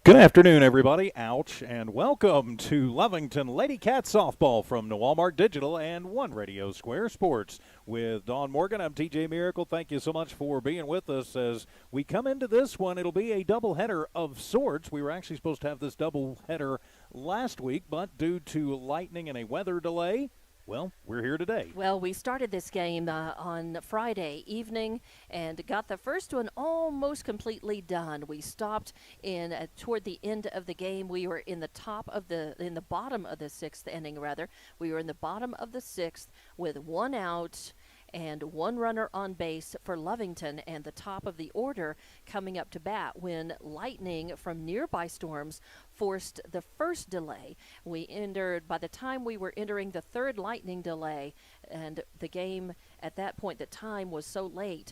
Good afternoon, everybody. Ouch, and welcome to Lovington Lady Cat Softball from Walmart Digital and One Radio Square Sports. With Dawn Morgan, I'm TJ Miracle. Thank you so much for being with us as we come into this one. It'll be a doubleheader of sorts. We were actually supposed to have this doubleheader last week, but due to lightning and a weather delay, well, we're here today. Well, we started this game on Friday evening and got the first one almost completely done. We stopped in toward the end of the game. We were in the bottom of the sixth inning, rather. We were in the bottom of the sixth with one out and one runner on base for Lovington, and the top of the order coming up to bat when lightning from nearby storms forced the first delay. By the time we were entering the third lightning delay, and the game at that point, the time was so late,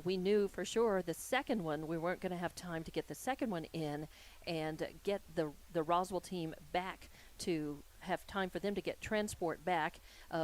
we knew for sure the second one, we weren't going to have time to get the second one in and get the Roswell team back to have time for them to get transport back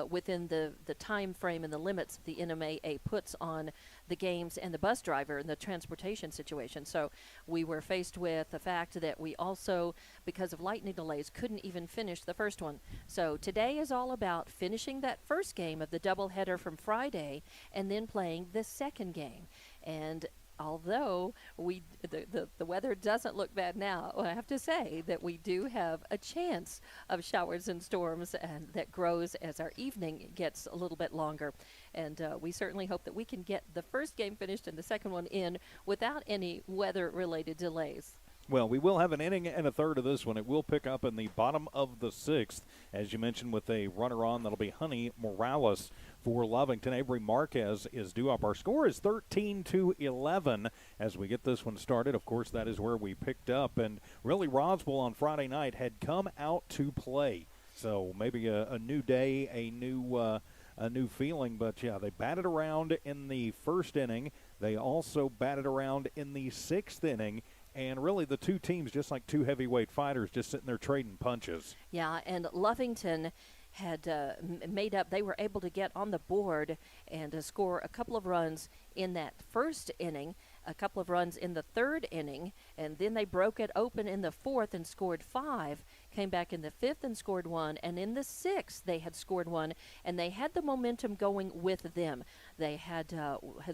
within the time frame and the limits the NMAA puts on the games and the bus driver and the transportation situation. So we were faced with the fact that we also, because of lightning delays, couldn't even finish the first one. So today is all about finishing that first game of the doubleheader from Friday and then playing the second game. And although the weather doesn't look bad now, I have to say that we do have a chance of showers and storms, and that grows as our evening gets a little bit longer. And we certainly hope that we can get the first game finished and the second one in without any weather-related delays. Well, we will have an inning and a third of this one. It will pick up in the bottom of the sixth, as you mentioned, with a runner on. That'll be Honey Morales for Lovington. Avery Marquez is due up. Our score is 13-11 as we get this one started. Of course, that is where we picked up. And really, Roswell on Friday night had come out to play. So maybe a new day, a new feeling. But, yeah, they batted around in the first inning. They also batted around in the sixth inning. And really the two teams, just like two heavyweight fighters, just sitting there trading punches. Yeah, and Lovington had made up. They were able to get on the board and score a couple of runs in that first inning, a couple of runs in the third inning, and then they broke it open in the fourth and scored 5, came back in the fifth and scored 1, and in the sixth they had scored 1, and they had the momentum going with them. They had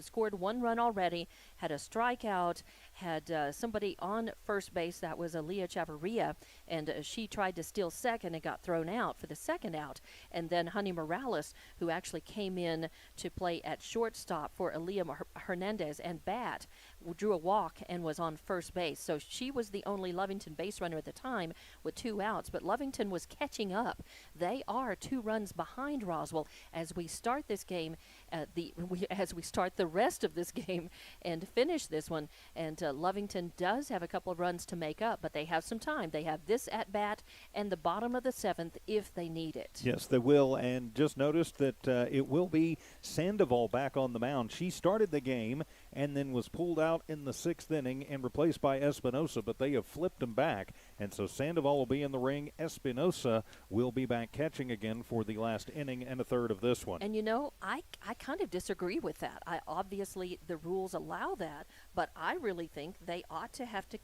scored 1 run already, had a strikeout, had somebody on first base. That was Aaliyah Chavarria, and she tried to steal second and got thrown out for the second out. And then Honey Morales, who actually came in to play at shortstop for Aaliyah Hernandez and bat, drew a walk and was on first base. So she was the only Lovington base runner at the time with 2 outs, but Lovington was catching up. They are 2 runs behind Roswell as we start this game, as we start the rest of this game and finish this one. And Lovington does have a couple of runs to make up, but they have some time. They have this at bat and the bottom of the 7th if they need it. Yes, they will. And just noticed that it will be Sandoval back on the mound. She started the game and then was pulled out in the 6th inning and replaced by Espinosa, but they have flipped him back. And so Sandoval will be in the ring. Espinosa will be back catching again for the last inning and a third of this one. And, you know, I kind of disagree with that. Obviously, the rules allow that, but I really think they ought to have to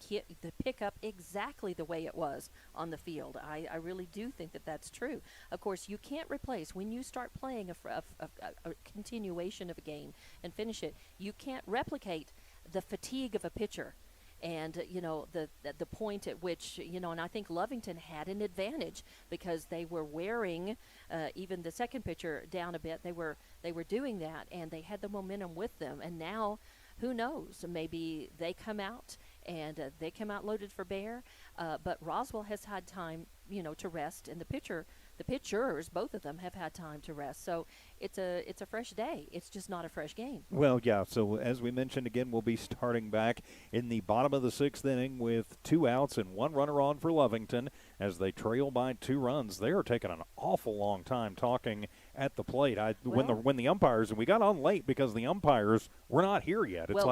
pick up exactly the way it was on the field. I really do think that that's true. Of course, you can't replace, when you start playing a continuation of a game and finish it, you can't replicate the fatigue of a pitcher. And, you know, the point at which, you know, and I think Lovington had an advantage because they were wearing even the second pitcher down a bit. They were doing that, and they had the momentum with them. And now, who knows, maybe they come out and they come out loaded for bear. But Roswell has had time, you know, to rest, and the pitchers, both of them, have had time to rest. So it's a fresh day. It's just not a fresh game. Well, yeah, so as we mentioned, again, we'll be starting back in the bottom of the 6th inning with 2 outs and 1 runner on for Lovington as they trail by 2 runs. They are taking an awful long time talking at the plate. When the umpires, and we got on late because the umpires were not here yet. It's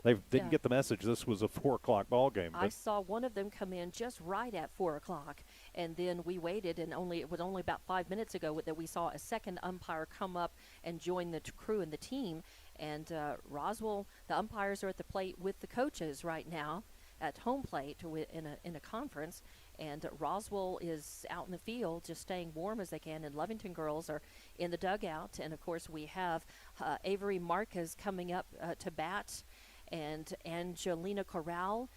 they didn't get the message this was a 4 o'clock ball game. I saw one of them come in just right at 4 o'clock, and then we waited, and it was only about 5 minutes ago that we saw a second umpire come up and join the crew and the team. And Roswell, the umpires are at the plate with the coaches right now. at home plate in a conference, and Roswell is out in the field just staying warm as they can, and Lovington girls are in the dugout. And of course we have Avery Marquez coming up to bat, and Angelina Corral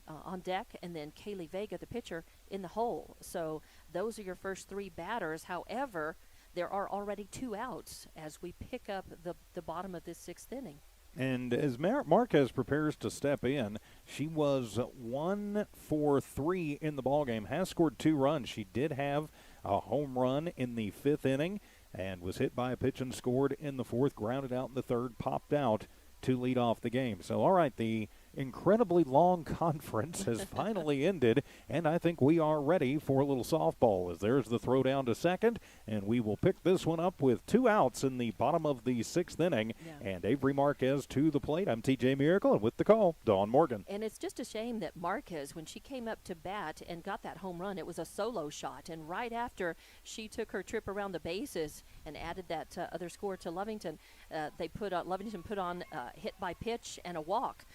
on deck, and then Kaylee Vega, the pitcher, in the hole. So those are your first three batters. However, there are already 2 outs as we pick up the bottom of this 6th inning. And as Marquez prepares to step in, she was 1 for 3 in the ballgame, has scored 2 runs. She did have a home run in the 5th inning and was hit by a pitch and scored in the 4th, grounded out in the 3rd, popped out to lead off the game. So, all right, the incredibly long conference has finally ended, and I think we are ready for a little softball, as there's the throw down to second, and we will pick this one up with 2 outs in the bottom of the 6th inning. Yeah. And Avery Marquez to the plate. I'm TJ Miracle, and with the call, Dawn Morgan. And it's just a shame that Marquez, when she came up to bat and got that home run, it was a solo shot, and right after she took her trip around the bases and added that other score to Lovington, Lovington put on hit by pitch and a walk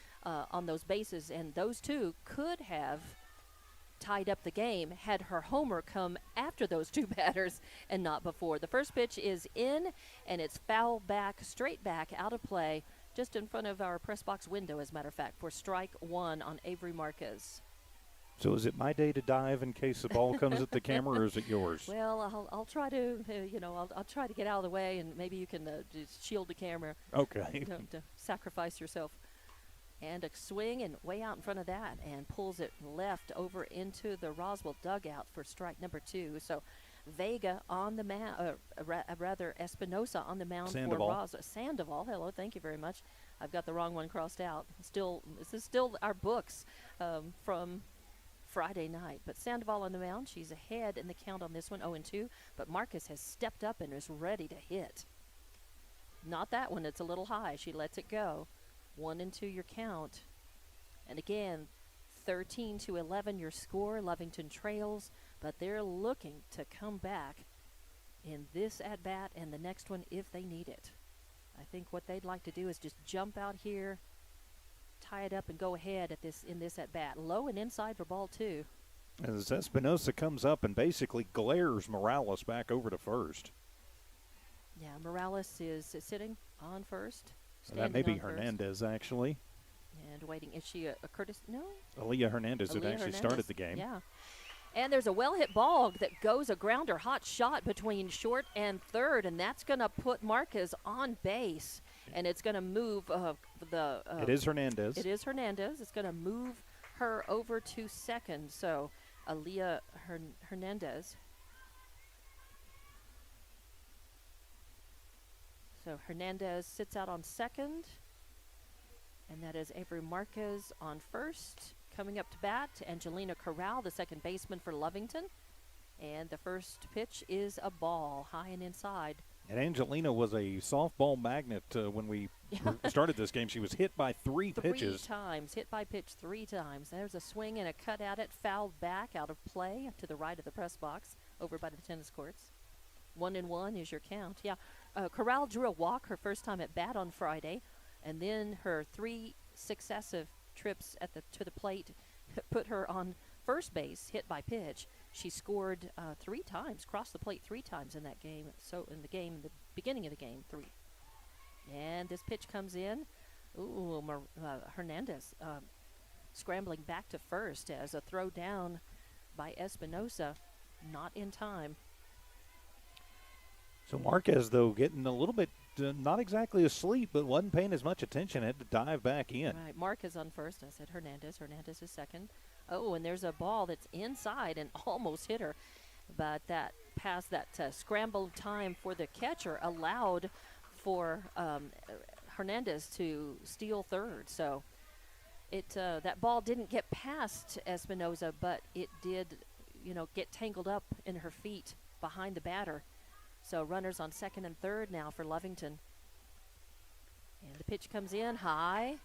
on those bases, and those 2 could have tied up the game had her homer come after those 2 batters and not before. The first pitch is in, and it's foul back, straight back, out of play, just in front of our press box window, as a matter of fact, for strike 1 on Avery Marquez. So is it my day to dive in case the ball comes at the camera, or is it yours? Well, I'll try to, I'll try to get out of the way, and maybe you can just shield the camera. Okay. Don't sacrifice yourself. And a swing and way out in front of that, and pulls it left over into the Roswell dugout for strike number 2. So Vega on the mound, rather Espinosa on the mound Sandoval. for Roswell. Sandoval, hello, thank you very much. I've got the wrong one crossed out. This is still our books from Friday night. But Sandoval on the mound, she's ahead in the count on this one, 0-2. But Marcus has stepped up and is ready to hit. Not that one, it's a little high. She lets it go. 1-2 your count. And again, 13-11 your score. Lovington trails, but they're looking to come back in this at-bat and the next one if they need it. I think what they'd like to do is just jump out here, tie it up, and go ahead in this at-bat. Low and inside for ball 2. As Espinosa comes up and basically glares Morales back over to first. Yeah, Morales is sitting on first. That may be Hernandez, actually. And waiting. Is she a Curtis? No. Aaliyah Hernandez, who actually started the game. Yeah. And there's a well-hit ball that goes a grounder, hot shot between short and third, and that's going to put Marquez on base. And it's going to move it is Hernandez. It is Hernandez. It's going to move her over to second. So Aaliyah Hernandez. So Hernandez sits out on second, and that is Avery Marquez on first. Coming up to bat, Angelina Corral, the second baseman for Lovington. And the first pitch is a ball, high and inside. And Angelina was a softball magnet when we started this game. She was hit by 3 pitches. 3 times, hit by pitch 3 times. There's a swing and a cut at it, fouled back out of play to the right of the press box, over by the tennis courts. 1-1 is your count. Yeah, Corral drew a walk her first time at bat on Friday, and then her 3 successive trips to the plate put her on first base, hit by pitch. She scored 3 times, crossed the plate 3 times in that game. So in the beginning of the game, 3. And this pitch comes in. Ooh, Hernandez scrambling back to first as a throw down by Espinosa, not in time. So Marquez, though, getting a little bit, not exactly asleep, but wasn't paying as much attention, had to dive back in. Right, Marquez on first. I said Hernandez. Hernandez is second. Oh, and there's a ball that's inside and almost hit her. But that pass, that scramble time for the catcher allowed for Hernandez to steal third. So that ball didn't get past Espinosa, but it did, get tangled up in her feet behind the batter. So runners on second and third now for Lovington. And the pitch comes in high.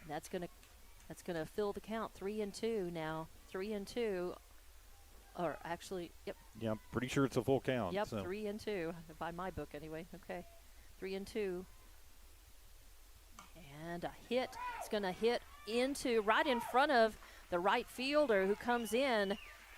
That's gonna fill the count. 3-2 now. 3-2. Or actually, yep. Yeah, I'm pretty sure it's a full count. Yep, so. 3-2 by my book anyway. Okay, 3-2. And a hit. It's gonna hit right in front of the right fielder who comes in.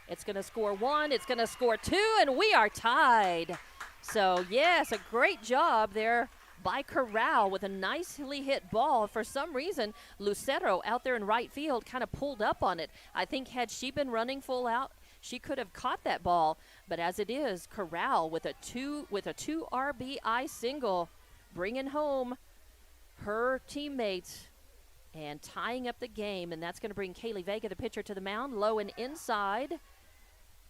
It's going to score 1, it's going to score 2, and we are tied. So, yes, a great job there by Corral with a nicely hit ball. For some reason, Lucero out there in right field kind of pulled up on it. I think had she been running full out, she could have caught that ball. But as it is, Corral with a 2 RBI single, bringing home her teammates and tying up the game. And that's going to bring Kaylee Vega, the pitcher, to the mound, low and inside.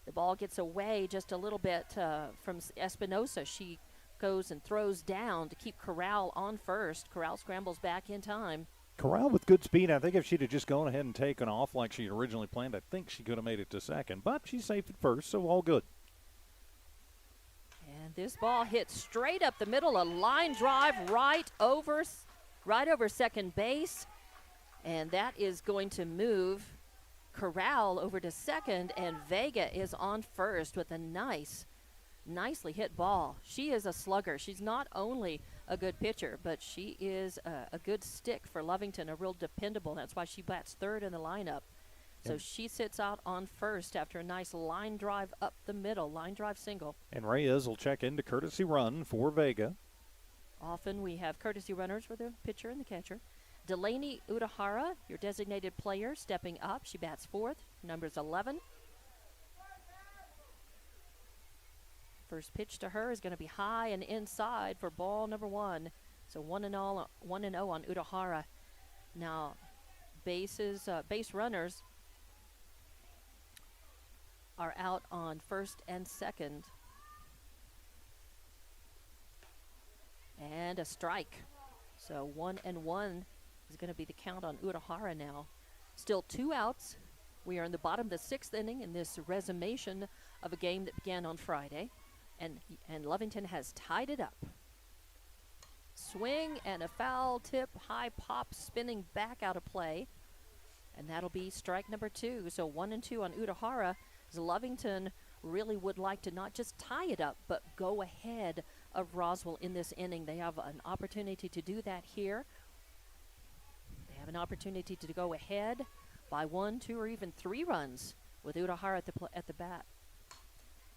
The ball gets away just a little bit from Espinosa. She goes and throws down to keep Corral on first. Corral scrambles back in time. Corral with good speed. I think if she'd have just gone ahead and taken off like she originally planned, I think she could have made it to second. But she's safe at first, so all good. And this ball hits straight up the middle, a line drive right over second base. And that is going to move Corral over to second, and Vega is on first with a nicely hit ball. She is a slugger. She's not only a good pitcher, but she is a good stick for Lovington, a real dependable. That's why she bats third in the lineup. So she sits out on first after a nice line drive up the middle, line drive single. And Reyes will check into courtesy run for Vega. Often we have courtesy runners for the pitcher and the catcher. Delaney Udahara, your designated player, stepping up. She bats fourth, numbers 11. First pitch to her is going to be high and inside for ball number 1. So 1-0 on Udahara. Now, base runners are out on first and second. And a strike. So 1-1 is going to be the count on Udahara now. Still 2 outs. We are in the bottom of the 6th inning in this resummation of a game that began on Friday. And Lovington has tied it up. Swing and a foul tip, high pop, spinning back out of play. And that'll be strike number 2. So 1-2 on Udahara. As Lovington really would like to not just tie it up, but go ahead of Roswell in this inning. They have an opportunity to do that here. They have an opportunity to go ahead by 1, 2, or even 3 runs with Udahara at the bat.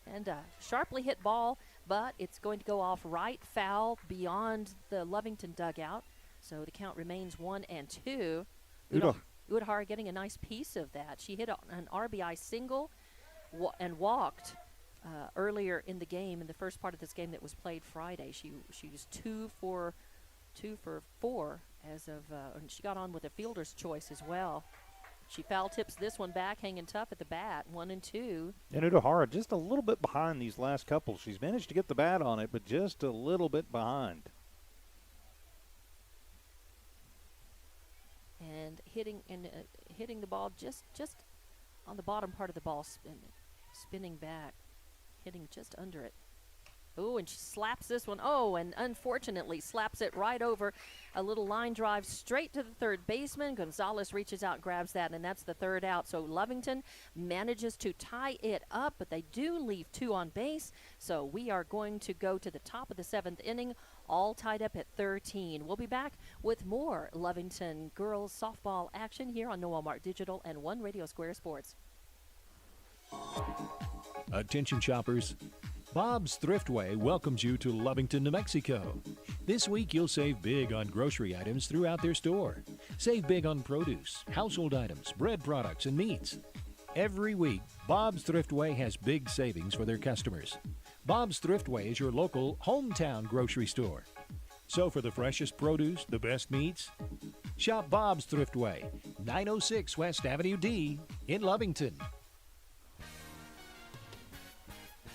And a sharply hit ball, but it's going to go off right foul beyond the Lovington dugout. So the count remains 1-2. Udahara getting a nice piece of that. She hit an RBI single and walked earlier in the game, in the first part of this game that was played Friday. She was 2 for 4 as of, and she got on with a fielder's choice as well. She foul tips this one back, hanging tough at the bat, 1-2. And Udahara just a little bit behind these last couple. She's managed to get the bat on it, but just a little bit behind. And hitting the ball just on the bottom part of the ball, spinning back, hitting just under it. Oh, and she slaps this one. Oh, and unfortunately slaps it right over. A little line drive straight to the third baseman. Gonzalez reaches out, grabs that, and that's the 3rd out. So Lovington manages to tie it up, but they do leave 2 on base. So we are going to go to the top of the 7th inning, all tied up at 13. We'll be back with more Lovington girls softball action here on Noel Mark Digital and One Radio Square Sports. Attention shoppers. Bob's Thriftway welcomes you to Lovington, New Mexico. This week you'll save big on grocery items throughout their store. Save big on produce, household items, bread products, and meats. Every week, Bob's Thriftway has big savings for their customers. Bob's Thriftway is your local hometown grocery store. So for the freshest produce, the best meats, shop Bob's Thriftway, 906 West Avenue D in Lovington.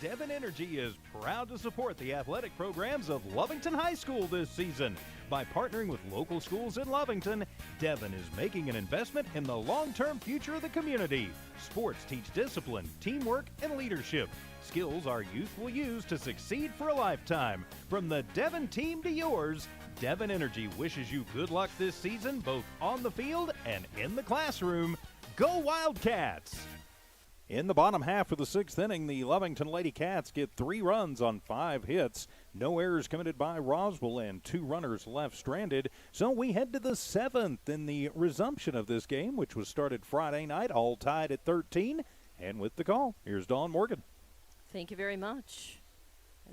Devon Energy is proud to support the athletic programs of Lovington High School this season. By partnering with local schools in Lovington, Devon is making an investment in the long-term future of the community. Sports teach discipline, teamwork, and leadership. Skills our youth will use to succeed for a lifetime. From the Devon team to yours, Devon Energy wishes you good luck this season, both on the field and in the classroom. Go Wildcats! In the bottom half of the 6th inning, the Lovington Lady Cats get 3 runs on 5 hits. No errors committed by Roswell and 2 runners left stranded. So we head to the 7th in the resumption of this game, which was started Friday night, all tied at 13. And with the call, here's Dawn Morgan. Thank you very much.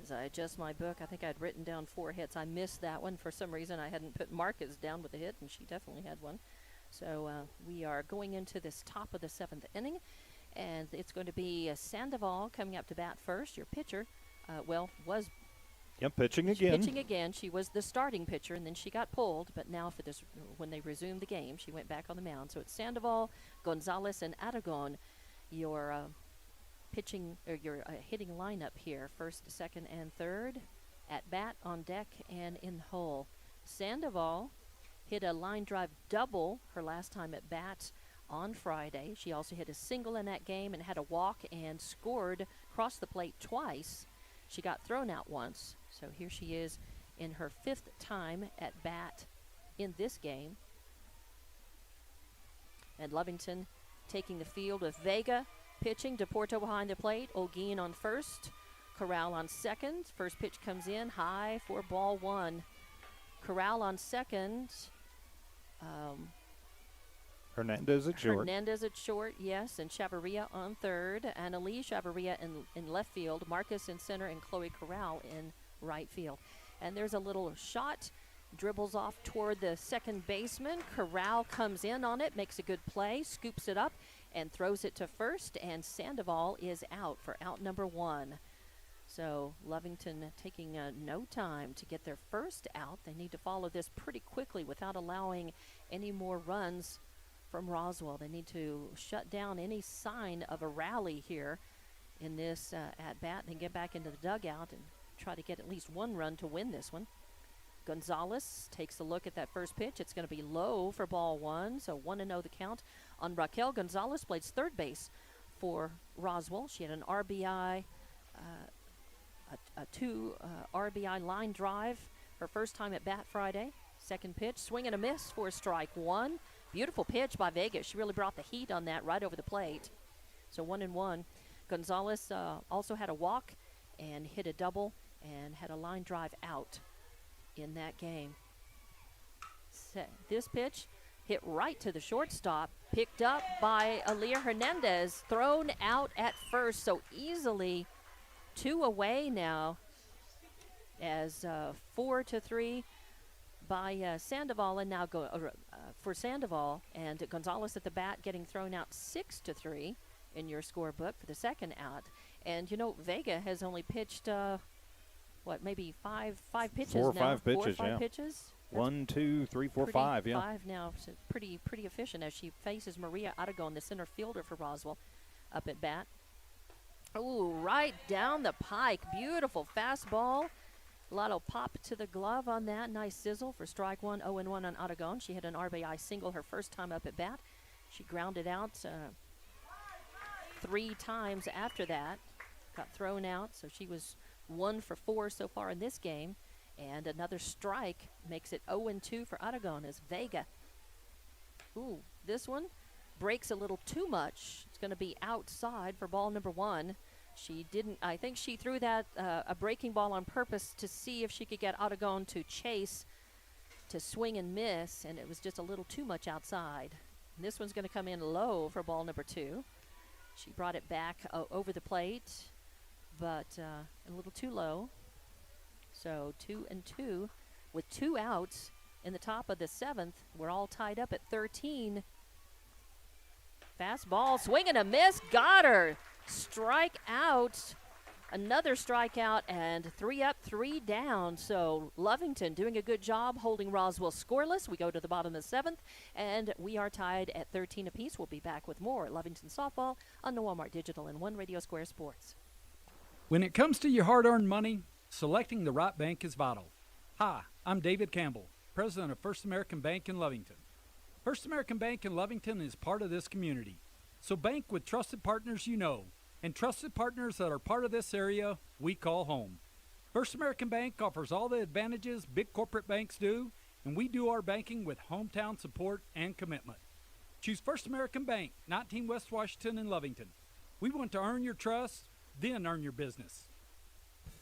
As I adjust my book, I think I'd written down 4 hits. I missed that one. For some reason, I hadn't put Marcus down with a hit, and she definitely had one. So we are going into this top of the 7th inning. And it's going to be Sandoval coming up to bat first. Your pitcher, was pitching again. Pitching again. She was the starting pitcher, and then she got pulled. But now for this, when they resumed the game, she went back on the mound. So it's Sandoval, Gonzalez, and Aragon. Your pitching or your hitting lineup here: first, second, and third. At bat, on deck, and in the hole. Sandoval hit a line drive double her last time at bat on Friday. She also hit a single in that game and had a walk and scored across the plate twice. She got thrown out once. So here she is in her 5th time at bat in this game. And Lovington taking the field with Vega pitching, DePorto behind the plate, Olguin on first, Corral on second. First pitch comes in high for ball 1. Corral on second. Hernandez at short. Hernandez at short, yes, and Chavarria on third. Annalise Chavarria in left field, Marcus in center, and Chloe Corral in right field. And there's a little shot, dribbles off toward the second baseman. Corral comes in on it, makes a good play, scoops it up, and throws it to first, and Sandoval is out for out number 1. So Lovington taking no time to get their first out. They need to follow this pretty quickly without allowing any more runs from Roswell. They need to shut down any sign of a rally here in this at-bat and get back into the dugout and try to get at least 1 run to win this one. Gonzalez takes a look at that first pitch. It's going to be low for ball 1, so 1-0 the count on Raquel Gonzalez. Plays third base for Roswell. She had an RBI, a 2 RBI line drive her first time at bat Friday. Second pitch, swing and a miss for strike 1. Beautiful pitch by Vega. She really brought the heat on that right over the plate. So 1-1. Gonzalez also had a walk and hit a double and had a line drive out in that game. This pitch hit right to the shortstop, picked up by Aaliyah Hernandez, thrown out at first. So easily 2 away now as 4-3 by Sandoval, and now for Sandoval, and Gonzalez at the bat getting thrown out 6-3 in your scorebook for the second out. And Vega has only pitched maybe five pitches now. 4 or 5 pitches, 4 or 5 yeah. pitches. 1, 2, 3, 4, 5, yeah. 5 now, so pretty efficient as she faces Maria Aragon, the center fielder for Roswell, up at bat. Ooh, right down the pike, beautiful fastball. A lot of pop to the glove on that. Nice sizzle for strike 1, 0-1 on Aragon. She hit an RBI single her first time up at bat. She grounded out 3 times after that. Got thrown out, so she was 1 for 4 so far in this game. And another strike makes it 0-2 for Aragon as Vega. Ooh, this one breaks a little too much. It's going to be outside for ball number 1. She didn't, I think she threw that a breaking ball on purpose to see if she could get Aragon to chase, to swing and miss, and it was just a little too much outside. And this one's going to come in low for ball number 2. She brought it back over the plate, but a little too low. So 2-2 with 2 outs in the top of the 7th. We're all tied up at 13. Fastball, swing and a miss, got her. Strike out, another strikeout, and 3 up, 3 down. So Lovington doing a good job holding Roswell scoreless. We go to the bottom of the 7th, and we are tied at 13 apiece. We'll be back with more Lovington softball on the Walmart Digital and One Radio Square Sports. When it comes to your hard-earned money, selecting the right bank is vital. Hi, I'm David Campbell, president of First American Bank in Lovington. First American Bank in Lovington is part of this community. So bank with trusted partners you know, and trusted partners that are part of this area we call home. First American Bank offers all the advantages big corporate banks do, and we do our banking with hometown support and commitment. Choose First American Bank, 19 West Washington in Lovington. We want to earn your trust, then earn your business.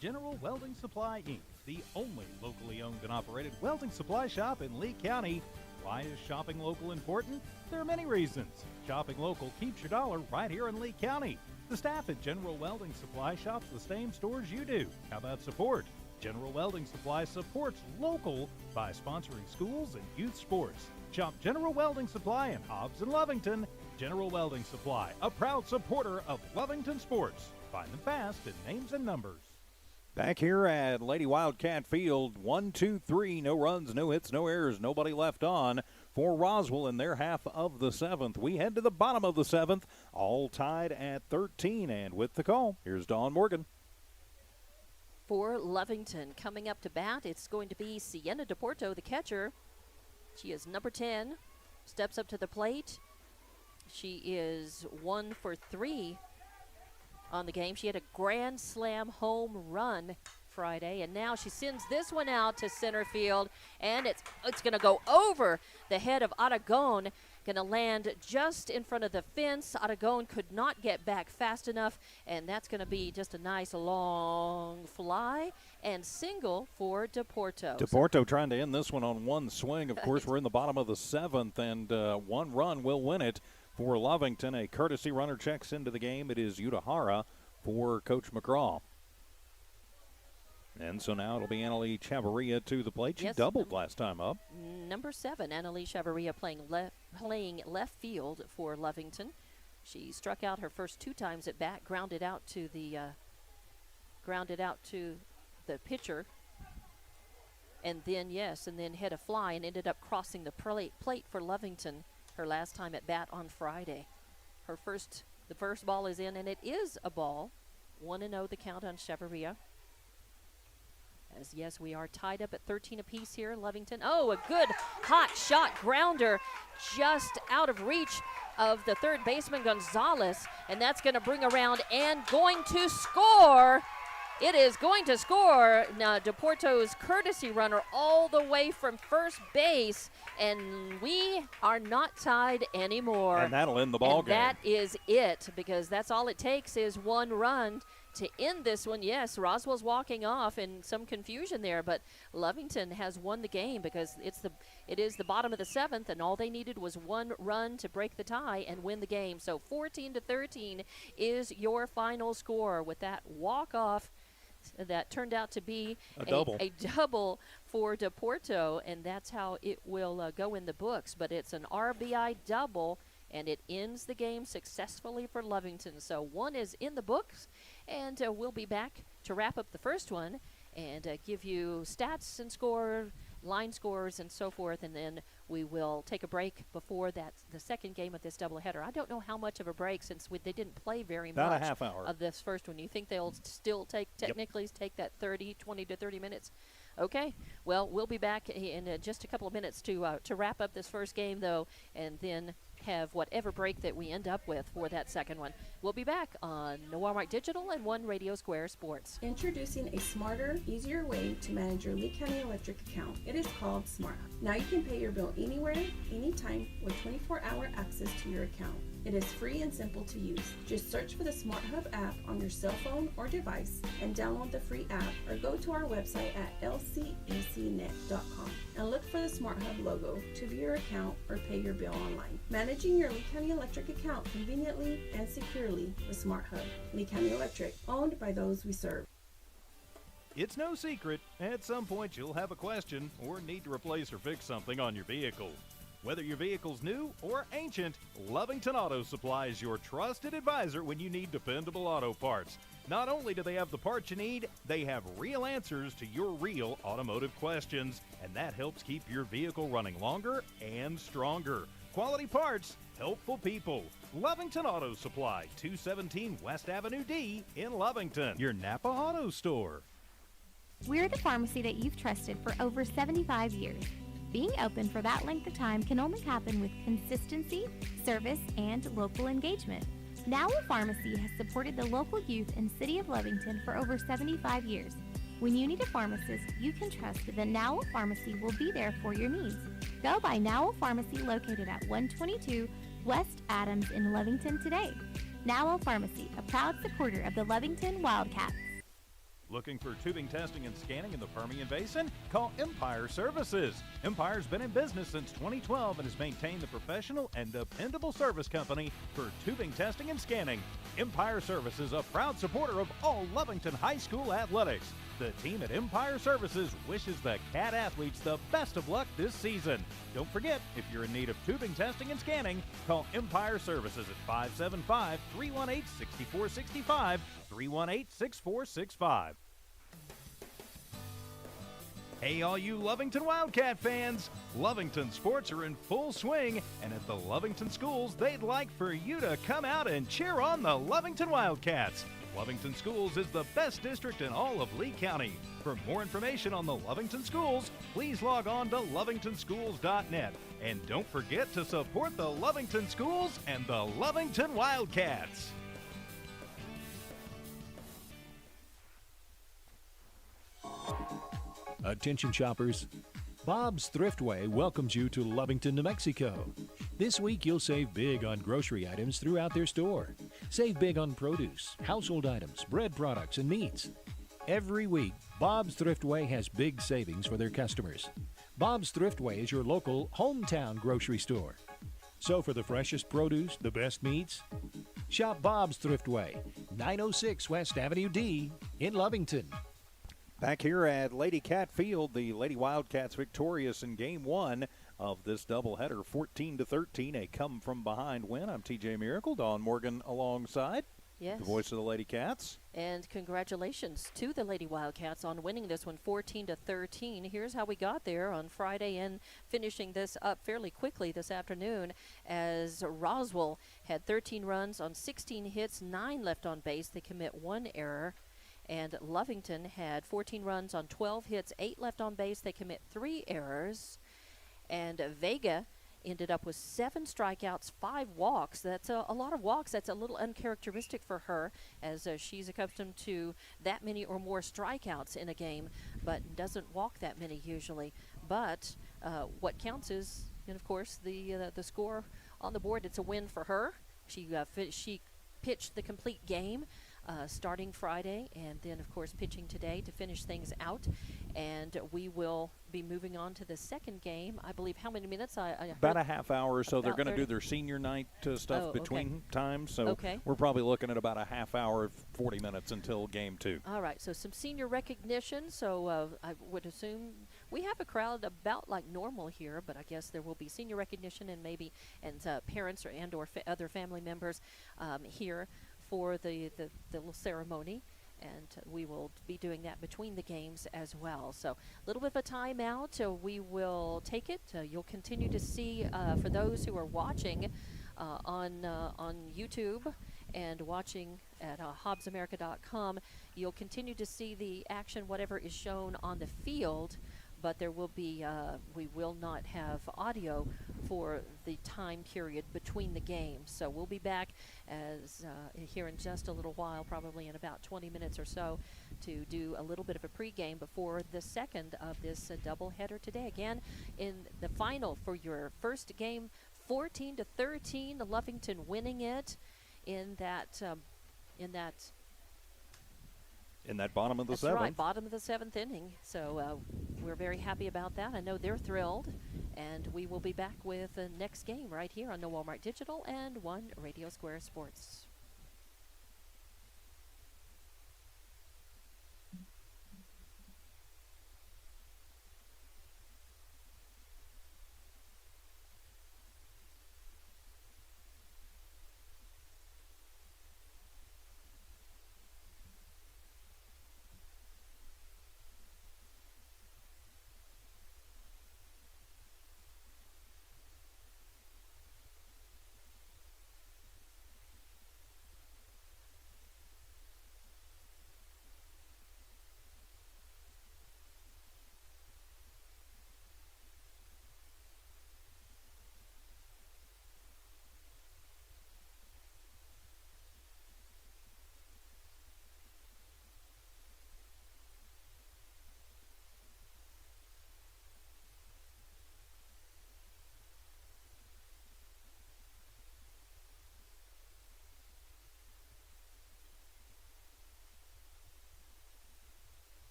General Welding Supply, Inc., the only locally owned and operated welding supply shop in Lee County. Why is shopping local important? There are many reasons. Shopping local keeps your dollar right here in Lee County. The staff at General Welding Supply shops the same stores you do. How about support? General Welding Supply supports local by sponsoring schools and youth sports. Shop General Welding Supply in Hobbs and Lovington. General Welding Supply, a proud supporter of Lovington sports. Find them fast at names and numbers. Back here at Lady Wildcat Field, 1-2-3, no runs, no hits, no errors, nobody left on for Roswell in their half of the seventh. We head to the bottom of the seventh, all tied at 13, and with the call, here's Dawn Morgan. For Lovington, coming up to bat, it's going to be Sienna DePorto, the catcher. She is number 10, steps up to the plate. She is 1 for 3 on the game. She had a grand slam home run Friday, and now she sends this one out to center field, and it's going to go over the head of Aragon, going to land just in front of the fence. Aragon could not get back fast enough, and that's going to be just a nice long fly and single for DePorto. DePorto trying to end this one on one swing. Of course, we're in the bottom of the seventh, and one run will win it for Lovington. A courtesy runner checks into the game. It is Utahara for Coach McCraw. And so now it'll be Annalie Chavarria to the plate. She doubled last time up. Number 7, Annalie Chavarria playing left field for Lovington. She struck out her first 2 times at bat, grounded out to the pitcher, and then hit a fly and ended up crossing the plate for Lovington her last time at bat on Friday. The first ball is in, and it is a ball. 1-0 the count on Chavarria. Yes, we are tied up at 13 apiece here in Lovington. Oh, a good hot shot grounder just out of reach of the third baseman Gonzalez, and that's going to bring around and going to score. It is going to score. Now, DePorto's courtesy runner all the way from first base, and we are not tied anymore. And that'll end the ball game. That is it, because that's all it takes is one run to end this one. Yes, Roswell's walking off in some confusion there, but Lovington has won the game because it is the bottom of the seventh, and all they needed was one run to break the tie and win the game. So 14-13 is your final score with that walk-off that turned out to be a double for DePorto, and that's how it will go in the books. But it's an RBI double, and it ends the game successfully for Lovington. So one is in the books, and we'll be back to wrap up the first one and give you stats and line scores and so forth, and then we will take a break before the second game of this doubleheader. I don't know how much of a break, since they didn't play very much. About a half hour of this first one. You think they'll still take that 20 to 30 minutes? Okay, well, we'll be back in just a couple of minutes to wrap up this first game, though, and then have whatever break that we end up with for that second one. We'll be back on Walmart Digital and One Radio Square Sports. Introducing a smarter, easier way to manage your Lee County Electric account. It is called Smart Hub. Now you can pay your bill anywhere, anytime, with 24-hour access to your account. It is free and simple to use. Just search for the Smart Hub app on your cell phone or device and download the free app, or go to our website at lcecnet.com and look for the Smart Hub logo to view your account or pay your bill online. Managing your Lee County Electric account conveniently and securely with Smart Hub. Lee County Electric, owned by those we serve. It's no secret, at some point you'll have a question or need to replace or fix something on your vehicle. Whether your vehicle's new or ancient, Lovington Auto Supply is your trusted advisor when you need dependable auto parts. Not only do they have the parts you need, they have real answers to your real automotive questions, and that helps keep your vehicle running longer and stronger. Quality parts, helpful people. Lovington Auto Supply, 217 West Avenue D in Lovington, your Napa Auto Store. We're the pharmacy that you've trusted for over 75 years. Being open for that length of time can only happen with consistency, service, and local engagement. Nowell Pharmacy has supported the local youth in City of Lovington for over 75 years. When you need a pharmacist, you can trust that Nowell Pharmacy will be there for your needs. Go by Nowell Pharmacy, located at 122 West Adams in Lovington today. Now All Pharmacy, a proud supporter of the Lovington Wildcats. Looking for tubing testing and scanning in the Permian Basin? Call Empire Services. Empire's been in business since 2012 and has maintained the professional and dependable service company for tubing testing and scanning. Empire Services, a proud supporter of all Lovington High School athletics. The team at Empire Services wishes the Cat athletes the best of luck this season. Don't forget, if you're in need of tubing testing and scanning, call Empire Services at 575-318-6465, 318-6465. Hey, all you Lovington Wildcat fans! Lovington sports are in full swing, and at the Lovington schools, they'd like for you to come out and cheer on the Lovington Wildcats. Lovington Schools is the best district in all of Lee County. For more information on the Lovington Schools, please log on to lovingtonschools.net. And don't forget to support the Lovington Schools and the Lovington Wildcats. Attention shoppers, Bob's Thriftway welcomes you to Lovington, New Mexico. This week you'll save big on grocery items throughout their store. Save big on produce, household items, bread products, and meats. Every week, Bob's Thriftway has big savings for their customers. Bob's Thriftway is your local hometown grocery store. So for the freshest produce, the best meats, shop Bob's Thriftway, 906 West Avenue D in Lovington. Back here at Lady Cat Field, the Lady Wildcats victorious in Game 1 of this doubleheader, 14-13, a come-from-behind win. I'm TJ Miracle, Dawn Morgan alongside. Yes. The voice of the Lady Cats. And congratulations to the Lady Wildcats on winning this one 14-13. Here's how we got there on Friday and finishing this up fairly quickly this afternoon as Roswell had 13 runs on 16 hits, 9 left on base. They commit 1 error. And Lovington had 14 runs on 12 hits, 8 left on base. They commit 3 errors. And Vega ended up with 7 strikeouts, 5 walks. That's a lot of walks. That's a little uncharacteristic for her, as she's accustomed to that many or more strikeouts in a game, but doesn't walk that many usually. But what counts is, and of course, the score on the board. It's a win for her. She pitched the complete game. Starting Friday, and then, of course, pitching today to finish things out. And we will be moving on to the second game. I believe how many minutes? About a half hour or so. They're going to do their senior night stuff between times. So we're probably looking at about a half hour, 40 minutes until Game 2. All right, so some senior recognition. So I would assume we have a crowd about like normal here, but I guess there will be senior recognition and maybe parents or other family members here for the little ceremony, and we will be doing that between the games as well. So a little bit of a timeout. We will take it. You'll continue to see, for those who are watching on YouTube and watching at hobbsamerica.com, you'll continue to see the action, whatever is shown on the field, but there will be, we will not have audio for the time period between the games. So we'll be back here in just a little while, probably in about 20 minutes or so, to do a little bit of a pregame before the second of this doubleheader today. Again, in the final for your first game, 14-13, Lovington winning it in that bottom of the That's seventh. right, bottom of the 7th inning. So we're very happy about that. I know they're thrilled. And we will be back with the next game right here on No Walmart Digital and One Radio Square Sports.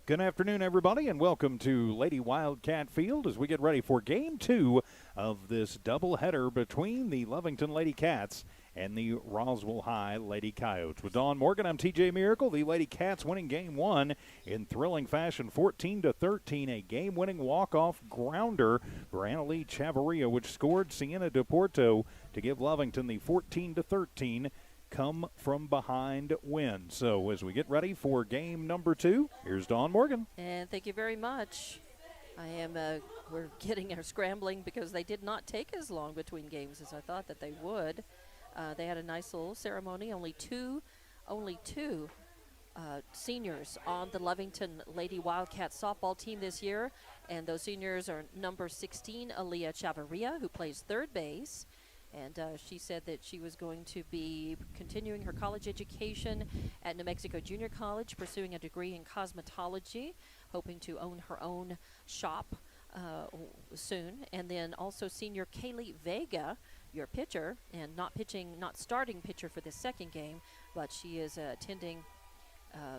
Good afternoon, everybody, and welcome to Lady Wildcat Field as we get ready for Game 2 of this doubleheader between the Lovington Lady Cats and the Roswell High Lady Coyotes. With Dawn Morgan, I'm TJ Miracle. The Lady Cats winning Game 1 in thrilling fashion, 14-13, a game-winning walk-off grounder for Annalie Chavarria, which scored Sienna DePorto to give Lovington the 14-13 come from behind win. So as we get ready for game number 2, here's Dawn Morgan. And thank you very much. We're getting our scrambling because they did not take as long between games as I thought that they would. They had a nice little ceremony. Only two seniors on the Lovington Lady Wildcat softball team this year. And those seniors are number 16, Aaliyah Chavarria, who plays third base. And she said that she was going to be continuing her college education at New Mexico Junior College, pursuing a degree in cosmetology, hoping to own her own shop soon. And then also senior Kaylee Vega, your pitcher, and not starting pitcher for the second game, but she is attending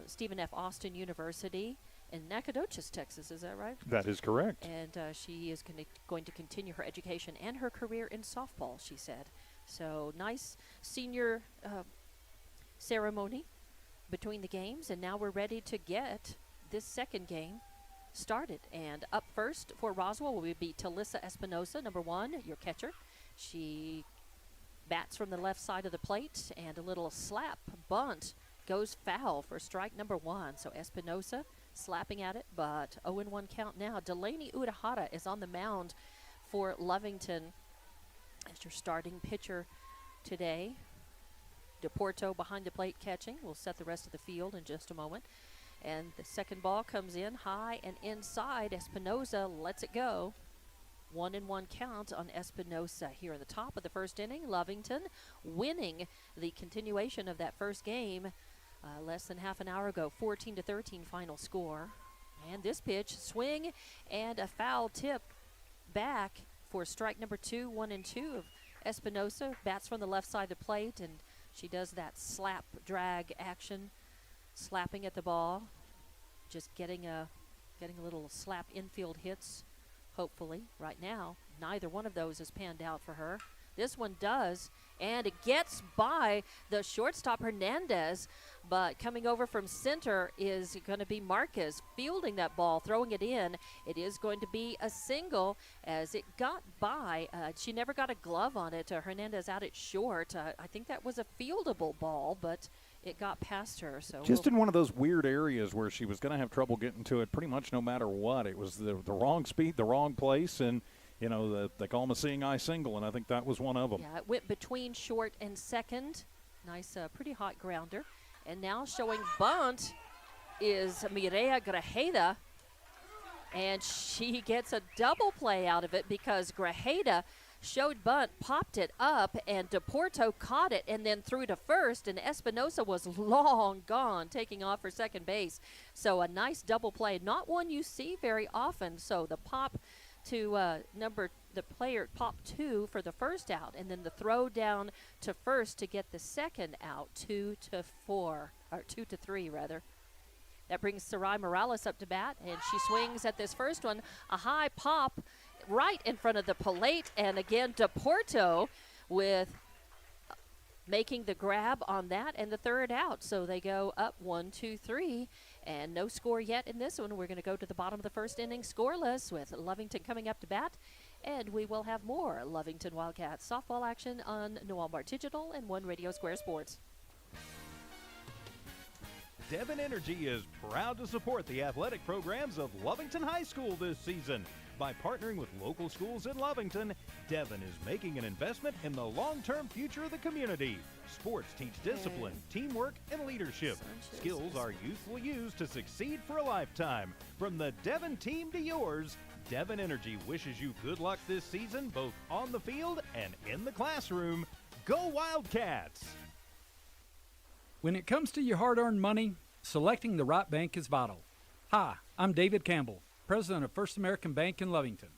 Stephen F. Austin University in Nacogdoches, Texas. Is that right? That is correct. And she is going to continue her education and her career in softball, she said. So nice senior ceremony between the games, and now we're ready to get this second game started. And up first for Roswell will be Talissa Espinosa, number 1, your catcher. She bats from the left side of the plate, and a little slap bunt goes foul for strike number 1. So Espinosa slapping at it, but 0-1 count now. Delaney Udahara is on the mound for Lovington as your starting pitcher today. DePorto behind the plate catching. We'll set the rest of the field in just a moment. And the second ball comes in high and inside. Espinosa lets it go. 1-1 count on Espinosa here in the top of the first inning. Lovington winning the continuation of that first game less than half an hour ago. 14-13 final score. And this pitch, swing and a foul tip back for strike number 2, 1-2 of Espinosa. Bats from the left side of the plate, and she does that slap drag action, slapping at the ball, just getting a little slap infield hits. Hopefully, right now, neither one of those has panned out for her. This one does, and it gets by the shortstop Hernandez, but coming over from center is going to be Marquez fielding that ball, throwing it in. It is going to be a single as it got by. She never got a glove on it. Hernandez out it short. I think that was a fieldable ball, but it got past her. So just in one of those weird areas where she was going to have trouble getting to it pretty much no matter what. It was the wrong speed, the wrong place, and you know, they call them a seeing eye single, and I think that was one of them. Yeah, it went between short and second. Nice, pretty hot grounder. And now showing bunt is Mireya Grajeda, and she gets a double play out of it because Grajeda showed bunt, popped it up, and DePorto caught it and then threw to first, and Espinosa was long gone, taking off for second base. So a nice double play, not one you see very often. So the pop to the player pop 2 for the first out, and then the throw down to first to get the second out, 2-3 rather. That brings Sarai Morales up to bat, and she swings at this first one. A high pop right in front of the plate, and again DePorto with making the grab on that and the third out. So they go up 1-2-3. And no score yet in this one. We're going to go to the bottom of the first inning scoreless with Lovington coming up to bat. And we will have more Lovington Wildcats softball action on New Walmart Digital and One Radio Square Sports. Devon Energy is proud to support the athletic programs of Lovington High School this season. By partnering with local schools in Lovington, Devon is making an investment in the long-term future of the community. Sports teach discipline, teamwork, and leadership. Skills our youth will use to succeed for a lifetime. From the Devon team to yours, Devon Energy wishes you good luck this season, both on the field and in the classroom. Go Wildcats! When it comes to your hard-earned money, selecting the right bank is vital. Hi, I'm David Campbell, president of First American Bank in Lovington.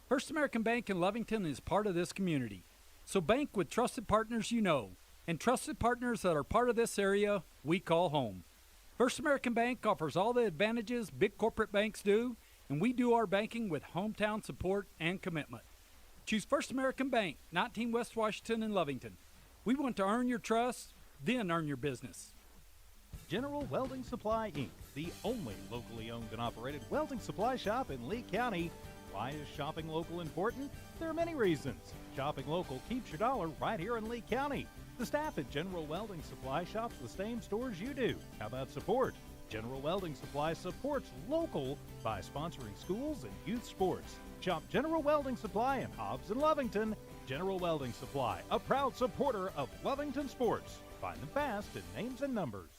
First American Bank in Lovington is part of this community. So bank with trusted partners you know, and trusted partners that are part of this area we call home. First American Bank offers all the advantages big corporate banks do, and we do our banking with hometown support and commitment. Choose First American Bank, 19 West Washington in Lovington. We want to earn your trust, then earn your business. General Welding Supply, Inc., the only locally owned and operated welding supply shop in Lee County. Why is shopping local important? There are many reasons. Shopping local keeps your dollar right here in Lee County. The staff at General Welding Supply shops the same stores you do. How about support? General Welding Supply supports local by sponsoring schools and youth sports. Shop General Welding Supply in Hobbs and Lovington. General Welding Supply, a proud supporter of Lovington sports. Find them fast in names and numbers.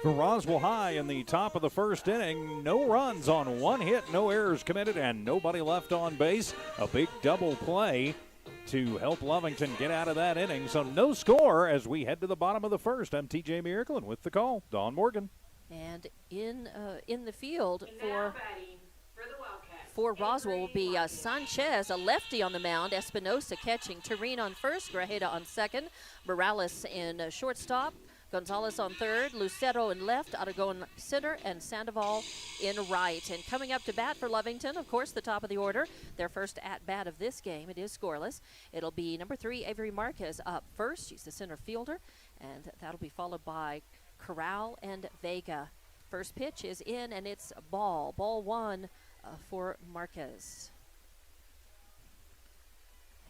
For Roswell High in the top of the first inning, no runs on one hit, no errors committed, and nobody left on base. A big double play to help Lovington get out of that inning. So no score as we head to the bottom of the first. I'm TJ Miracle, and with the call, Dawn Morgan. And in the field for Roswell will be Sanchez, a lefty on the mound, Espinosa catching, Tureen on first, Grajeda on second, Morales in shortstop, Gonzalez on third, Lucero in left, Aragon center, and Sandoval in right. And coming up to bat for Lovington, of course, the top of the order, their first at-bat of this game. It is scoreless. It'll be number 3, Avery Marquez up first. She's the center fielder, and that'll be followed by Corral and Vega. First pitch is in, and it's ball. Ball 1 for Marquez.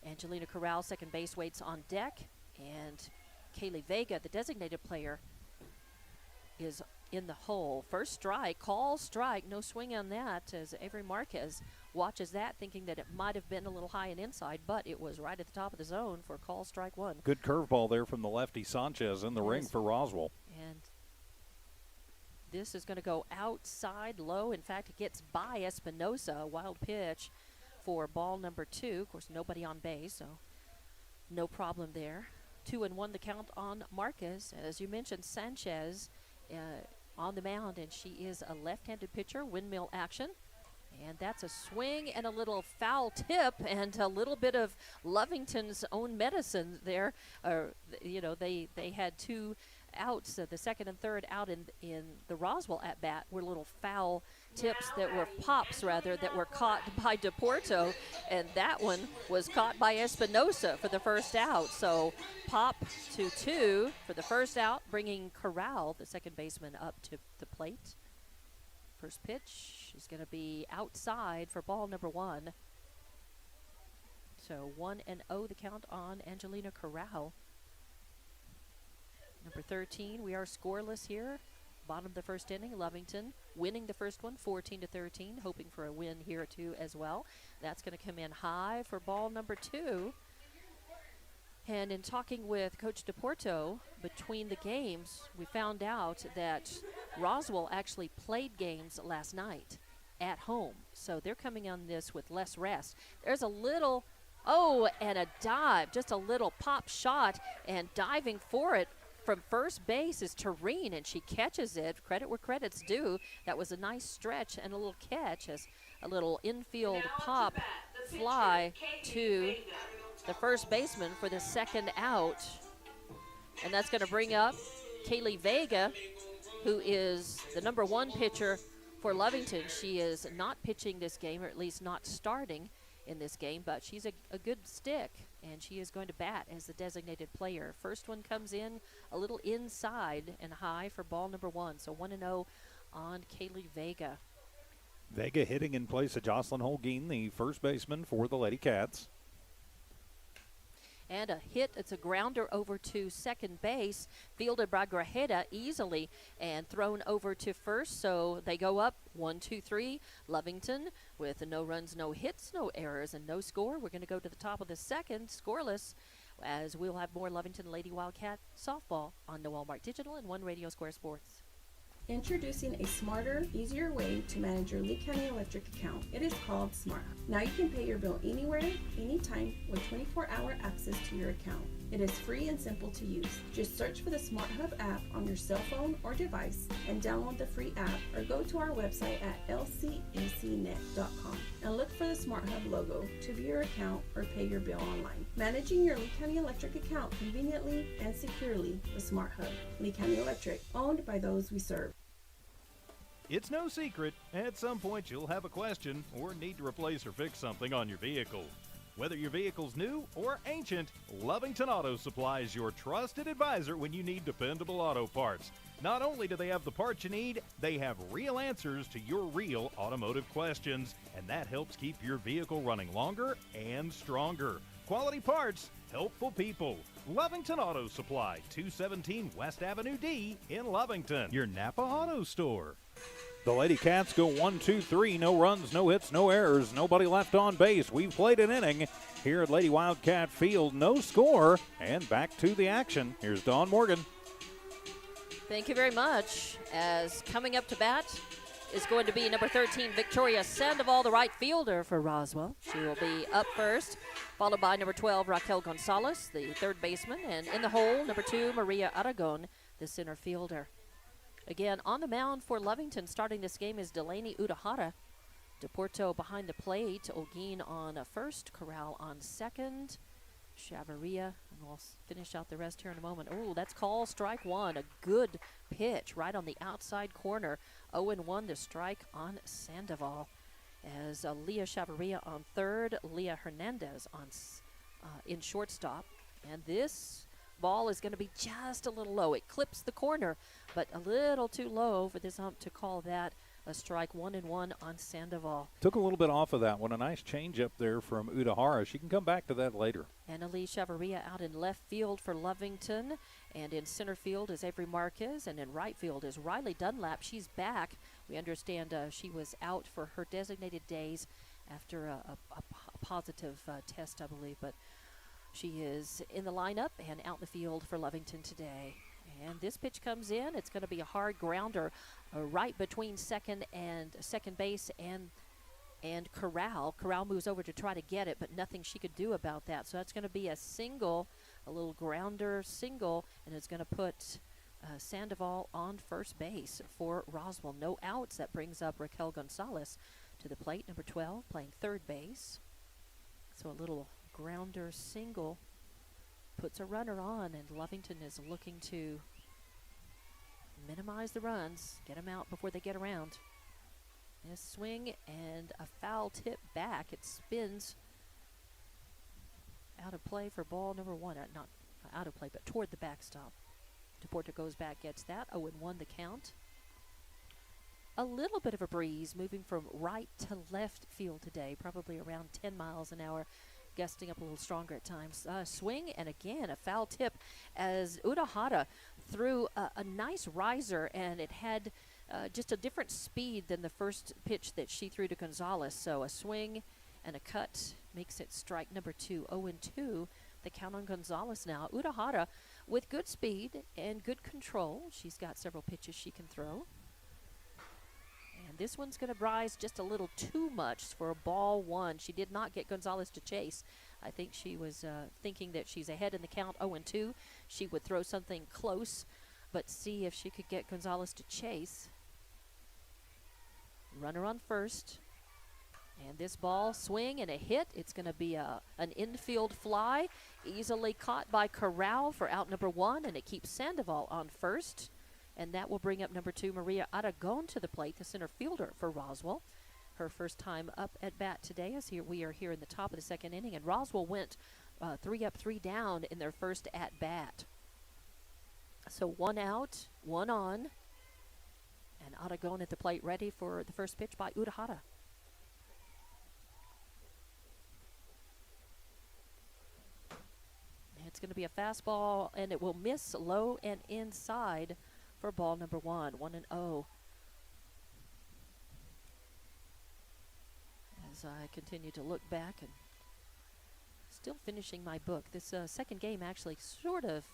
Angelina Corral, second base, waits on deck, and Kaylee Vega, the designated player, is in the hole. First strike, call strike, no swing on that as Avery Marquez watches that, thinking that it might have been a little high and inside, but it was right at the top of the zone for call strike 1. Good curveball there from the lefty Sanchez in the ring for Roswell. And this is going to go outside low. In fact, it gets by Espinosa, a wild pitch for ball number 2. Of course, nobody on base, so no problem there. 2-1 the count on Marquez. As you mentioned, Sanchez on the mound, and she is a left-handed pitcher, windmill action. And that's a swing and a little foul tip and a little bit of Lovington's own medicine there. They had 2 outs, the second and third out in the Roswell at-bat were little foul tips that were pops, rather, that were caught by DePorto, and that one was caught by Espinosa for the first out. So pop to 2 for the first out, bringing Corral, the second baseman, up to the plate. First pitch is going to be outside for ball number 1. So 1-0 the count on Angelina Corral. Number 13, we are scoreless here. Bottom of the first inning, Lovington winning the first one, 14-13, hoping for a win here too as well. That's going to come in high for ball number 2. And in talking with Coach DePorto between the games, we found out that Roswell actually played games last night at home. So they're coming on this with less rest. There's a little, and a dive, just a little pop shot, and diving for it from first base is Tureen, and she catches it. Credit where credit's due. That was a nice stretch and a little catch as a little infield pop fly to the first baseman for the second out. And that's going to bring up Kaylee Vega, who is the number 1 pitcher for Lovington. She is not pitching this game, or at least not starting in this game, but she's a good stick, and she is going to bat as the designated player. First one comes in a little inside and high for ball number 1. So 1-0 on Kaylee Vega. Vega hitting in place of Jocelyn Holguin, the first baseman for the Lady Cats. And a hit, it's a grounder over to second base, fielded by Grajeda easily and thrown over to first. So they go up 1-2-3. Lovington with no runs, no hits, no errors, and no score. We're going to go to the top of the second, scoreless, as we'll have more Lovington Lady Wildcat softball on the Walmart Digital and One Radio Square Sports. Introducing a smarter, easier way to manage your Lee County Electric account. It is called Smart Hub. Now you can pay your bill anywhere, anytime, with 24-hour access to your account. It is free and simple to use. Just search for the Smart Hub app on your cell phone or device and download the free app, or go to our website at lcecnet.com and look for the Smart Hub logo to view your account or pay your bill online. Managing your Lee County Electric account conveniently and securely with Smart Hub. Lee County Electric, owned by those we serve. It's no secret, at some point you'll have a question or need to replace or fix something on your vehicle. Whether your vehicle's new or ancient, Lovington Auto Supply is your trusted advisor when you need dependable auto parts. Not only do they have the parts you need, they have real answers to your real automotive questions, and that helps keep your vehicle running longer and stronger. Quality parts, helpful people. Lovington Auto Supply, 217 West Avenue D in Lovington, your Napa Auto Store. The Lady Cats go 1, 2, 3. No runs, no hits, no errors. Nobody left on base. We've played an inning here at Lady Wildcat Field. No score. And back to the action. Here's Dawn Morgan. Thank you very much. As coming up to bat is going to be number 13, Victoria Sandoval, the right fielder for Roswell. She will be up first, followed by number 12, Raquel Gonzalez, the third baseman. And in the hole, number 2, Maria Aragon, the center fielder. Again, on the mound for Lovington starting this game is Delaney Udahara. DePorto behind the plate. Olguin on first. Corral on second. Chavarria. And we'll finish out the rest here in a moment. Oh, that's call strike one. A good pitch right on the outside corner. 0-1 to strike on Sandoval. As Leah Chavarria on third. Leah Hernandez on in shortstop. And this ball is going to be just a little low. It clips the corner, but a little too low for this ump to call that a strike. 1-1 on Sandoval. Took a little bit off of that one. A nice change up there from Udahara. She can come back to that later. Annalise Chavarria out in left field for Lovington. And in center field is Avery Marquez. And in right field is Riley Dunlap. She's back. We understand she was out for her designated days after a positive test, I believe. But she is in the lineup and out in the field for Lovington today. And this pitch comes in. It's going to be a hard grounder right between second base and Corral. Corral moves over to try to get it, but nothing she could do about that. So that's going to be a single, a little grounder single, and it's going to put Sandoval on first base for Roswell. No outs. That brings up Raquel Gonzalez to the plate, number 12, playing third base. So a little grounder single puts a runner on, and Lovington is looking to minimize the runs, get them out before they get around. And a swing and a foul tip back. It spins out of play for ball number 1. Not out of play, but toward the backstop. DePorto goes back, gets that. 0-1 the count. A little bit of a breeze moving from right to left field today, probably around 10 miles an hour. Gusting up a little stronger at times. Swing, and again, a foul tip as Udahara threw a nice riser, and it had just a different speed than the first pitch that she threw to Gonzalez. So a swing and a cut makes it strike number 2. 0-2, the count on Gonzalez now. Udahara with good speed and good control. She's got several pitches she can throw. And this one's going to rise just a little too much for a ball 1. She did not get Gonzalez to chase. I think she was thinking that she's ahead in the count, 0-2. She would throw something close, but see if she could get Gonzalez to chase. Runner on first. And this ball, swing and a hit. It's going to be an infield fly, easily caught by Corral for out number 1, and it keeps Sandoval on first. And that will bring up number 2, Maria Aragon, to the plate, the center fielder for Roswell. Her first time up at bat today, as we are here in the top of the second inning. And Roswell went 3 up, 3 down in their first at bat. So 1 out, 1 on. And Aragon at the plate, ready for the first pitch by Udahara. It's going to be a fastball, and it will miss low and inside for ball number 1, 1-0. As I continue to look back and still finishing my book. This second game actually sort of,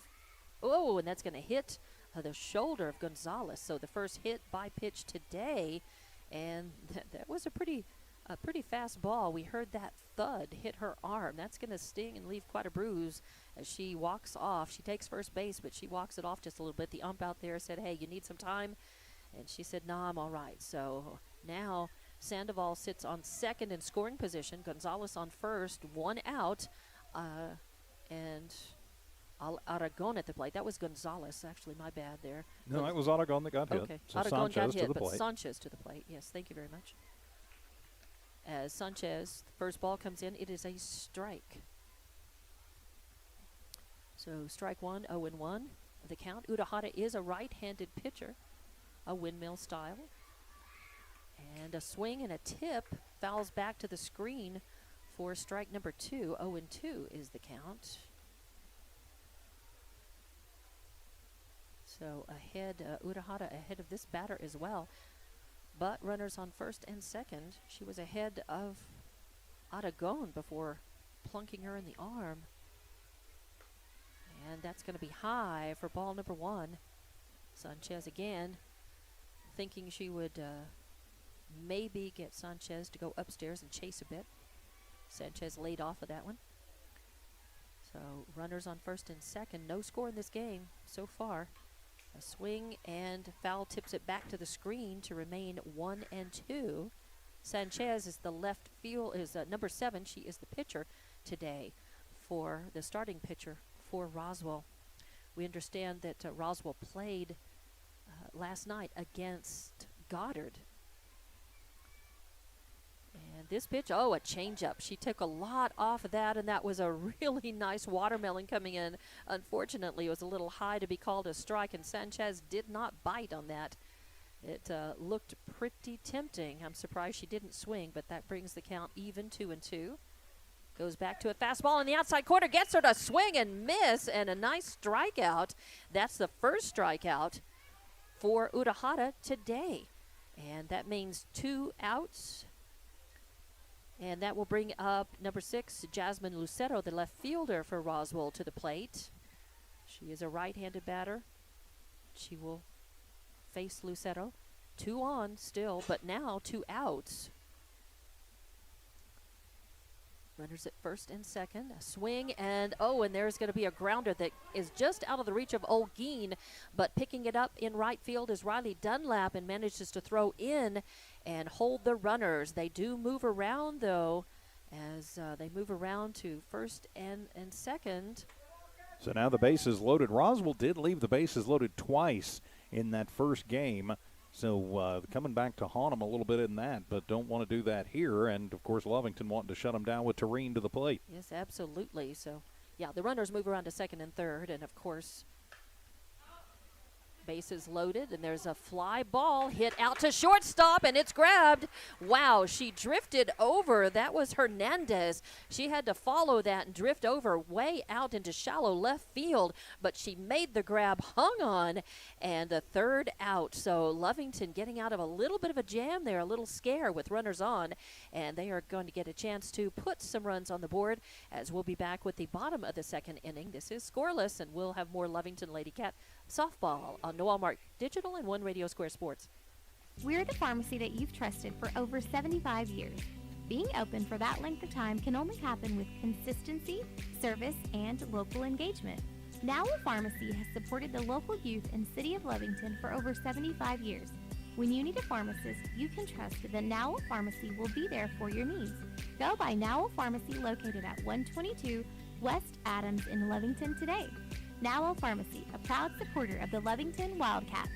and that's going to hit the shoulder of Gonzalez. So the first hit by pitch today, and that was a pretty fast ball. We heard that thud hit her arm. That's going to sting and leave quite a bruise as she walks off. She takes first base, but she walks it off just a little bit. The ump out there said, "Hey, you need some time?" And she said, "Nah, I'm all right." So now Sandoval sits on second in scoring position. Gonzalez on first, 1 out. And Aragon at the plate. That was Gonzalez, actually. My bad there. No, it was Aragon that got hit. Okay, So Aragon Sanchez got to hit, the but plate. Sanchez to the plate. Yes, thank you very much. As Sanchez, first ball comes in, it is a strike. So strike one, 0-1. The count. Urahara is a right-handed pitcher, a windmill style. And a swing and a tip fouls back to the screen for strike number 2. 0-2 is the count. So ahead, Urahara ahead of this batter as well. But runners on first and second. She was ahead of Aragon before plunking her in the arm. And that's going to be high for ball number 1. Sanchez again thinking she would maybe get Sanchez to go upstairs and chase a bit. Sanchez laid off of that one. So runners on first and second. No score in this game so far. A swing and foul tips it back to the screen to remain 1-2. Sanchez is the left field, is number 7. She is the pitcher today for the starting pitcher for Roswell. We understand that Roswell played last night against Goddard. And this pitch, a changeup. She took a lot off of that, and that was a really nice watermelon coming in. Unfortunately, it was a little high to be called a strike, and Sanchez did not bite on that. It looked pretty tempting. I'm surprised she didn't swing, but that brings the count even, 2-2. Goes back to a fastball in the outside corner, gets her to swing and miss, and a nice strikeout. That's the first strikeout for Urahara today. And that means 2 outs. And that will bring up number 6, Jasmine Lucero, the left fielder for Roswell, to the plate. She is a right-handed batter. She will face Lucero. 2 on still, but now 2 outs. Runners at first and second. A swing, and there's going to be a grounder that is just out of the reach of Olguin, but picking it up in right field is Riley Dunlap and manages to throw in and hold the runners. They do move around, though, as they move around to first and second. So now the bases loaded. Roswell did leave the bases loaded twice in that first game. So coming back to haunt them a little bit in that, but don't want to do that here. And, of course, Lovington wanting to shut them down with Tureen to the plate. Yes, absolutely. So, yeah, the runners move around to second and third. And, of course, bases loaded, and there's a fly ball hit out to shortstop, and it's grabbed. Wow, she drifted over. That was Hernandez. She had to follow that and drift over way out into shallow left field, but she made the grab, hung on, and the third out. So Lovington getting out of a little bit of a jam there, a little scare with runners on, and they are going to get a chance to put some runs on the board as we'll be back with the bottom of the second inning. This is scoreless, and we'll have more Lovington Lady Cat softball on Noel Mark Digital and One Radio Square Sports. We're the pharmacy that you've trusted for over 75 years. Being open for that length of time can only happen with consistency, service, and local engagement. Now Pharmacy has supported the local youth in City of Lovington for over 75 years. When you need a pharmacist, you can trust that Now Pharmacy will be there for your needs. Go by Now Pharmacy located at 122 West Adams in Lovington today. Now Pharmacy, a proud supporter of the Lovington Wildcats.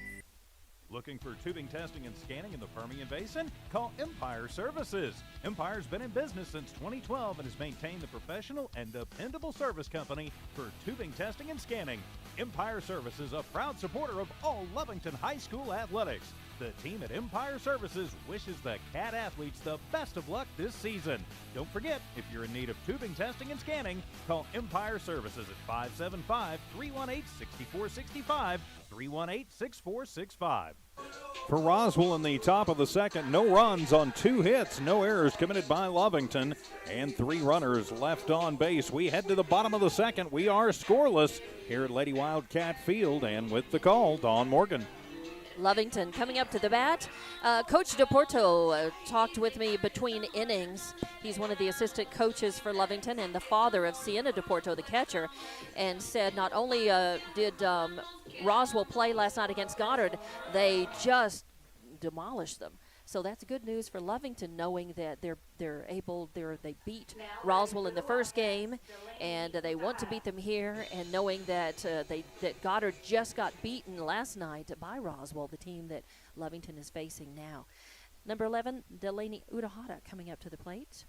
Looking for tubing testing and scanning in the Permian Basin? Call Empire Services. Empire's been in business since 2012 and has maintained the professional and dependable service company for tubing testing and scanning. Empire Services, a proud supporter of all Lovington High School athletics. The team at Empire Services wishes the Cat athletes the best of luck this season. Don't forget, if you're in need of tubing testing and scanning, call Empire Services at 575-318-6465, 318-6465. For Roswell in the top of the second, no runs on 2 hits, no errors committed by Lovington, and 3 runners left on base. We head to the bottom of the second. We are scoreless here at Lady Wildcat Field, and with the call, Dawn Morgan. Lovington coming up to the bat. Coach DePorto talked with me between innings. He's one of the assistant coaches for Lovington and the father of Sienna DePorto, the catcher, and said not only did Roswell play last night against Goddard, they just demolished them. So that's good news for Lovington, knowing that they beat Roswell in the first game, and they want to beat them here, and knowing that that Goddard just got beaten last night by Roswell, the team that Lovington is facing now. Number 11, Delaney Udahata coming up to the plate.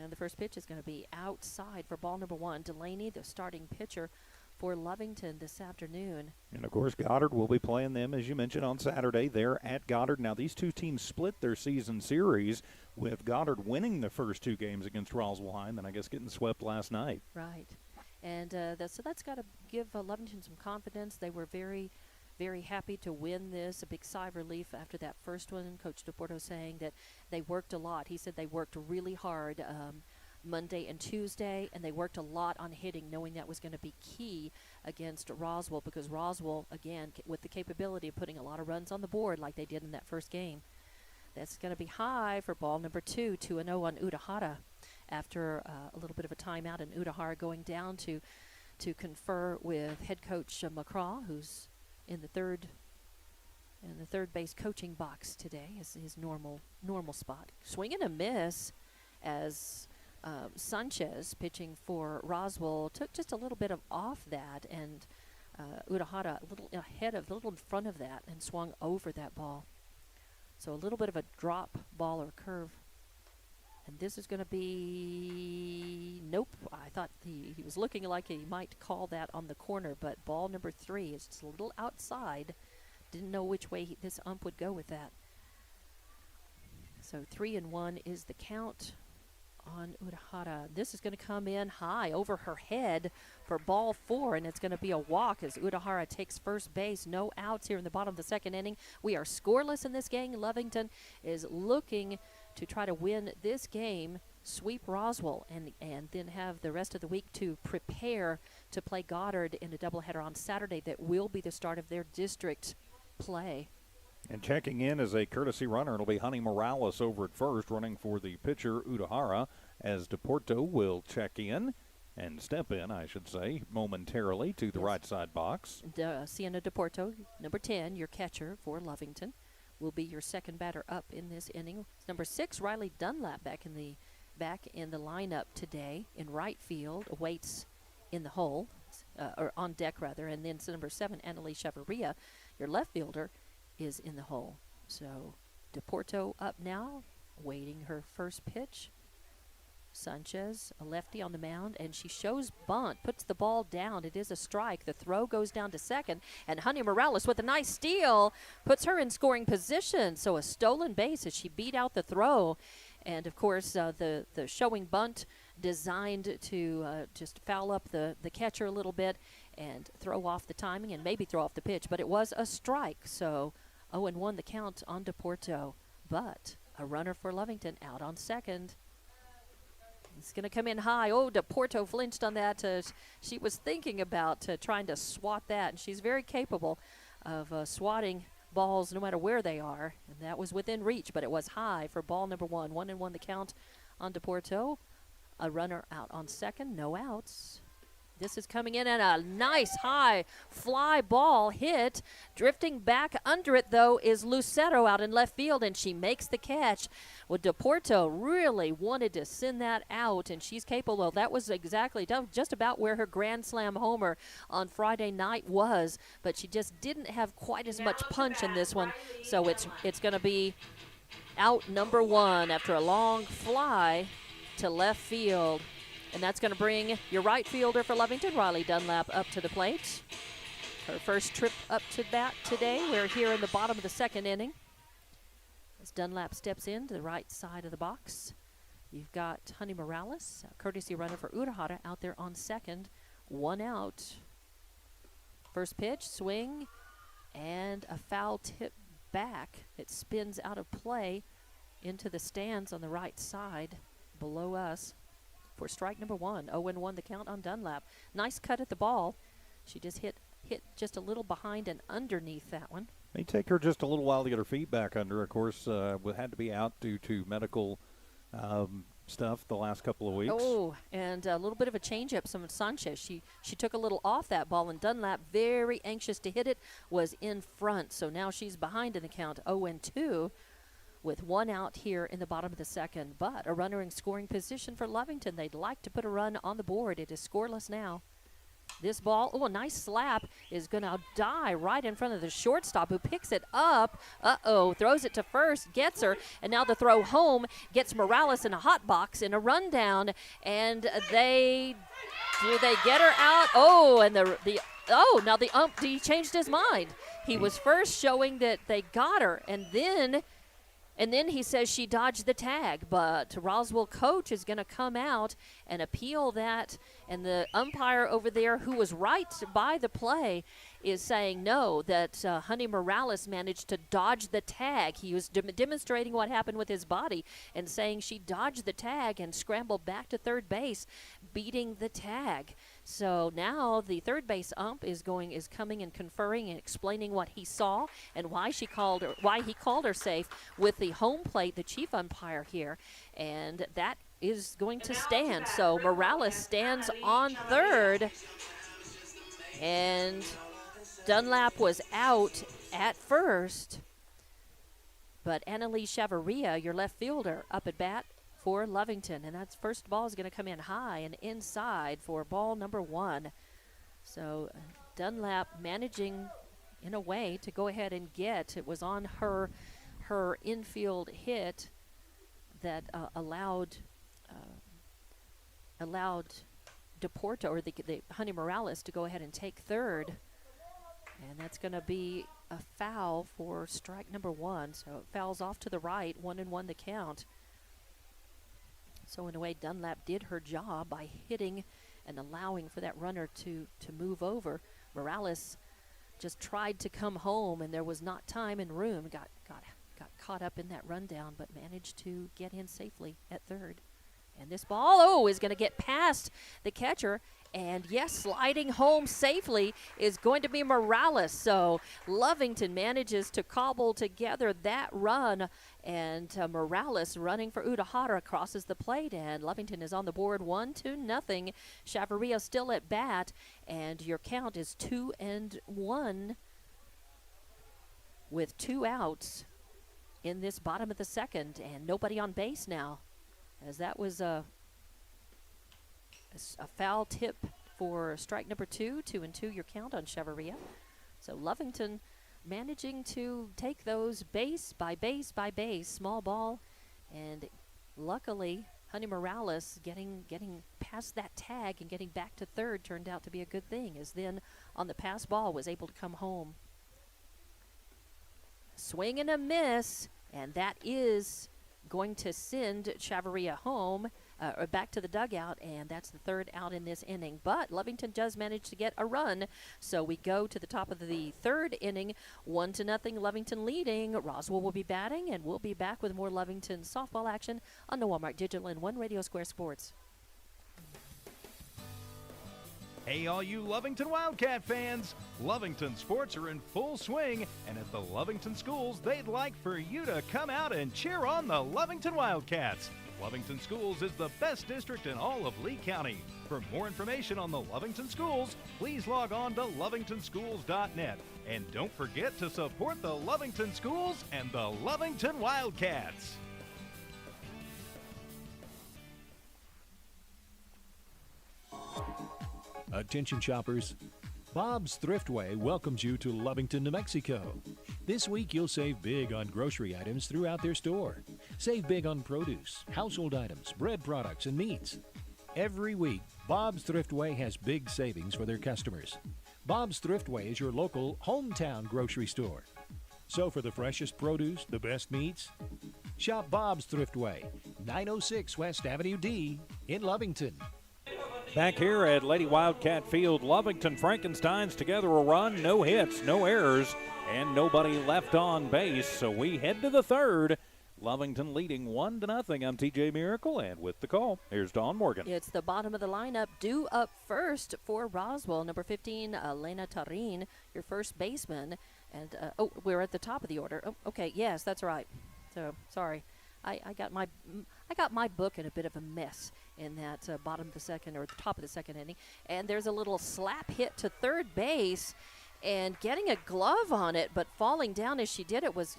And the first pitch is going to be outside for ball number 1. Delaney, the starting pitcher for Lovington this afternoon. And, of course, Goddard will be playing them, as you mentioned, on Saturday. They're at Goddard. Now, these two teams split their season series with Goddard winning the first 2 games against Roswell High and then, I guess, getting swept last night. Right. And so that's got to give Lovington some confidence. They were very, very happy to win this. A big sigh of relief after that first one. Coach DePorto saying that they worked a lot. He said they worked really hard Monday and Tuesday, and they worked a lot on hitting, knowing that was going to be key against Roswell, because Roswell, again, with the capability of putting a lot of runs on the board like they did in that first game. That's going to be high for ball number 2, 2-0 on Udahata after a little bit of a timeout, and Udahara going down to confer with head coach McCraw, who's in the third base coaching box today, is his normal spot. Swing and a miss as Sanchez, pitching for Roswell, took just a little bit of off that, and Udahara a little in front of that and swung over that ball. So a little bit of a drop ball or curve. And this is going to be, nope, I thought he was looking like he might call that on the corner, but ball number 3 is just a little outside. Didn't know which way this ump would go with that. So 3-1 is the count on Udahara. This is going to come in high over her head for ball 4, and it's going to be a walk as Udahara takes first base. No outs here in the bottom of the second inning. We are scoreless in this game. Lovington is looking to try to win this game, sweep Roswell, and then have the rest of the week to prepare to play Goddard in a doubleheader on Saturday that will be the start of their district play. And checking in as a courtesy runner, it'll be Honey Morales over at first, running for the pitcher, Udahara, as DePorto will check in and step in, I should say, momentarily to the right side box. Sienna DePorto, number 10, your catcher for Lovington, will be your second batter up in this inning. Number 6, Riley Dunlap, back in the lineup today in right field, awaits in the hole, or on deck rather, and then number 7, Annalise Chavarria, your left fielder, is in the hole. So DePorto up now, waiting her first pitch. Sanchez, a lefty on the mound, and she shows bunt, puts the ball down. It is a strike. The throw goes down to second, and Honey Morales with a nice steal puts her in scoring position. So a stolen base as she beat out the throw. And, of course, the showing bunt designed to just foul up the catcher a little bit and throw off the timing and maybe throw off the pitch. But it was a strike, so 0-1 the count on DePorto. But a runner for Lovington out on second. It's going to come in high. Oh, DePorto flinched on that. She was thinking about trying to swat that, and she's very capable of swatting balls no matter where they are. And that was within reach, but it was high for ball number 1. 1-1 the count on DePorto. A runner out on second, no outs. This is coming in, and a nice high fly ball hit. Drifting back under it, though, is Lucero out in left field, and she makes the catch. Well, DePorto really wanted to send that out, and she's capable. That was exactly just about where her Grand Slam homer on Friday night was, but she just didn't have quite as much punch in this one. So it's going to be out number 1 after a long fly to left field. And that's going to bring your right fielder for Lovington, Riley Dunlap, up to the plate. Her first trip up to bat today. We're here in the bottom of the second inning. As Dunlap steps in to the right side of the box, you've got Honey Morales, a courtesy runner for Udahara, out there on second. 1 out. First pitch, swing, and a foul tip back. It spins out of play into the stands on the right side below us. For strike number 1, 0-1 the count on Dunlap. Nice cut at the ball. She just hit just a little behind and underneath that one. May take her just a little while to get her feet back under. Of course, had to be out due to medical stuff the last couple of weeks. Oh, and a little bit of a changeup. Some of Sanchez. She took a little off that ball, and Dunlap, very anxious to hit it, was in front. So now she's behind in the count, 0-2, with one out here in the bottom of the second. But a runner in scoring position for Lovington. They'd like to put a run on the board. It is scoreless now. This ball, a nice slap, is going to die right in front of the shortstop, who picks it up. Throws it to first, gets her, and now the throw home gets Morales in a hot box in a rundown, and do they get her out? Now the ump, he changed his mind. He was first showing that they got her, and then he says she dodged the tag, but Roswell coach is going to come out and appeal that, and the umpire over there, who was right by the play, is saying no, that Honey Morales managed to dodge the tag. He was demonstrating what happened with his body and saying she dodged the tag and scrambled back to third base, beating the tag. So now the third base ump is coming and conferring and explaining what he saw and why he called her safe with the home plate, the chief umpire here, and that is going to stand. So Morales stands on third, and Dunlap was out at first, but Annalise Chavarria, your left fielder, up at bat for Lovington, and that first ball is going to come in high and inside for ball number 1. So Dunlap managing in a way to go ahead and get. It was on her infield hit that allowed Deporto, or the Honey Morales, to go ahead and take third, and that's going to be a foul for strike number 1. So it fouls off to the right, 1-1 the count. So in a way, Dunlap did her job by hitting and allowing for that runner to move over. Morales just tried to come home, and there was not time and room. Got caught up in that rundown, but managed to get in safely at third. And this ball, is going to get past the catcher. And yes, sliding home safely is going to be Morales. So Lovington manages to cobble together that run. And Morales, running for Udahara, crosses the plate. And Lovington is on the board 1-0. Chavarria still at bat. And your count is 2-1 with 2 outs in this bottom of the second. And nobody on base now, as that was a foul tip for strike number 2. 2-2 your count on Chavarria. So Lovington managing to take those base by base by base, small ball, and luckily Honey Morales getting past that tag and getting back to third turned out to be a good thing, as then on the pass ball was able to come home. Swing and a miss, and that is going to send Chavarria home, or back to the dugout, and that's the third out in this inning. But Lovington does manage to get a run, so we go to the top of the third inning, 1-0, Lovington leading. Roswell will be batting, and we'll be back with more Lovington softball action on the Walmart Digital and One Radio Square Sports. Hey, all you Lovington Wildcat fans! Lovington sports are in full swing, and at the Lovington schools, they'd like for you to come out and cheer on the Lovington Wildcats. Lovington Schools is the best district in all of Lee County. For more information on the Lovington Schools, please log on to lovingtonschools.net. And don't forget to support the Lovington Schools and the Lovington Wildcats. Attention shoppers, Bob's Thriftway welcomes you to Lovington, New Mexico. This week you'll save big on grocery items throughout their store. Save big on produce, household items, bread products, and meats. Every week, Bob's Thriftway has big savings for their customers. Bob's Thriftway is your local hometown grocery store. So for the freshest produce, the best meats, shop Bob's Thriftway, 906 West Avenue D in Lovington. Back here at Lady Wildcat Field, Lovington Frankensteins together a run, no hits, no errors, and nobody left on base. So we head to the third. Lovington leading 1-0. I'm TJ Miracle, and with the call, here's Dawn Morgan. It's the bottom of the lineup. Due up first for Roswell, number 15, Elena Tarin, your first baseman. And we're at the top of the order. Oh, okay, yes, that's right. So sorry. I got my book in a bit of a mess in that bottom of the second or the top of the second inning, and there's a little slap hit to third base, and getting a glove on it, but falling down as she did it was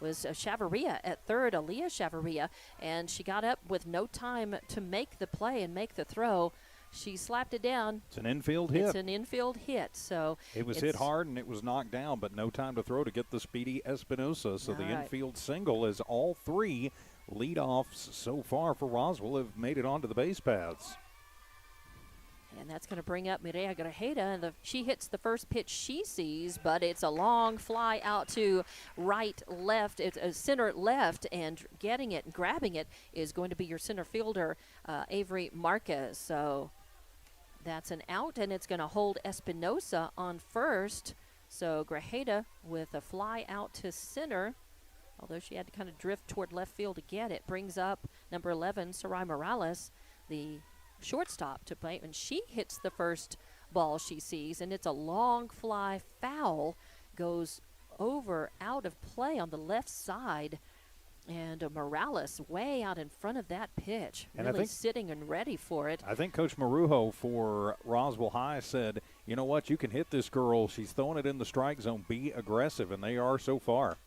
Chavarria at third, Aaliyah Chavarria, and she got up with no time to make the play and make the throw. She slapped it down. It's an infield hit. It's an infield hit. So it was hit hard and it was knocked down, but no time to throw to get the speedy Espinosa. So the infield single is all three leadoffs so far for Roswell have made it onto the base paths. And that's going to bring up Mireya Grajeda, and she hits the first pitch she sees, but it's a long fly out to left. It's a center left, and getting it and grabbing it is going to be your center fielder, Avery Marquez. So that's an out, and it's going to hold Espinosa on first. So Grajeda with a fly out to center, although she had to kind of drift toward left field to get it, brings up number 11, Sarai Morales, the shortstop, to play, and she hits the first ball she sees, and it's a long fly foul, goes over out of play on the left side, and Morales way out in front of that pitch, and really sitting and ready for it. I think Coach Marujo for Roswell High said, you know what, you can hit this girl. She's throwing it in the strike zone. Be aggressive, and they are so far.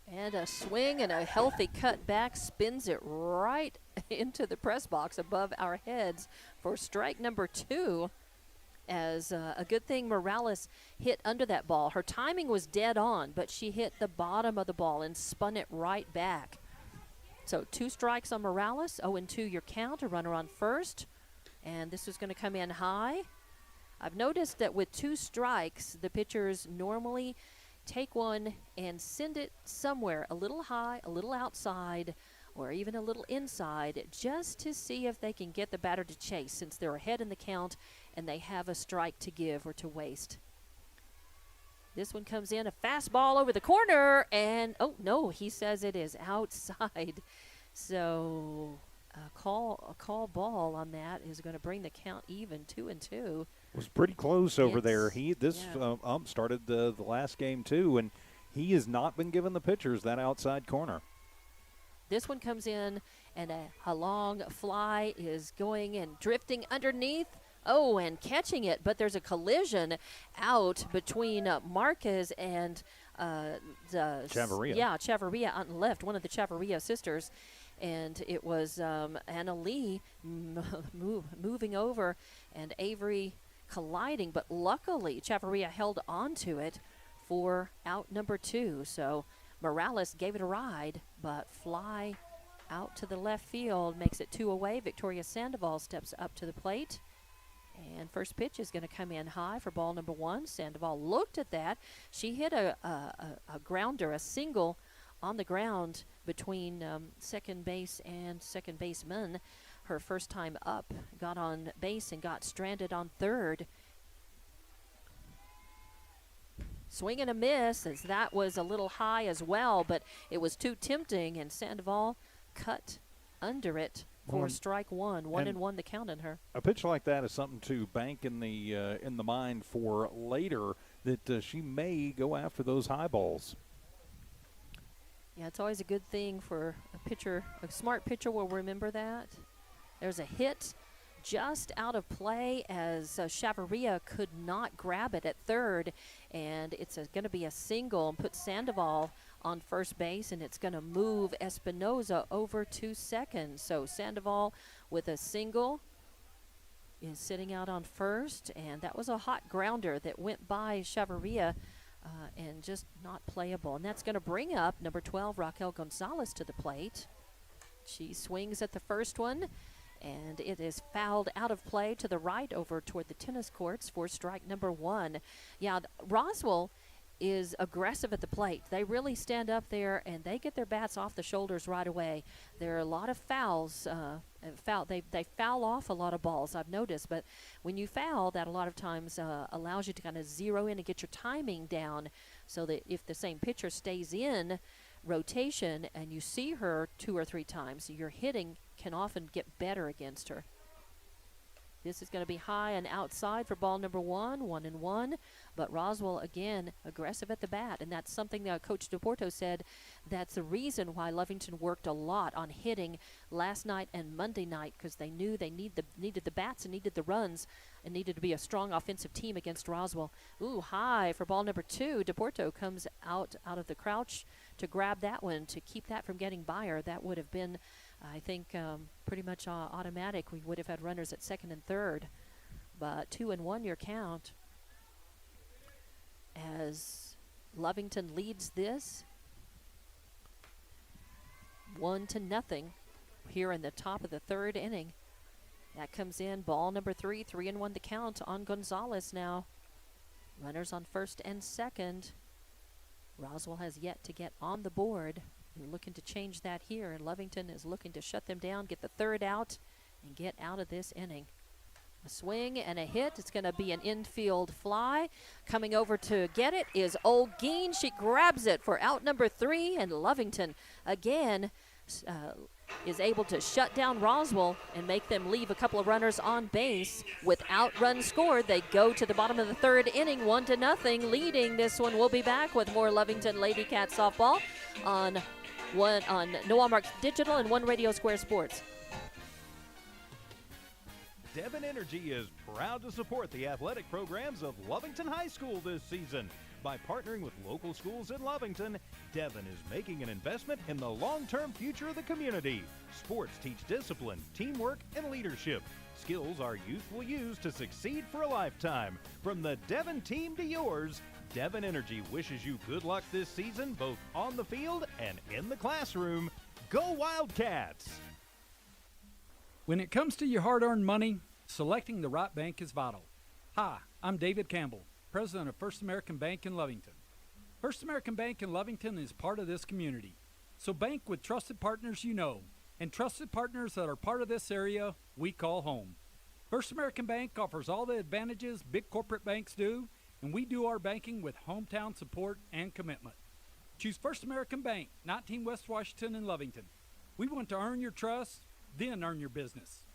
And a swing and a healthy cut back, spins it right into the press box above our heads for strike number 2. As a good thing Morales hit under that ball. Her timing was dead on, but she hit the bottom of the ball and spun it right back. So 2 strikes on Morales, 0-2 your count, a runner on first. And this is going to come in high. I've noticed that with 2 strikes, the pitchers normally take one and send it somewhere, a little high, a little outside, or even a little inside, just to see if they can get the batter to chase, since they're ahead in the count and they have a strike to give or to waste. This one comes in, a fastball over the corner, and oh no, he says it is outside. So a call ball on that is going to bring the count even, 2-2. Was pretty close over there. This ump started the last game too, and he has not been given the pitchers that outside corner. This one comes in, and a long fly is going and drifting underneath. Oh, and catching it, but there's a collision out between Marquez and Chavarria. Yeah, Chavarria out and left, one of the Chavarria sisters. And it was Anna Lee moving over, and Avery colliding, but luckily Chavarria held on to it for out number 2. So Morales gave it a ride, but fly out to the left field makes it 2 away. Victoria Sandoval steps up to the plate, and first pitch is going to come in high for ball number 1. Sandoval looked at that. She hit a grounder, a single on the ground between second base and second baseman. Her first time up, got on base and got stranded on third. Swing and a miss, as that was a little high as well, but it was too tempting, and Sandoval cut under it for strike 1. 1-1 the count on her. A pitch like that is something to bank in the mind for later, that she may go after those high balls. Yeah, it's always a good thing for a pitcher. A smart pitcher will remember that. There's a hit just out of play, as Chavarria could not grab it at third, and it's going to be a single and put Sandoval on first base, and it's going to move Espinosa over to second. So Sandoval with a single is sitting out on first, and that was a hot grounder that went by Chavarria and just not playable. And that's going to bring up number 12, Raquel Gonzalez, to the plate. She swings at the first one, and it is fouled out of play to the right over toward the tennis courts for strike number 1. Yeah, Roswell is aggressive at the plate. They really stand up there and they get their bats off the shoulders right away. There are a lot of fouls. They foul off a lot of balls, I've noticed. But when you foul, that a lot of times allows you to kind of zero in and get your timing down, so that if the same pitcher stays in rotation and you see her 2 or 3 times, your hitting can often get better against her. This is going to be high and outside for ball number 1, 1-1. But Roswell, again, aggressive at the bat, and that's something that Coach DePorto said that's the reason why Lovington worked a lot on hitting last night and Monday night, because they knew they needed the bats and needed the runs and needed to be a strong offensive team against Roswell. Ooh, high for ball number 2. DePorto comes out of the crouch to grab that one to keep that from getting by her. That would have been, I think, pretty much automatic. We would have had runners at second and third. But 2-1 your count as Lovington leads this 1-0 here in the top of the third inning. That comes in, ball number 3, 3-1 the count on Gonzalez now. Runners on first and second. Roswell has yet to get on the board. We're looking to change that here, and Lovington is looking to shut them down, get the third out, and get out of this inning. A swing and a hit. It's going to be an infield fly. Coming over to get it is Olguin. She grabs it for out number 3, and Lovington again is able to shut down Roswell and make them leave a couple of runners on base. Without runs scored, they go to the bottom of the third inning, 1-0, leading this one. We'll be back with more Lovington Lady Cat softball on Noah Marks Digital and One Radio Square Sports. Devon Energy is proud to support the athletic programs of Lovington High School this season. By partnering with local schools in Lovington, Devon is making an investment in the long-term future of the community. Sports teach discipline, teamwork, and leadership. Skills our youth will use to succeed for a lifetime. From the Devon team to yours, Devon Energy wishes you good luck this season, both on the field and in the classroom. Go Wildcats! When it comes to your hard-earned money, selecting the right bank is vital. Hi, I'm David Campbell, president of First American Bank in Lovington. First American Bank in Lovington is part of this community. So bank with trusted partners you know, and trusted partners that are part of this area we call home. First American Bank offers all the advantages big corporate banks do, and we do our banking with hometown support and commitment. Choose First American Bank, 19 West Washington in Lovington. We want to earn your trust, then earn your business.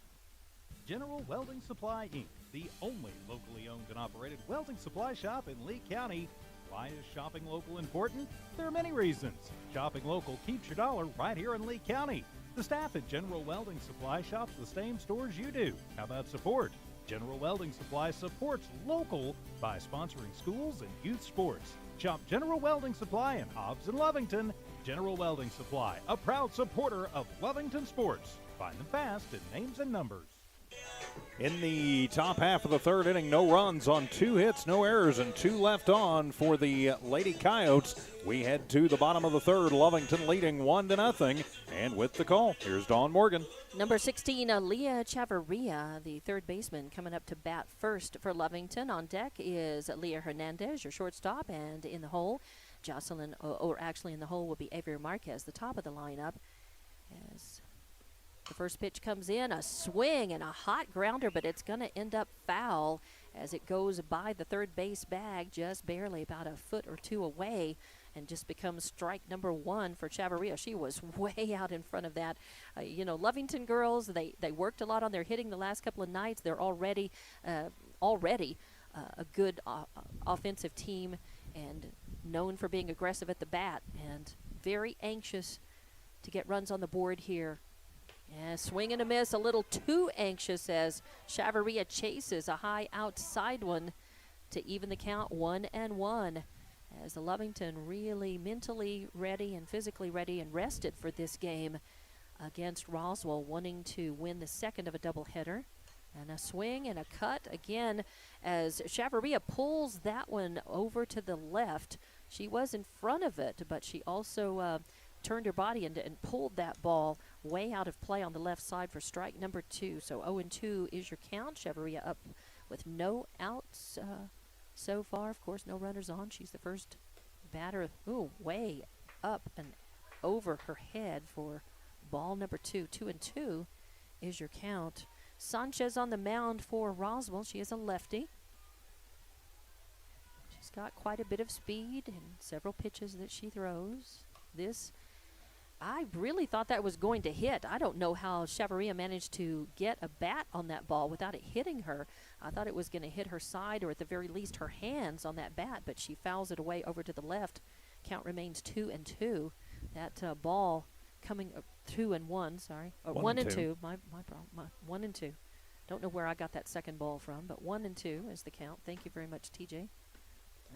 General Welding Supply, Inc., the only locally owned and operated welding supply shop in Lee County. Why is shopping local important? There are many reasons. Shopping local keeps your dollar right here in Lee County. The staff at General Welding Supply shops the same stores you do. How about support? General Welding Supply supports local by sponsoring schools and youth sports. Shop General Welding Supply in Hobbs and Lovington. General Welding Supply, a proud supporter of Lovington sports. Find them fast in names and numbers. In the top half of the third inning, no runs on 2 hits, no errors, and 2 left on for the Lady Coyotes. We head to the bottom of the third, Lovington leading 1-0. And with the call, here's Dawn Morgan. Number 16, Leah Chavarria, the third baseman, coming up to bat first for Lovington. On deck is Leah Hernandez, your shortstop, and in the hole, Jocelyn, or actually in the hole will be Avery Marquez, the top of the lineup. As the first pitch comes in, a swing and a hot grounder, but it's going to end up foul as it goes by the third base bag, just barely about a foot or two away, and just becomes strike number 1 for Chavarria. She was way out in front of that. Lovington girls, they worked a lot on their hitting the last couple of nights. They're already a good offensive team and known for being aggressive at the bat and very anxious to get runs on the board here. Yeah, swing and a miss, a little too anxious as Chavarria chases a high outside one to even the count 1-1. As the Lovington really mentally ready and physically ready and rested for this game against Roswell, wanting to win the second of a doubleheader. And a swing and a cut again as Chavarria pulls that one over to the left. She was in front of it, but she also turned her body and pulled that ball way out of play on the left side for strike number 2. So 0-2 is your count. Chavarria up with no outs so far. Of course, no runners on. She's the first batter. Ooh, way up and over her head for ball number 2. 2-2 is your count. Sanchez on the mound for Roswell. She is a lefty. She's got quite a bit of speed and several pitches that she throws. This I really thought that was going to hit. I don't know how Chavarria managed to get a bat on that ball without it hitting her. I thought it was going to hit her side or at the very least her hands on that bat, but she fouls it away over to the left. Count remains 2-2. That ball coming 2-1, sorry. 1-2. My problem. 1-2. Don't know where I got that second ball from, but 1-2 is the count. Thank you very much, TJ.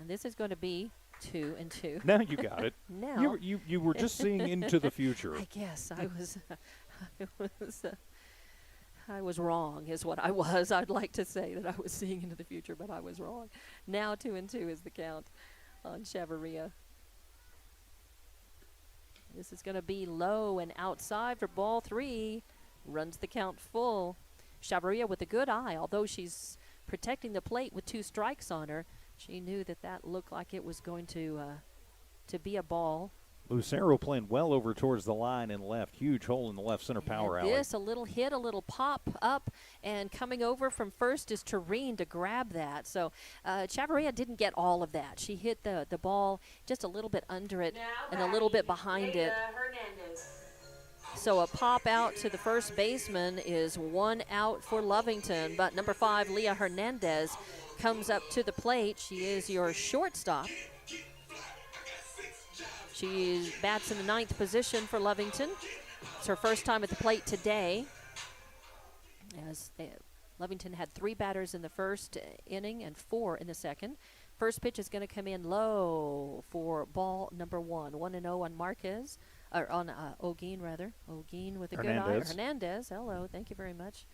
And this is going to be 2-2. Now you got it. Now you were just seeing into the future. I guess I was wrong is what I was. I'd like to say that I was seeing into the future, but I was wrong. Now 2-2 is the count on Chavarria. This is going to be low and outside for ball 3. Runs the count full. Chavarria with a good eye, although she's protecting the plate with 2 strikes on her. She knew that looked like it was going to be a ball. Lucero playing well over towards the line and left. Huge hole in the left center power alley. This, a little hit, a little pop up, and coming over from first is Tureen to grab that. So Chavarria didn't get all of that. She hit the ball just a little bit under it and a little bit behind it. So a pop out to the first baseman is 1 out for Lovington. But number 5, Leah Hernandez, comes up to the plate. She is your shortstop. She bats in the 9th position for Lovington. It's her first time at the plate today. As Lovington had 3 batters in the first inning and 4 in the second. First pitch is going to come in low for ball number 1. 1-0 on Marquez. Or on Ogeen, rather. Ogeen with a good eye. Hernandez, hello, thank you very much.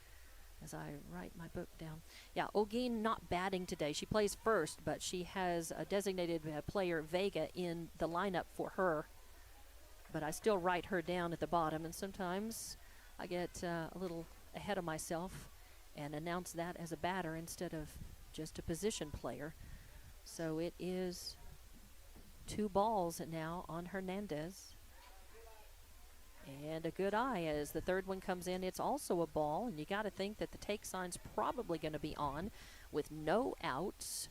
As I write my book down. Yeah, Ogeen not batting today. She plays first, but she has a designated player, Vega, in the lineup for her. But I still write her down at the bottom, and sometimes I get a little ahead of myself and announce that as a batter instead of just a position player. So it is 2 balls now on Hernandez. And a good eye as the third one comes in. It's also a ball, and you got to think that the take sign's probably going to be on with no outs.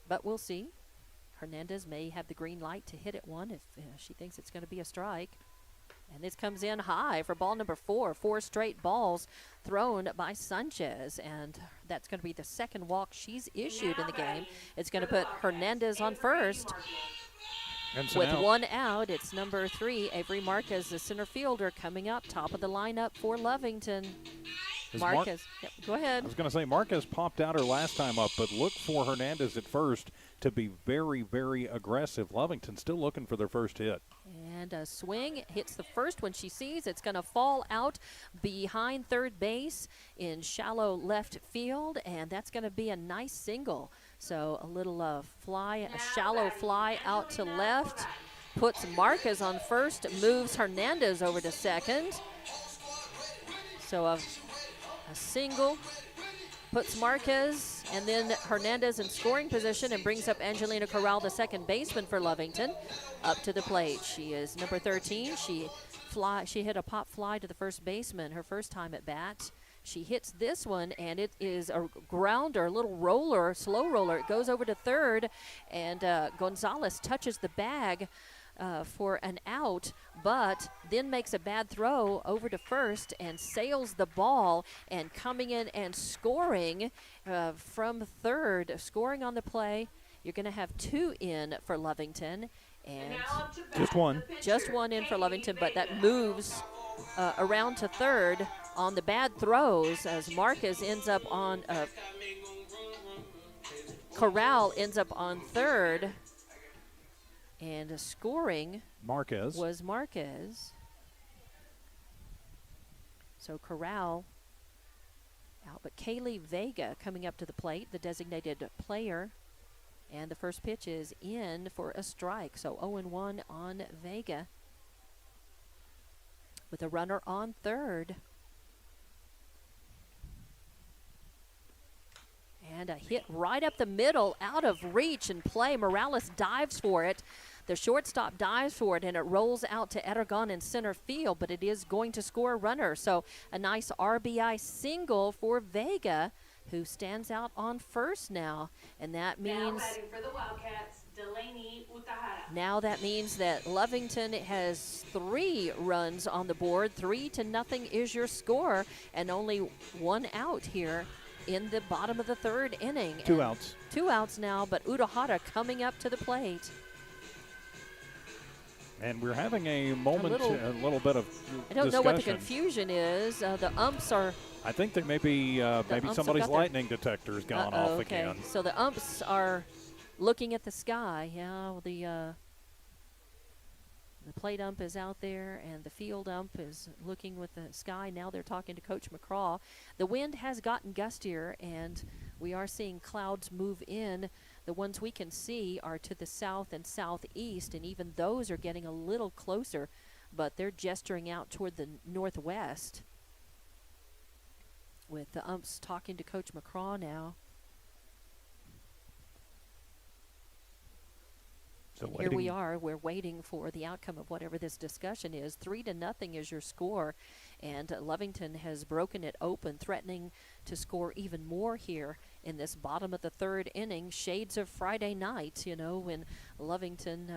But we'll see. Hernandez may have the green light to hit it one if she thinks it's going to be a strike. And this comes in high for ball number 4. 4 straight balls thrown by Sanchez, and that's going to be the second walk she's issued in the game. It's going to put Hernandez on first. With out. 1 out, it's number 3, Avery Marquez, the center fielder, coming up top of the lineup for Lovington. Marquez, yep, go ahead. I was going to say Marquez popped out her last time up, but look for Hernandez at first to be very, very aggressive. Lovington still looking for their first hit. And a swing hits the first one she sees. It's going to fall out behind third base in shallow left field, and that's going to be a nice single. So a little fly, a shallow fly out to left, puts Marquez on first, moves Hernandez over to second. So a single puts Marquez and then Hernandez in scoring position and brings up Angelina Corral, the second baseman for Lovington, up to the plate. She is number 13. She hit a pop fly to the first baseman her first time at bat. She hits this one, and it is a grounder, a little roller, slow roller. It goes over to third, and Gonzalez touches the bag for an out, but then makes a bad throw over to first and sails the ball, and coming in and scoring from third, scoring on the play. You're going to have 2 in for Lovington, and just one in for Lovington, but that moves around to third on the bad throws as Marquez ends up on Corral ends up on third, and scoring was Marquez. So Corral out, but Kaylee Vega coming up to the plate, the designated player, and the first pitch is in for a strike. So 0-1 on Vega with a runner on third. And a hit right up the middle, out of reach and play. Morales dives for it. The shortstop dives for it, and it rolls out to Eragon in center field, but it is going to score a runner. So a nice RBI single for Vega, who stands out on first now. And that means Now that means that Lovington has 3 runs on the board. 3-0 is your score, and only 1 out here in the bottom of the 3rd inning. 2 outs. 2 outs now, but Udahara coming up to the plate. And we're having a moment, a little bit of I don't discussion. know what the confusion is. The umps are. I think that maybe somebody's lightning detector's gone off again. So the umps are looking at the sky. Yeah, the plate ump is out there, and the field ump is looking with the sky. Now they're talking to Coach McCraw. The wind has gotten gustier, and we are seeing clouds move in. The ones we can see are to the south and southeast, and even those are getting a little closer, but they're gesturing out toward the northwest. With the umps talking to Coach McCraw now. So here we are. We're waiting for the outcome of whatever this discussion is. 3-0 is your score, and Lovington has broken it open, threatening to score even more here in this bottom of the 3rd inning. Shades of Friday night, when Lovington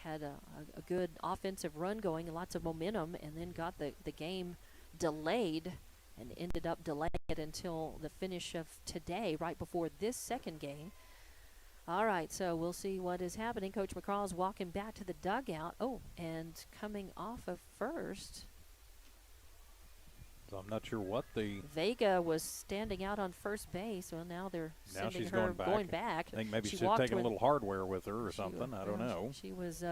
had a good offensive run going, lots of momentum, and then got the game delayed and ended up delaying it until the finish of today, right before this 2nd game. All right, so we'll see what is happening. Coach McCraw's walking back to the dugout. Oh, and coming off of first. So I'm not sure what the... Vega was standing out on first base. Well, now they're sending her going back. I think maybe she's taking a little hardware with her or something. I don't know. She was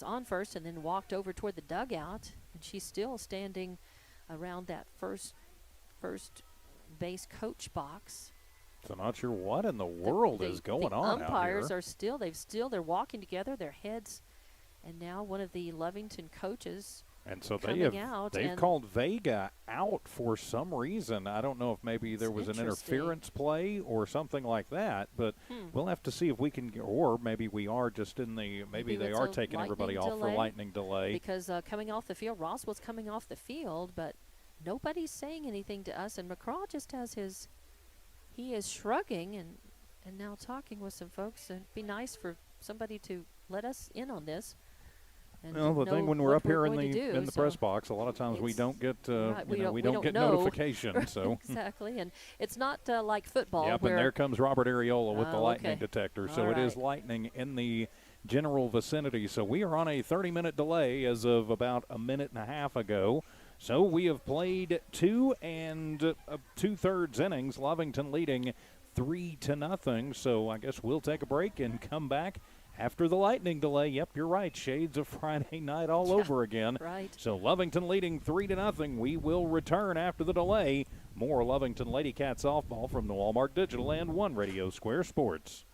on first and then walked over toward the dugout, and she's still standing around that first base coach box. So not sure what in the world is going on out here. The umpires are they're walking together, their heads, and now one of the Lovington coaches and so they've called Vega out for some reason. I don't know if maybe there was an interference play or something like that, but we'll have to see if we can, or maybe we are just in the, maybe they are taking everybody off for lightning delay. Because coming off the field, Roswell's coming off the field, but nobody's saying anything to us, and McCraw just has he is shrugging and now talking with some folks. It'd be nice for somebody to let us in on this. And well, the thing when we're up here in the press box, a lot of times we don't get we don't get notification. So exactly, and it's not like football. Yep, and there comes Robert Ariola with the lightning detector. So All it is lightning in the general vicinity. So we are on a 30-minute delay as of about a minute and a half ago. So we have played 2 2/3 innings, Lovington leading 3-0. So I guess we'll take a break and come back after the lightning delay. Yep, you're right. Shades of Friday night all over again. Right. So Lovington leading 3-0. We will return after the delay. More Lovington Lady Cat softball from the Walmart Digital and One Radio Square Sports.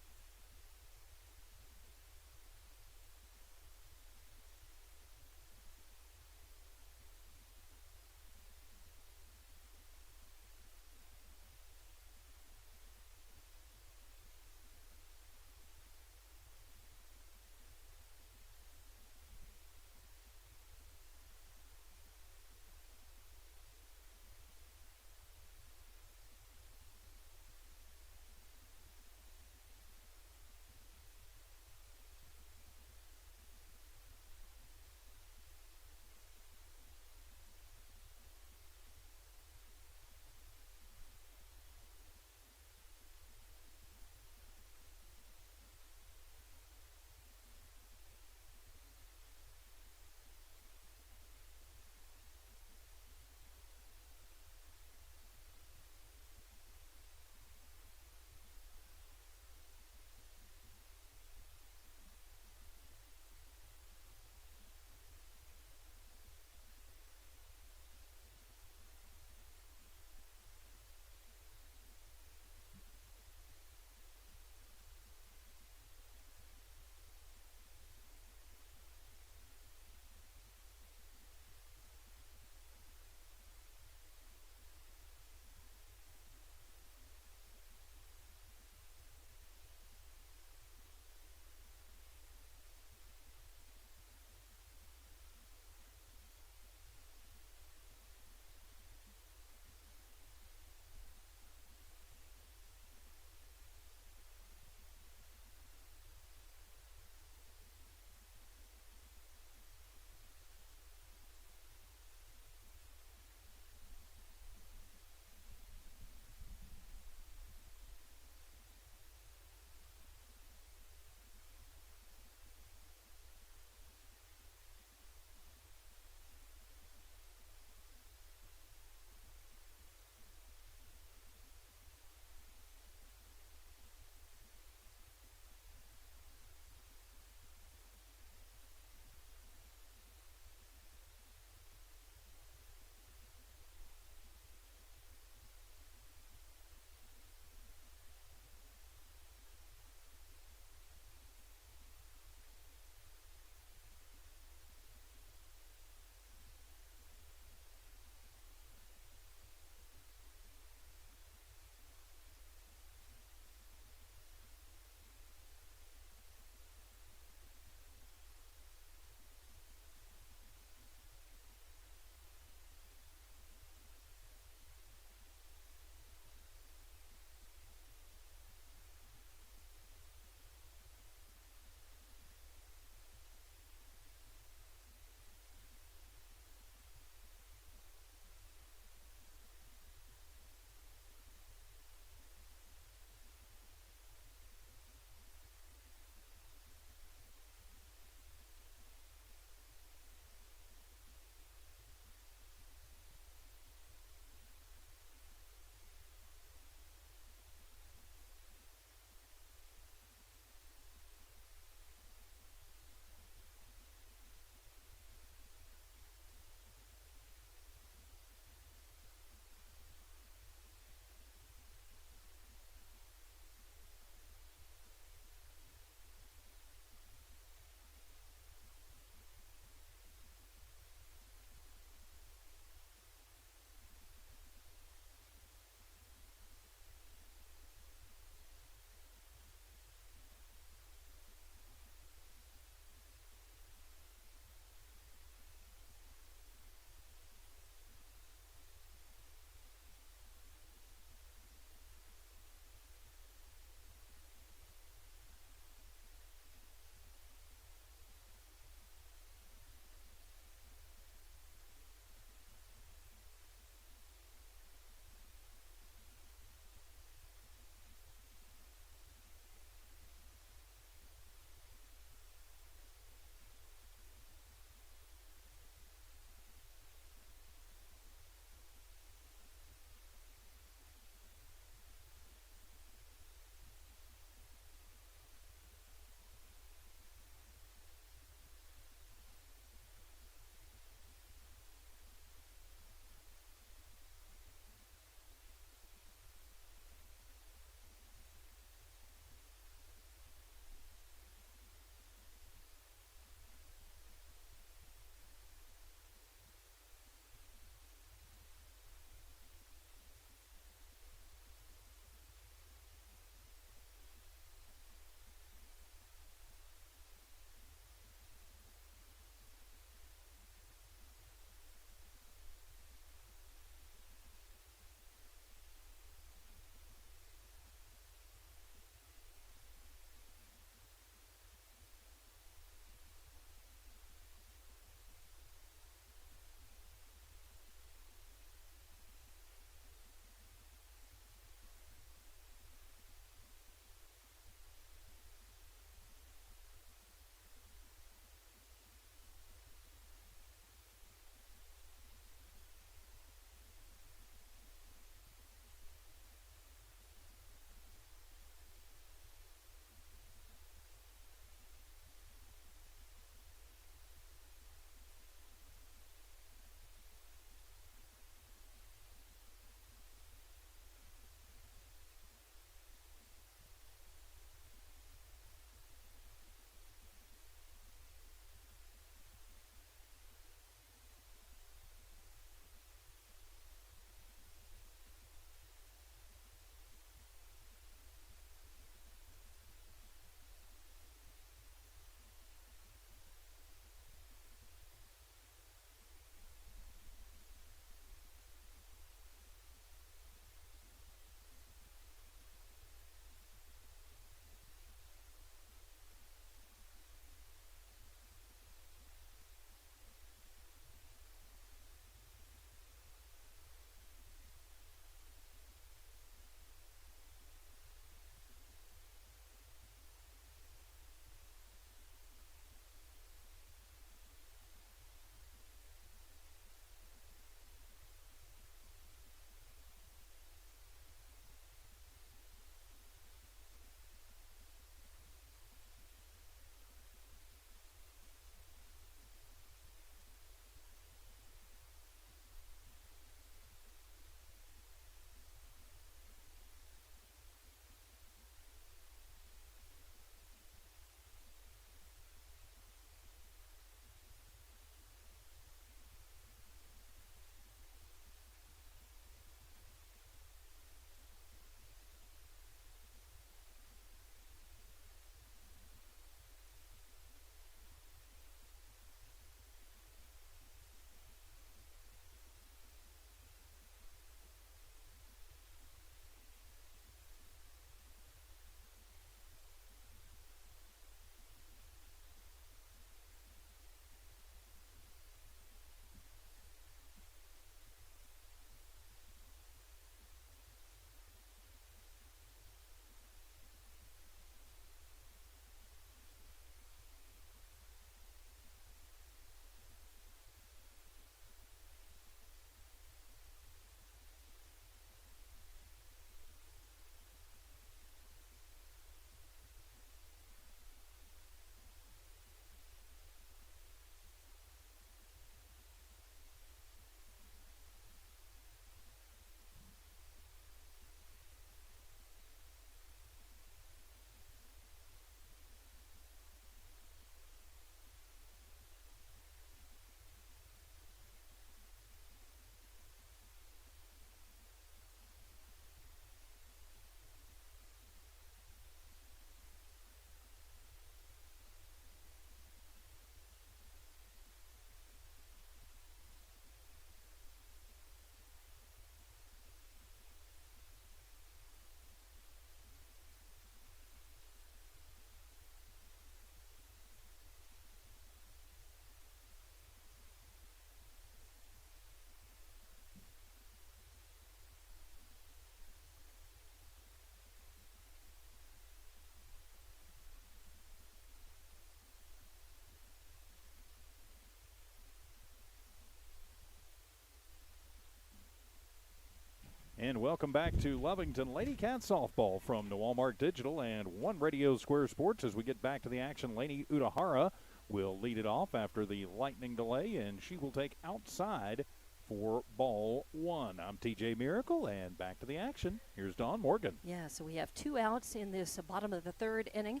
And welcome back to Lovington Lady Cat Softball from the Walmart Digital and One Radio Square Sports. As we get back to the action, Lainey Udahara will lead it off after the lightning delay, and she will take outside for ball one. I'm TJ Miracle, and back to the action. Here's Dawn Morgan. Yeah, so we have 2 outs in this bottom of the 3rd inning,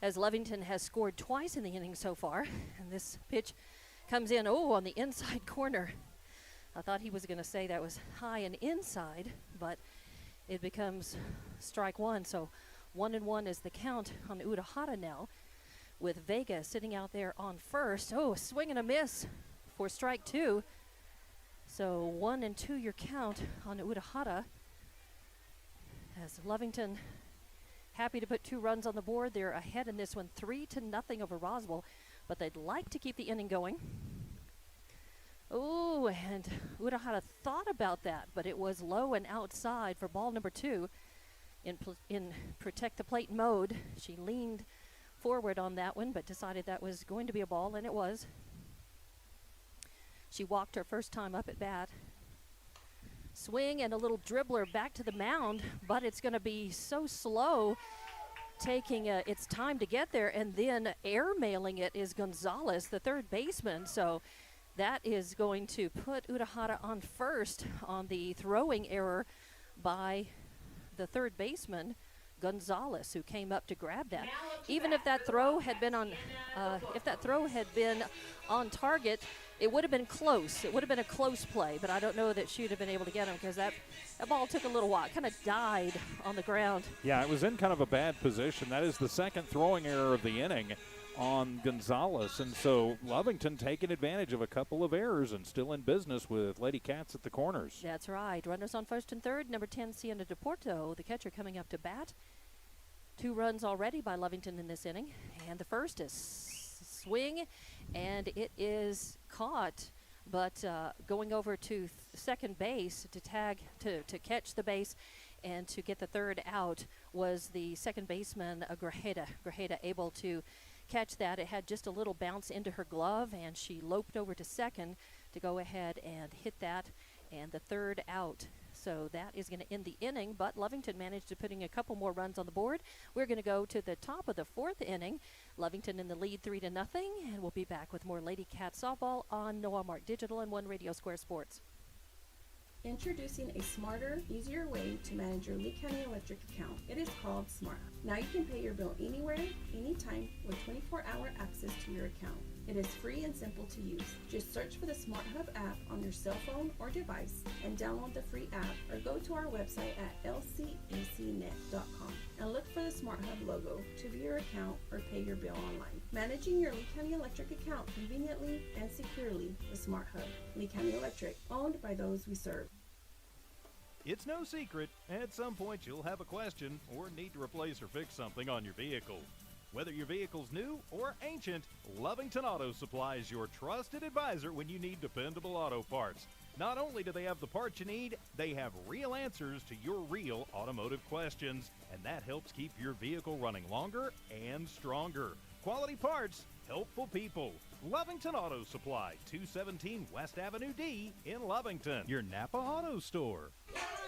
as Lovington has scored twice in the inning so far. And this pitch comes in, on the inside corner. I thought he was going to say that was high and inside, but it becomes strike one. So 1-1 is the count on Udahara now, with Vega sitting out there on first. A swing and a miss for strike 2. So 1-2 your count on Udahara, as Lovington happy to put 2 runs on the board. They're ahead in this one 3-0 over Roswell, but they'd like to keep the inning going. And Udahara thought about that, but it was low and outside for ball number 2 in protect the plate mode. She leaned forward on that one, but decided that was going to be a ball, and it was. She walked her first time up at bat. Swing and a little dribbler back to the mound, but it's going to be so slow, taking its time to get there, and then airmailing it is Gonzalez, the third baseman. So that is going to put Udahara on first on the throwing error by the third baseman, Gonzalez, who came up to grab that. Even if that throw had been on target, it would have been close. It would have been a close play, but I don't know that she would have been able to get him, because that ball took a little while. It kind of died on the ground. Yeah, it was in kind of a bad position. That is the second throwing error of the inning on Gonzalez, and so Lovington taking advantage of a couple of errors and still in business with Lady Cats at the corners. That's right. Runners on first and third. Number 10, Sienna DePorto, the catcher, coming up to bat. 2 runs already by Lovington in this inning, and the first is swing, and it is caught, but going over to second base to catch the base and to get the third out was the second baseman, Grajeda. Grajeda able to catch that. It had just a little bounce into her glove, and she loped over to second to go ahead and hit that, and the third out. So that is going to end the inning, but Lovington managed to putting a couple more runs on the board. We're going to go to the top of the 4th inning. Lovington in the lead 3-0, and we'll be back with more Lady Cat Softball on Walmart Digital and One Radio Square Sports. Introducing a smarter, easier way to manage your Lee County Electric account. It is called Smart Hub. Now you can pay your bill anywhere, anytime, with 24-hour access to your account. It is free and simple to use. Just search for the Smart Hub app on your cell phone or device and download the free app, or go to our website at lcacnet.com and look for the Smart Hub logo to view your account or pay your bill online. Managing your Lee County Electric account conveniently and securely with Smart Hub. Lee County Electric, owned by those we serve. It's no secret, at some point you'll have a question or need to replace or fix something on your vehicle. Whether your vehicle's new or ancient, Lovington Auto Supply is your trusted advisor when you need dependable auto parts. Not only do they have the parts you need, they have real answers to your real automotive questions, and that helps keep your vehicle running longer and stronger. Quality parts, helpful people. Lovington Auto Supply, 217 West Avenue D in Lovington, your Napa Auto Store.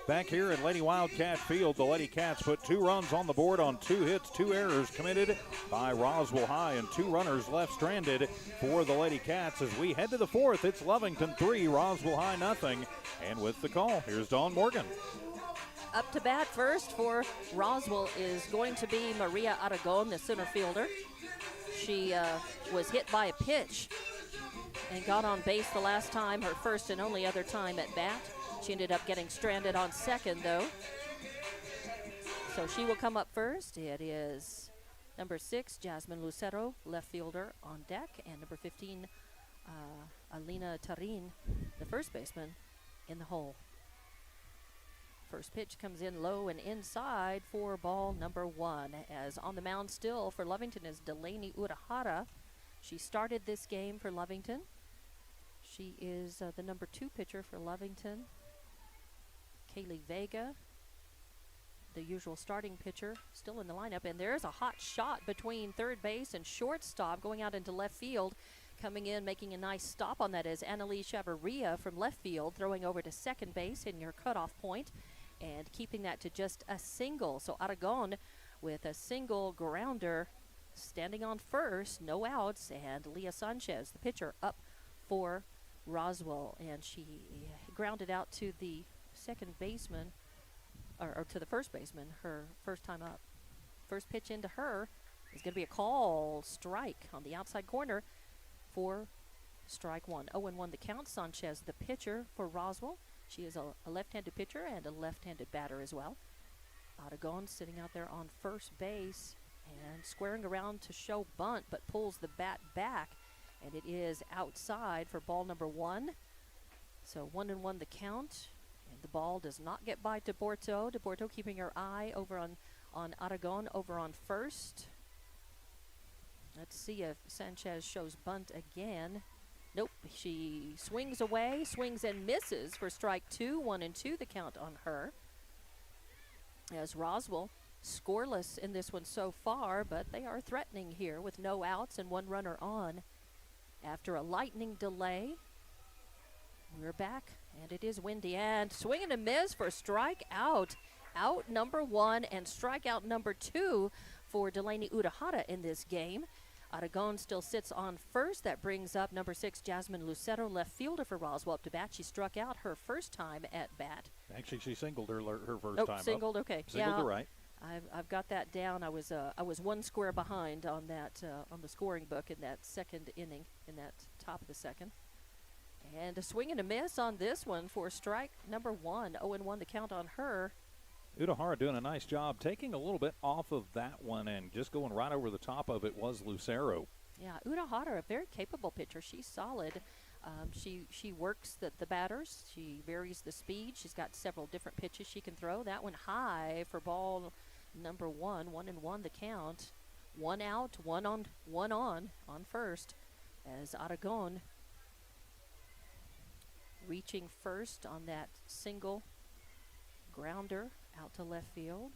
Back here at Lady Wildcat Field, the Lady Cats put 2 runs on the board on 2 hits, 2 errors committed by Roswell High, and 2 runners left stranded for the Lady Cats. As we head to the 4th, it's Lovington 3, Roswell High nothing. And with the call, here's Dawn Morgan. Up to bat first for Roswell is going to be Maria Aragon, the center fielder. She was hit by a pitch and got on base the last time, her first and only other time at bat. She ended up getting stranded on second, though. So she will come up first. It is number 6, Jasmine Lucero, left fielder, on deck, and number 15, Alina Tarin, the first baseman, in the hole. First pitch comes in low and inside for ball number 1. As on the mound still for Lovington is Delaney Udahara. She started this game for Lovington. She is the number 2 pitcher for Lovington. Kaylee Vega, the usual starting pitcher, still in the lineup. And there's a hot shot between third base and shortstop going out into left field. Coming in, making a nice stop on that is Annalise Chavarria from left field, throwing over to second base in your cutoff point and keeping that to just a single. So Aragon with a single grounder, standing on first, no outs, and Leah Sanchez, the pitcher, up for Roswell, and she grounded out to the second baseman, or to the first baseman, her first time up. First pitch into her is going to be a call strike on the outside corner for strike one. 0-1 the count. Sanchez, the pitcher for Roswell. She is a left-handed pitcher and a left-handed batter as well. Aragon sitting out there on first base and squaring around to show bunt, but pulls the bat back, and it is outside for ball number one. So 1-1 the count, and the ball does not get by DePorto. DePorto keeping her eye over on Aragon over on first. Let's see if Sanchez shows bunt again. Nope, she swings away, swings and misses for strike two. 1-2 the count on her. As Roswell scoreless in this one so far, but they are threatening here with no outs and one runner on. After a lightning delay, we're back, and it is windy. And swing and a miss for strike out. Out number one and strikeout number two for Delaney Urahara in this game. Aragon still sits on first. That brings up number 6, Jasmine Lucero, left fielder for Roswell, up to bat. She struck out her first time at bat. Actually, she singled her first time singled, up. okay. Singled yeah, to right. I've got that down. I was one square behind on that on the scoring book in that second inning, in that top of the second. And a swing and a miss on this one for strike number one. 0-1 the count on her. Urahara doing a nice job taking a little bit off of that one and just going right over the top of it was Lucero. Yeah, Urahara, a very capable pitcher. She's solid. She works the batters. She varies the speed. She's got several different pitches she can throw. That one high for ball number one. 1-1 the count. One out, one on first, as Aragon reaching first on that single grounder out to left field.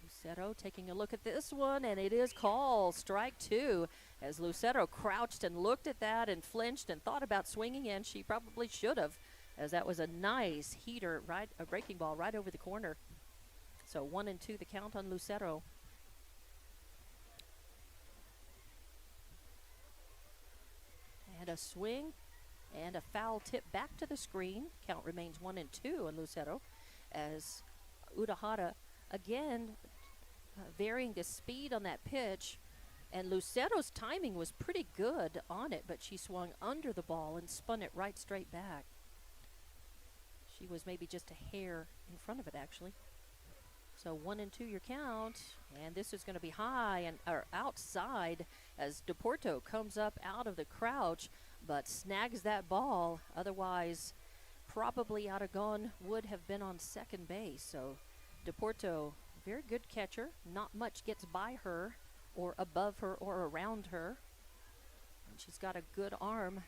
Lucero taking a look at this one, and it is called strike two, as Lucero crouched and looked at that and flinched and thought about swinging, and she probably should have, as that was a nice heater, a breaking ball right over the corner. So 1-2 the count on Lucero. And a swing and a foul tip back to the screen. Count remains 1-2 on Lucero, as Urahara again varying the speed on that pitch, and Lucero's timing was pretty good on it, but she swung under the ball and spun it right straight back. She was maybe just a hair in front of it, actually. So 1-2 your count, and this is going to be high or outside as DePorto comes up out of the crouch, but snags that ball. Otherwise, probably Aragon would have been on second base. So DePorto, very good catcher. Not much gets by her or above her or around her. And she's got a good arm.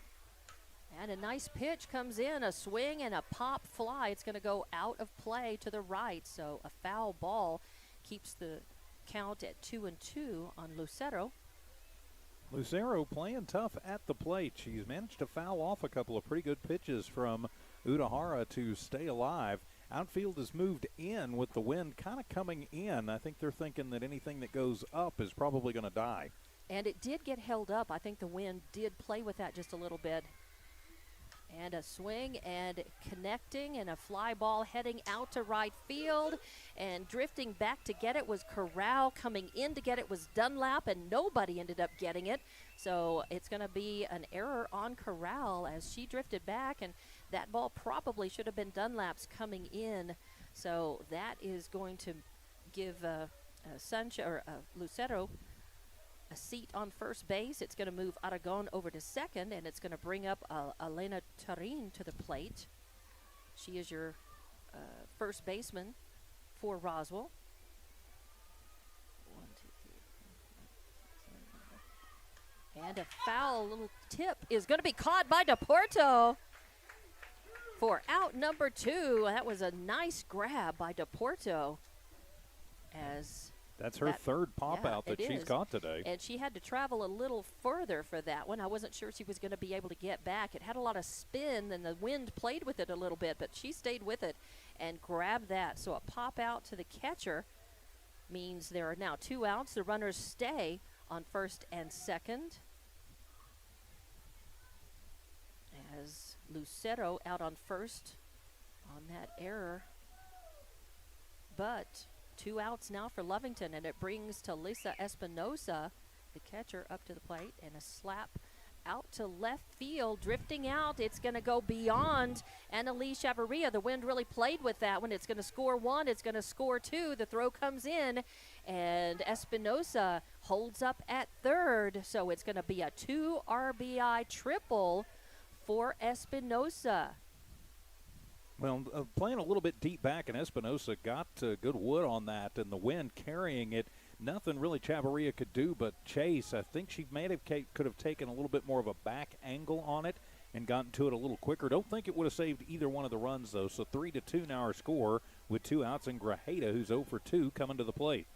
And a nice pitch comes in, a swing and a pop fly. It's going to go out of play to the right. So a foul ball keeps the count at 2-2 on Lucero. Lucero playing tough at the plate. She's managed to foul off a couple of pretty good pitches from Urahara to stay alive. Outfield has moved in with the wind kind of coming in. I think they're thinking that anything that goes up is probably going to die. And it did get held up. I think the wind did play with that just a little bit. And a swing and connecting, and a fly ball heading out to right field, and drifting back to get it was Corral. Coming in to get it was Dunlap, and nobody ended up getting it. So it's going to be an error on Corral as she drifted back, and that ball probably should have been Dunlap's coming in. So that is going to give Lucero a seat on first base. It's going to move Aragon over to second, and it's going to bring up Elena Tarin to the plate. She is your first baseman for Roswell. 1, 2, 3. And a foul little tip is going to be caught by DePorto for out number 2. That was a nice grab by DePorto, as That's her third pop-out that she's caught today. And she had to travel a little further for that one. I wasn't sure she was going to be able to get back. It had a lot of spin, and the wind played with it a little bit, but she stayed with it and grabbed that. So a pop-out to the catcher means there are now 2 outs. The runners stay on first and second, as Lucero out on first on that error. But 2 outs now for Lovington, and it brings Talisa Espinosa, the catcher, up to the plate, and a slap out to left field, drifting out. It's going to go beyond Annalise Chavarria. The wind really played with that one. It's going to score 1. It's going to score 2. The throw comes in, and Espinosa holds up at third. So it's going to be a 2 RBI triple for Espinosa. Well, playing a little bit deep back, and Espinosa got good wood on that, and the wind carrying it. Nothing really Chavarria could do but chase. I think she could have taken a little bit more of a back angle on it and gotten to it a little quicker. Don't think it would have saved either one of the runs, though. So 3-2 now our score with 2 outs, and Grajeda, who's 0 for 2, coming to the plate.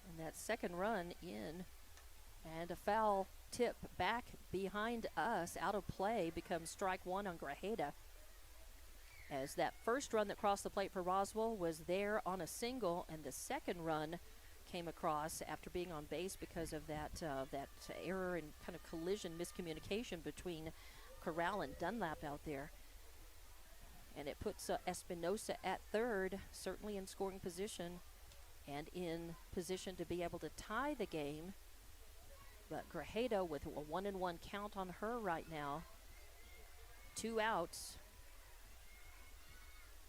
And that second run in, and a foul tip back behind us, out of play, becomes strike 1 on Grajeda. As that first run that crossed the plate for Roswell was there on a single, and the second run came across after being on base because of that error and kind of collision miscommunication between Corral and Dunlap out there. And it puts Espinosa at third, certainly in scoring position and in position to be able to tie the game. But Grajeda with a 1-1 count on her right now. 2 outs.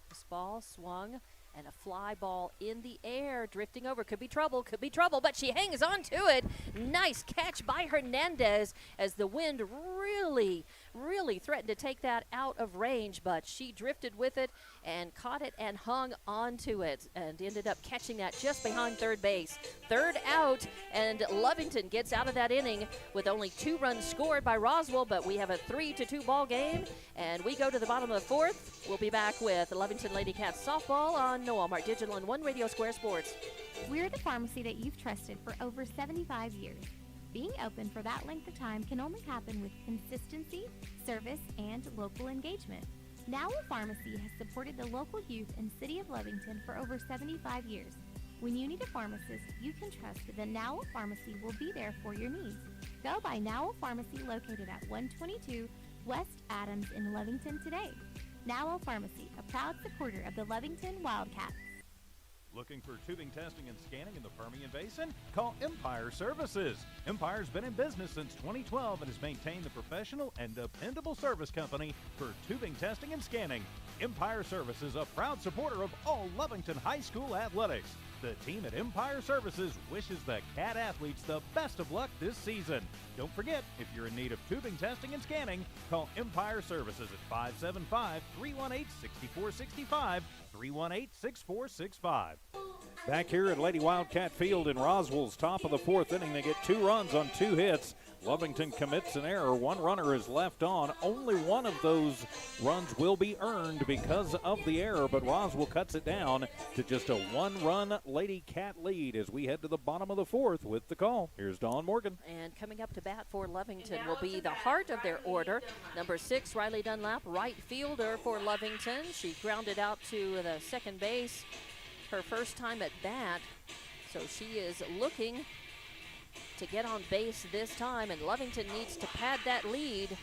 This ball swung, and a fly ball in the air, drifting over. Could be trouble, but she hangs on to it. Nice catch by Hernandez as the wind really threatened to take that out of range, but she drifted with it and caught it and hung on to it and ended up catching that just behind third base. Third out, and Lovington gets out of that inning with only 2 runs scored by Roswell, but we have a 3-2 ball game, and we go to the bottom of the fourth. We'll be back with Lovington Lady Cats softball on Walmart Digital and 1 Radio Square Sports. We're the pharmacy that you've trusted for over 75 years. Being open for that length of time can only happen with consistency, service, and local engagement. Now Pharmacy has supported the local youth and city of Lovington for over 75 years. When you need a pharmacist you can trust, then Now Pharmacy will be there for your needs. Go by Now Pharmacy, located at 122 West Adams in Lovington today. Now Pharmacy, a proud supporter of the Lovington Wildcats. Looking for tubing testing and scanning in the Permian Basin? Call Empire Services. Empire's been in business since 2012 and has maintained the professional and dependable service company for tubing testing and scanning. Empire Services, a proud supporter of all Lovington High School athletics. The team at Empire Services wishes the Cat athletes the best of luck this season. Don't forget, if you're in need of tubing testing and scanning, call Empire Services at 575-318-6465, 318-6465. Back here at Lady Wildcat Field in Roswell's top of the 4th inning, they get 2 runs on 2 hits. Lovington commits an error. 1 runner is left on. Only one of those runs will be earned because of the error, but Roswell cuts it down to just a 1-run Lady Cat lead as we head to the bottom of the 4th with the call. Here's Dawn Morgan. And coming up to bat for Lovington will be the heart of their order. Number 6, Riley Dunlap, right fielder for Lovington. She grounded out to the second base her first time at bat, so she is looking to get on base this time, and Lovington needs to pad that lead.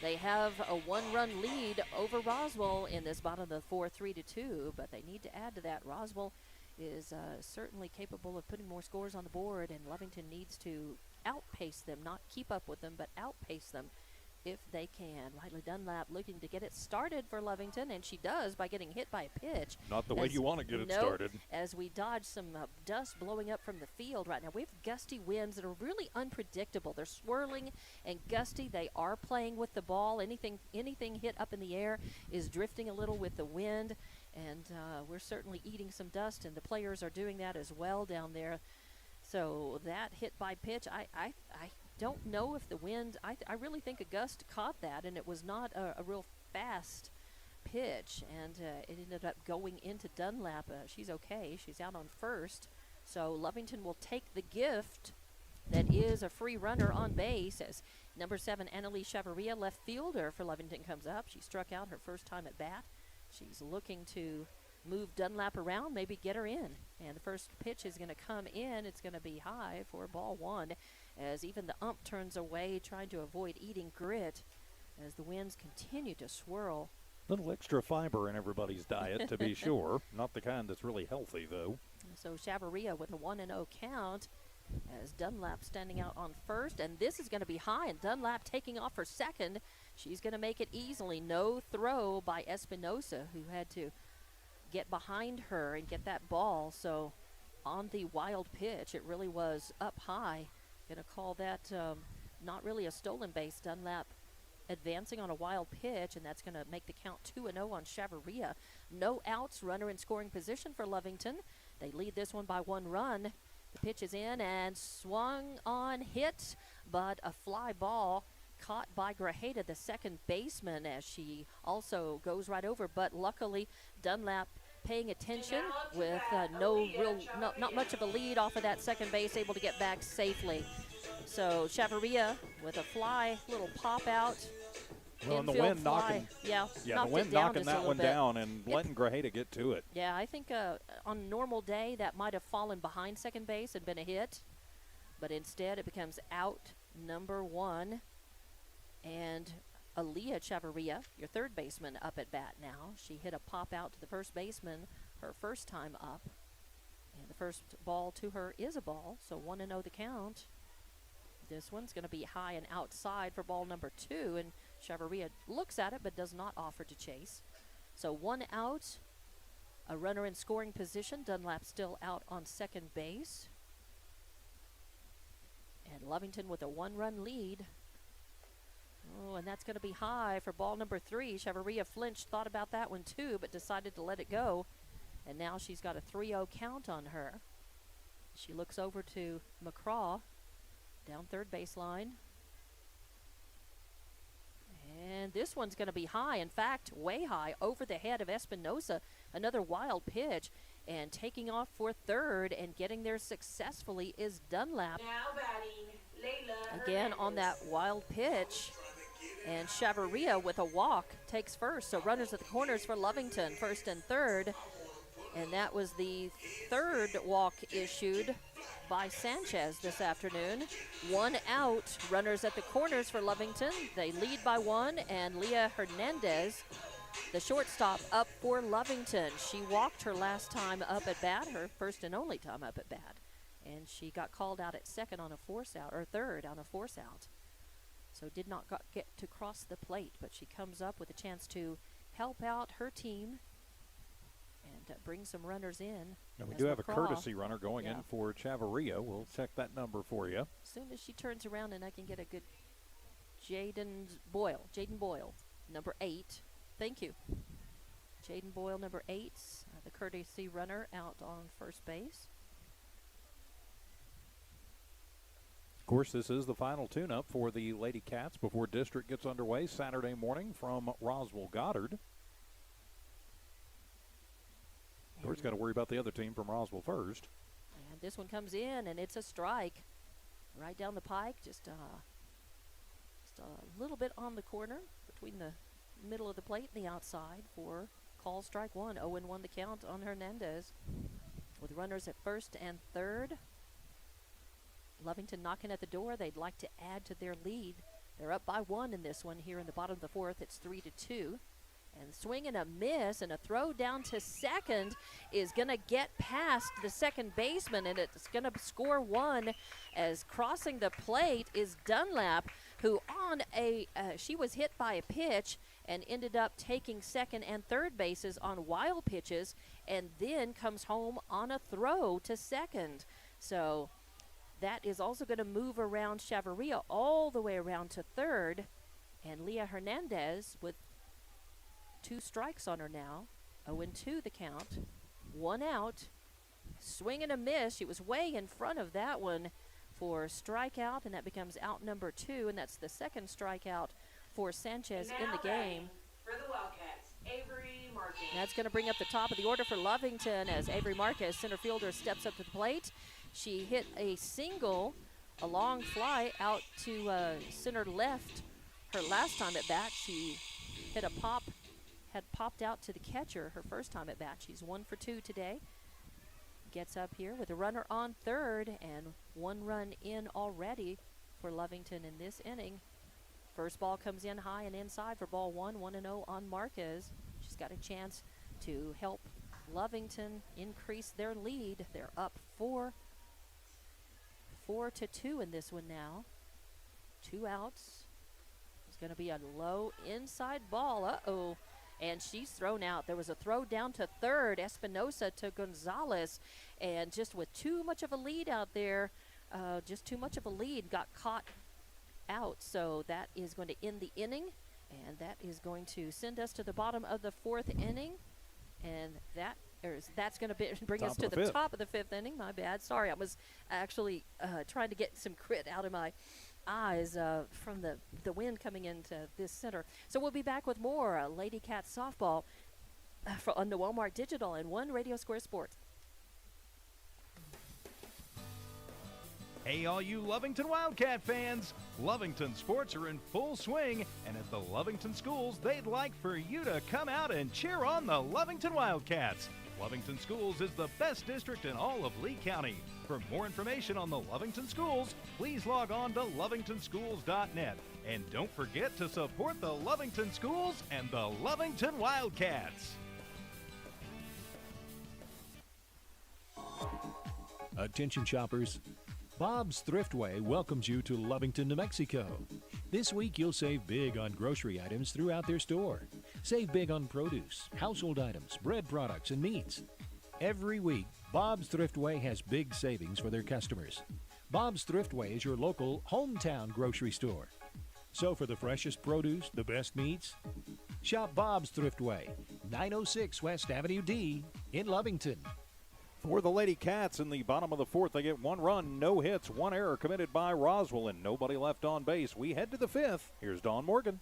They have a 1-run lead over Roswell in this bottom of the 4th, 3-2, but they need to add to that. Roswell is certainly capable of putting more scores on the board, and Lovington needs to outpace them, not keep up with them, but outpace them if they can. Riley Dunlap looking to get it started for Lovington, and she does by getting hit by a pitch. Not the way you want to get it started. As we dodge some dust blowing up from the field right now. We have gusty winds that are really unpredictable. They're swirling and gusty. They are playing with the ball. Anything hit up in the air is drifting a little with the wind, and we're certainly eating some dust, and the players are doing that as well down there. So that hit by pitch, I don't know if the wind, I really think a gust caught that, and it was not a real fast pitch, and it ended up going into Dunlap. She's okay. She's out on first, So Lovington will take the gift that is a free runner on base as number 7, Annalise Chavarria, left fielder for Lovington, comes up. She struck out her first time at bat. She's looking to move Dunlap around, maybe get her in. And the first pitch is going to come in. It's going to be high for ball 1 as even the ump turns away, trying to avoid eating grit as the winds continue to swirl. Little extra fiber in everybody's diet, to be sure. Not the kind that's really healthy, though. So Chavarria with a 1-0 count as Dunlap standing out on first. And this is going to be high, and Dunlap taking off for second. She's going to make it easily. No throw by Espinosa, who had to get behind her and get that ball. So on the wild pitch, it really was up high. Going to call that not really a stolen base. Dunlap advancing on a wild pitch, and that's going to make the count 2-0 on Chavarria. No outs, runner in scoring position for Lovington. They lead this one by 1 run. The pitch is in and swung on, hit, but a fly ball caught by Grajeda, the second baseman, as she also goes right over. But luckily, Dunlap paying attention with not much of a lead off of that second base, able to get back safely. So Chavarria with a fly, little pop out. Well, and the infield wind fly. knocking, the wind knocking that one down and letting Grajeda get to it. Yeah, I think on a normal day that might have fallen behind second base and been a hit, but instead it becomes out number 1. And Aaliyah Chavarria, your third baseman, up at bat now. She hit a pop out to the first baseman her first time up, and the first ball to her is a ball, so 1-0 the count. This one's going to be high and outside for ball number 2, and Chavarria looks at it but does not offer to chase. So 1 out, a runner in scoring position. Dunlap still out on second base. And Lovington with a 1-run lead. Oh, and that's going to be high for ball number 3. Chavarria flinched, thought about that one too, but decided to let it go. And now she's got a 3-0 count on her. She looks over to McCraw down third baseline. And this one's going to be high, in fact, way high, over the head of Espinosa. Another wild pitch, and taking off for third and getting there successfully is Dunlap. Now batting, Layla Again on that wild pitch. And Chavarria with a walk takes first. So runners at the corners for Lovington, first and third. And that was the third walk issued by Sanchez this afternoon. 1 out, runners at the corners for Lovington. They lead by 1, and Leah Hernandez, the shortstop, up for Lovington. She walked her last time up at bat, her first and only time up at bat. And she got called out at second on a force out, or third on a force out. So did not get to cross the plate, but she comes up with a chance to help out her team and bring some runners in. And we do have a courtesy runner going in for Chavarria. We'll check that number for you. As soon as she turns around and I can get a good Jaden Boyle, number 8. Thank you. Jaden Boyle, number 8, the courtesy runner out on first base. Of course, this is the final tune-up for the Lady Cats before district gets underway Saturday morning from Roswell Goddard. Of course, got to worry about the other team from Roswell first. And this one comes in, and it's a strike right down the pike, just a little bit on the corner between the middle of the plate and the outside for call strike 1. 0-1 the count on Hernandez with runners at first and third. Lovington knocking at the door. They'd like to add to their lead. They're up by 1 in this one here in the bottom of the 4th. It's 3-2. And swing and a miss, and a throw down to second is going to get past the second baseman, and it's going to score 1 as crossing the plate is Dunlap, who on she was hit by a pitch and ended up taking second and third bases on wild pitches, and then comes home on a throw to second. So that is also going to move around Chavarria all the way around to third, and Leah Hernandez with 2 strikes on her now. 0-2 the count. 1 out. Swing and a miss. She was way in front of that one for strikeout, and that becomes out number 2, and that's the second strikeout for Sanchez in the game. For the Wildcats, Avery Martin. That's going to bring up the top of the order for Lovington as Avery Marquez, center fielder, steps up to the plate. She hit a single, a long fly out to center left. Her last time at bat, she hit a pop, had popped out to the catcher her first time at bat. She's 1 for 2 today. Gets up here with a runner on third and 1 run in already for Lovington in this inning. First ball comes in high and inside for ball 1, 1-0 on Marquez. She's got a chance to help Lovington increase their lead. They're up 4 to 2 in this one now. 2 outs. It's going to be a low inside ball. Uh-oh. And she's thrown out. There was a throw down to third, Espinosa to Gonzalez. And just with too much of a lead out there, got caught out. So that is going to end the inning. And that is going to send us to the bottom of the 4th inning. And that's going to bring us to the top of the 5th inning. My bad. Sorry, I was actually trying to get some grit out of my eyes from the wind coming into this center. So we'll be back with more Lady Cats softball on the Walmart Digital and One Radio Square Sports. Hey, all you Lovington Wildcat fans! Lovington sports are in full swing, and at the Lovington schools, they'd like for you to come out and cheer on the Lovington Wildcats. Lovington Schools is the best district in all of Lee County. For more information on the Lovington Schools, please log on to lovingtonschools.net. And don't forget to support the Lovington Schools and the Lovington Wildcats. Attention shoppers. Bob's Thriftway welcomes you to Lovington, New Mexico. This week you'll save big on grocery items throughout their store. Save big on produce, household items, bread products, and meats. Every week, Bob's Thriftway has big savings for their customers. Bob's Thriftway is your local hometown grocery store. So for the freshest produce, the best meats, shop Bob's Thriftway, 906 West Avenue D in Lovington. For the Lady Cats in the bottom of the 4th, they get 1 run, no hits, 1 error committed by Roswell, and nobody left on base. We head to the 5th. Here's Dawn Morgan.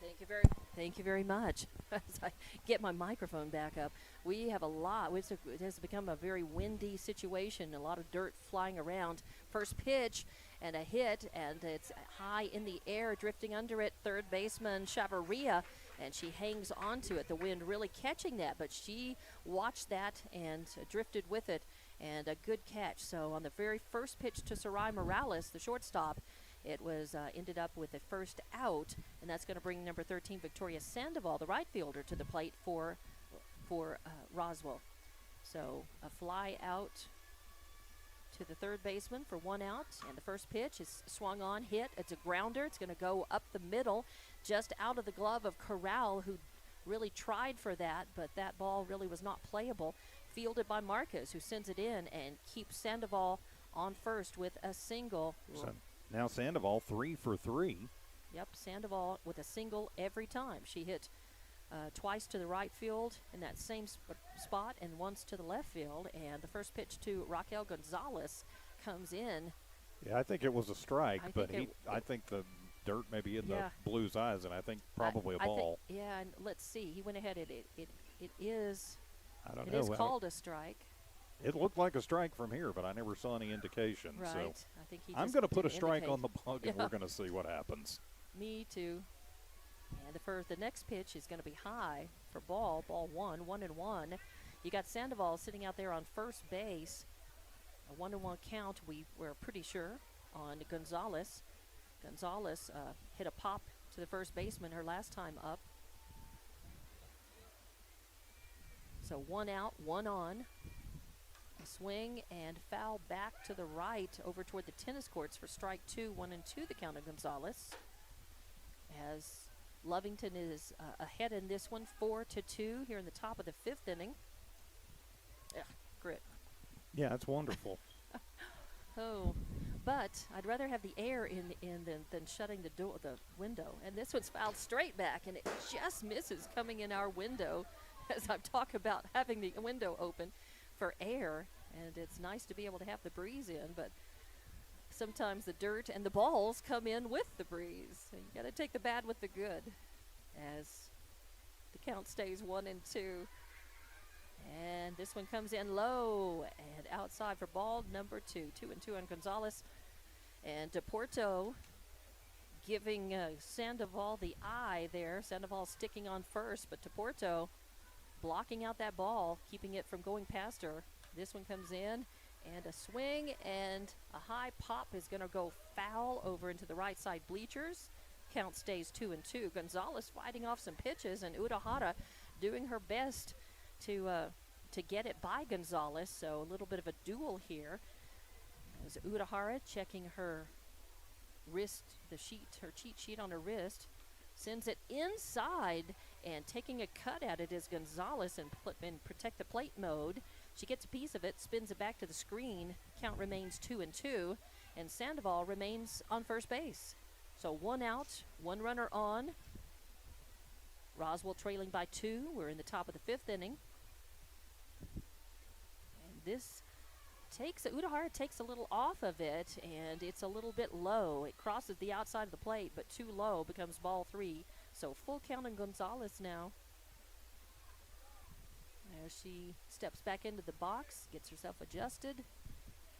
Thank you very much. As I get my microphone back up, we have a lot. It has become a very windy situation, a lot of dirt flying around. First pitch and a hit, and it's high in the air, drifting under it. Third baseman Chavarria, and she hangs onto it. The wind really catching that, but she watched that and drifted with it, and a good catch. So on the very first pitch to Sarai Morales, the shortstop, it was ended up with a first out, and that's going to bring number 13 Victoria Sandoval, the right fielder, to the plate for Roswell. So a fly out to the third baseman for 1 out, and the first pitch is swung on, hit. It's a grounder. It's going to go up the middle, just out of the glove of Corral, who really tried for that, but that ball really was not playable. Fielded by Marquez, who sends it in and keeps Sandoval on first with a single. So now Sandoval 3 for 3. Yep, Sandoval with a single every time. She hit twice to the right field in that same spot and once to the left field. And the first pitch to Raquel Gonzalez comes in. Yeah, I think it was a strike, I think the dirt may be in the Blues' eyes, and I think probably a ball. And let's see. He went ahead. It is. I don't it know. It is called a strike. It looked like a strike from here, but I never saw any indication. Right. So I think I'm going to put a strike on the plug, and we're going to see what happens. Me too. And the next pitch is going to be high for ball 1, 1-1. You got Sandoval sitting out there on first base. A 1-1 count, we were pretty sure, on Gonzalez. Gonzalez hit a pop to the first baseman her last time up. So 1 out, 1 on. A swing and foul back to the right over toward the tennis courts for strike 2, 1-2 the count of Gonzalez. As Lovington is ahead in this one, 4-2 here in the top of the 5th inning. Yeah, grit. Yeah, it's wonderful. Oh, but I'd rather have the air in than shutting the window. And this one's fouled straight back, and it just misses coming in our window as I talk about having the window open for air. And it's nice to be able to have the breeze in, but sometimes the dirt and the balls come in with the breeze. So you got to take the bad with the good. As The count stays 1-2. And this one comes in low and outside for ball number 2. 2-2 on Gonzalez. And DePorto giving Sandoval the eye there. Sandoval sticking on first, but DePorto blocking out that ball, keeping it from going past her. This one comes in, and a swing, and a high pop is going to go foul over into the right side bleachers. Count stays 2-2. Gonzalez fighting off some pitches, and Urahara doing her best to get it by Gonzalez. So a little bit of a duel here. As Urahara checking her wrist, her cheat sheet on her wrist, sends it inside, and taking a cut at it is Gonzalez in protect the plate mode. She gets a piece of it, spins it back to the screen. Count remains 2-2, and Sandoval remains on first base. So 1 out, 1 runner on. Roswell trailing by 2. We're in the top of the 5th inning. And this Urahara takes a little off of it, and it's a little bit low. It crosses the outside of the plate, but too low, becomes ball 3. So full count on Gonzalez now. There she steps back into the box, gets herself adjusted,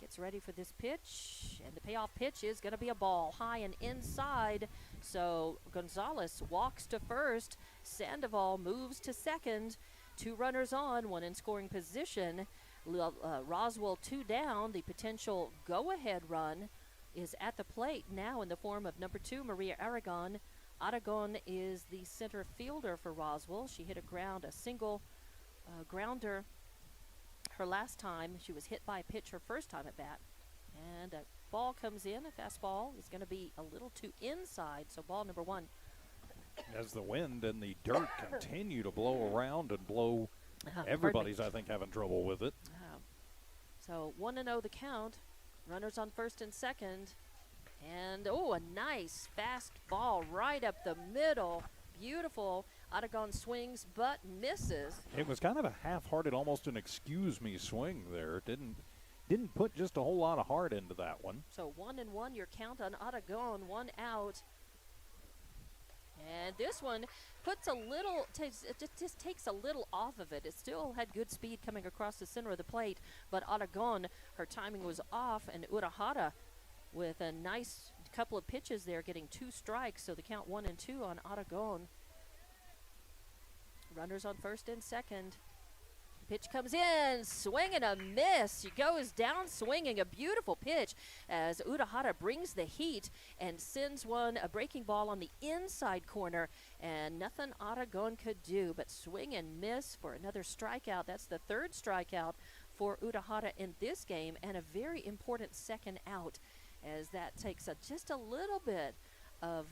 gets ready for this pitch, and the payoff pitch is going to be a ball high and inside. So Gonzalez walks to first. Sandoval moves to second. 2 runners on, 1 in scoring position. Roswell 2 down. The potential go-ahead run is at the plate now in the form of number 2, Maria Aragon. Aragon is the center fielder for Roswell. She hit a single grounder her last time. She was hit by a pitch her first time at bat. And a ball comes in. A fastball is going to be a little too inside, so ball number 1. As the wind and the dirt continue to blow around and blow, everybody's, I think, having trouble with it. So 1-0 the count. Runners on first and second. And, a nice fast ball right up the middle. Beautiful. Aragon swings but misses. It was kind of a half-hearted, almost an excuse-me swing there. Didn't put just a whole lot of heart into that one. So 1-1 your count on Aragon. 1 out. And this one puts it just takes a little off of it. It still had good speed coming across the center of the plate, but Aragon, her timing was off, and Urahara with a nice couple of pitches there, getting 2 strikes, so the count 1-2 on Aragon. Runners on first and second. Pitch comes in, swing and a miss. She goes down swinging, a beautiful pitch as Urahara brings the heat and sends a breaking ball on the inside corner, and nothing Aragon could do but swing and miss for another strikeout. That's the 3rd strikeout for Urahara in this game, and a very important second out, as that takes just a little bit of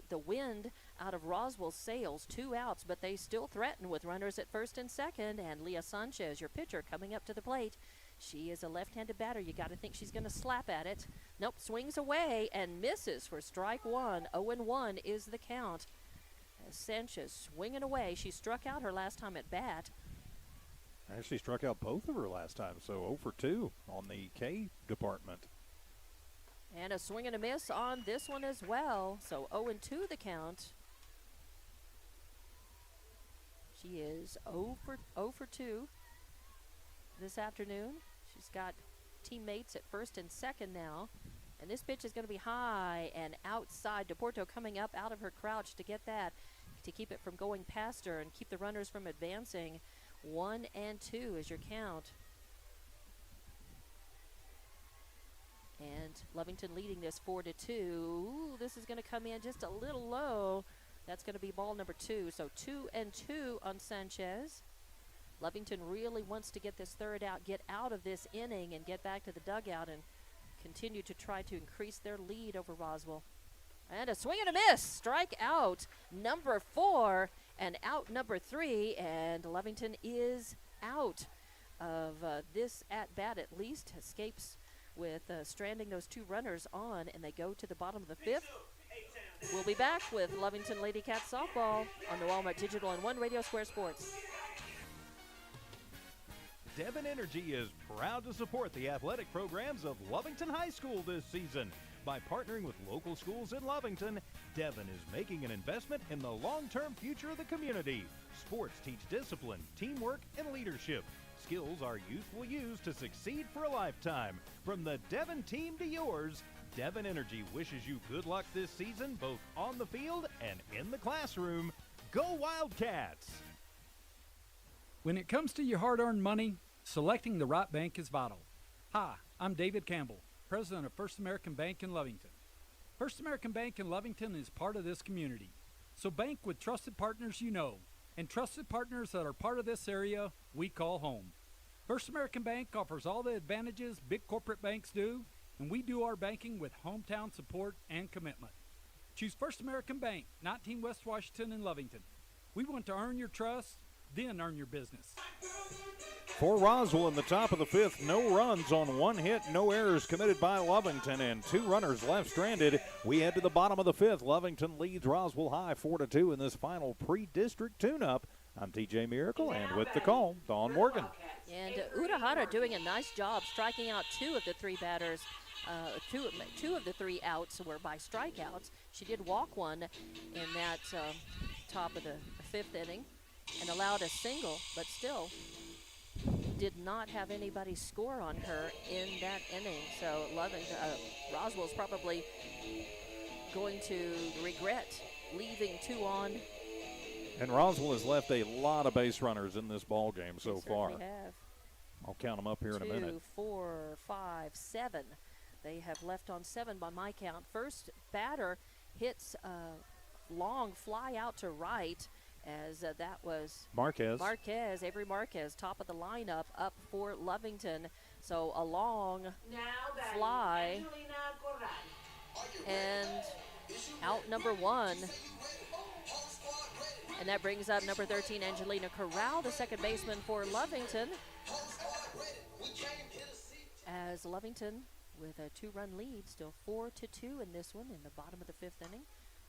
the wind out of Roswell's sails. 2 outs, but they still threaten with runners at first and second. And Leah Sanchez, your pitcher, coming up to the plate. She is a left-handed batter. You got to think she's going to slap at it. Nope, swings away and misses for strike 1. 0-1 is the count. As Sanchez swinging away. She struck out her last time at bat. Actually struck out both of her last time, so 0 for 2 on the K department. And a swing and a miss on this one as well. So 0-2 the count. She is 0 for 2 this afternoon. She's got teammates at first and second now. And this pitch is going to be high and outside. DePorto coming up out of her crouch to get that, to keep it from going past her and keep the runners from advancing. 1-2 is your count. And Lovington leading this 4-2. Ooh, this is going to come in just a little low. That's going to be ball number 2. So 2-2 on Sanchez. Lovington really wants to get this 3rd out, get out of this inning and get back to the dugout and continue to try to increase their lead over Roswell. And a swing and a miss. Strike out number 4 and out number 3. And Lovington is out of this at-bat, at least. Escapes with stranding those 2 runners on, and they go to the bottom of the 5th. We'll be back with Lovington Lady Cats softball on the Walmart Digital and One Radio Square Sports. Devon Energy is proud to support the athletic programs of Lovington High School this season by partnering with local schools in Lovington Devon is making an investment in the long-term future of the community. Sports teach discipline, teamwork, and leadership. Skills our youth will use to succeed for a lifetime. From the Devon team to yours, Devon Energy wishes you good luck this season, both on the field and in the classroom. Go Wildcats! When it comes to your hard-earned money, selecting the right bank is vital. Hi, I'm David Campbell, president of First American Bank in Lovington. First American Bank in Lovington is part of this community. So bank with trusted partners you know, and trusted partners that are part of this area we call home. First American Bank offers all the advantages big corporate banks do, and we do our banking with hometown support and commitment. Choose First American Bank, 19 West Washington in Lovington. We want to earn your trust, then earn your business. For Roswell in the top of the fifth, no runs on one hit, no errors committed by Lovington, and 2 runners left stranded. We head to the bottom of the fifth. Lovington leads Roswell High 4-2 in this final pre-district tune-up. I'm TJ Miracle, and with the call, Dawn Morgan. And Urahara doing a nice job striking out 2 of the 3 batters. Two of the 3 outs were by strikeouts. She did walk one in that top of the 5th inning and allowed a single, but still did not have anybody score on her in that inning. So Roswell's probably going to regret leaving 2 on. And Roswell has left a lot of base runners in this ball game so far. They have. I'll count them up here in a minute. 2, 4, 5, 7. They have left on 7 by my count. First batter hits a long fly out to right, as that was Marquez, Avery Marquez, top of the lineup, up for Lovington. So a long fly, and out number 1. And that brings up number 13, Angelina Corral, the second baseman for Lovington. As Lovington with a 2-run lead, still 4-2 in this one in the bottom of the 5th inning.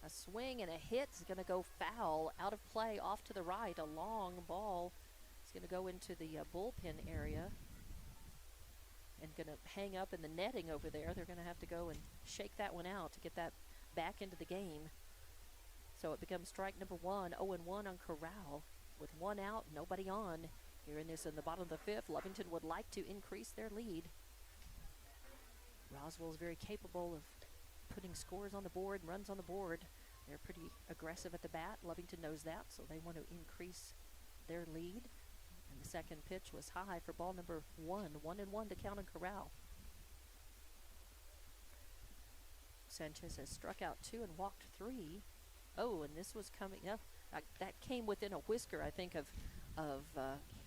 A swing and a hit is going to go foul, out of play, off to the right. A long ball is going to go into the bullpen area and going to hang up in the netting over there. They're going to have to go and shake that one out to get that back into the game. So it becomes strike number 1, 0-1 on Corral with 1 out, nobody on. Here in the bottom of the 5th, Lovington would like to increase their lead. Roswell is very capable of putting scores on the board, runs on the board. They're pretty aggressive at the bat. Lovington knows that, so they want to increase their lead. And the second pitch was high for ball number 1. 1-1 to count on Corral. Sanchez has struck out 2 and walked 3. Oh, and this was coming up. That came within a whisker, I think, of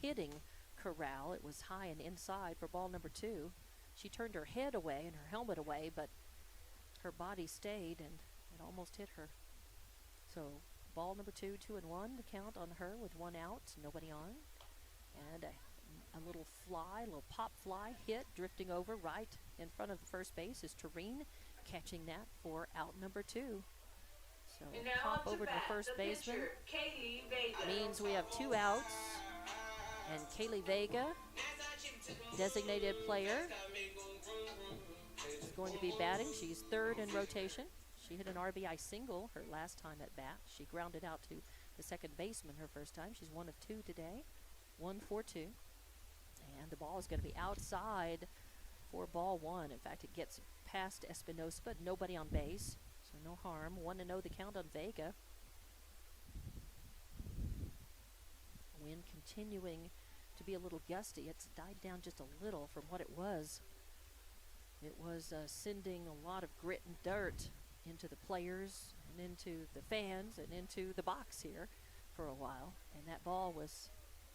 hitting Corral. It was high and inside for ball number 2. She turned her head away and her helmet away, but her body stayed, and it almost hit her. So ball number 2, 2-1 to count on her with 1 out, nobody on. And a little fly, a little pop fly hit, drifting over right in front of the first base is Tureen, catching that for out number 2. So pop over to the first baseman means we have 2 outs, and Kaylee Vega, designated player, is going to be batting. She's 3rd in rotation. She hit an RBI single her last time at bat. She grounded out to the second baseman her first time. She's 1 of 2 today, 1 for 2. And the ball is going to be outside for ball 1. In fact, it gets past Espinosa, but nobody on base. So no harm. 1-0 the count on Vega. Wind continuing to be a little gusty. It's died down just a little from what it was. It was sending a lot of grit and dirt into the players and into the fans and into the box here for a while. And that ball was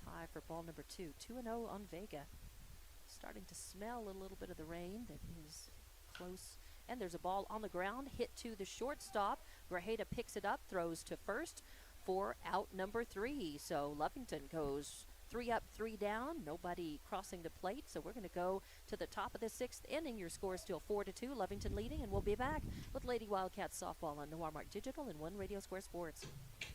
high for ball number 2. 2-0 on Vega. Starting to smell a little bit of the rain that is close. And there's a ball on the ground, hit to the shortstop. Grajeda picks it up, throws to first for out number 3. So Lovington goes 3 up, 3 down. Nobody crossing the plate. So we're going to go to the top of the 6th inning. Your score is still 4-2. Lovington leading, and we'll be back with Lady Wildcats softball on Noirmark Digital and One Radio Square Sports.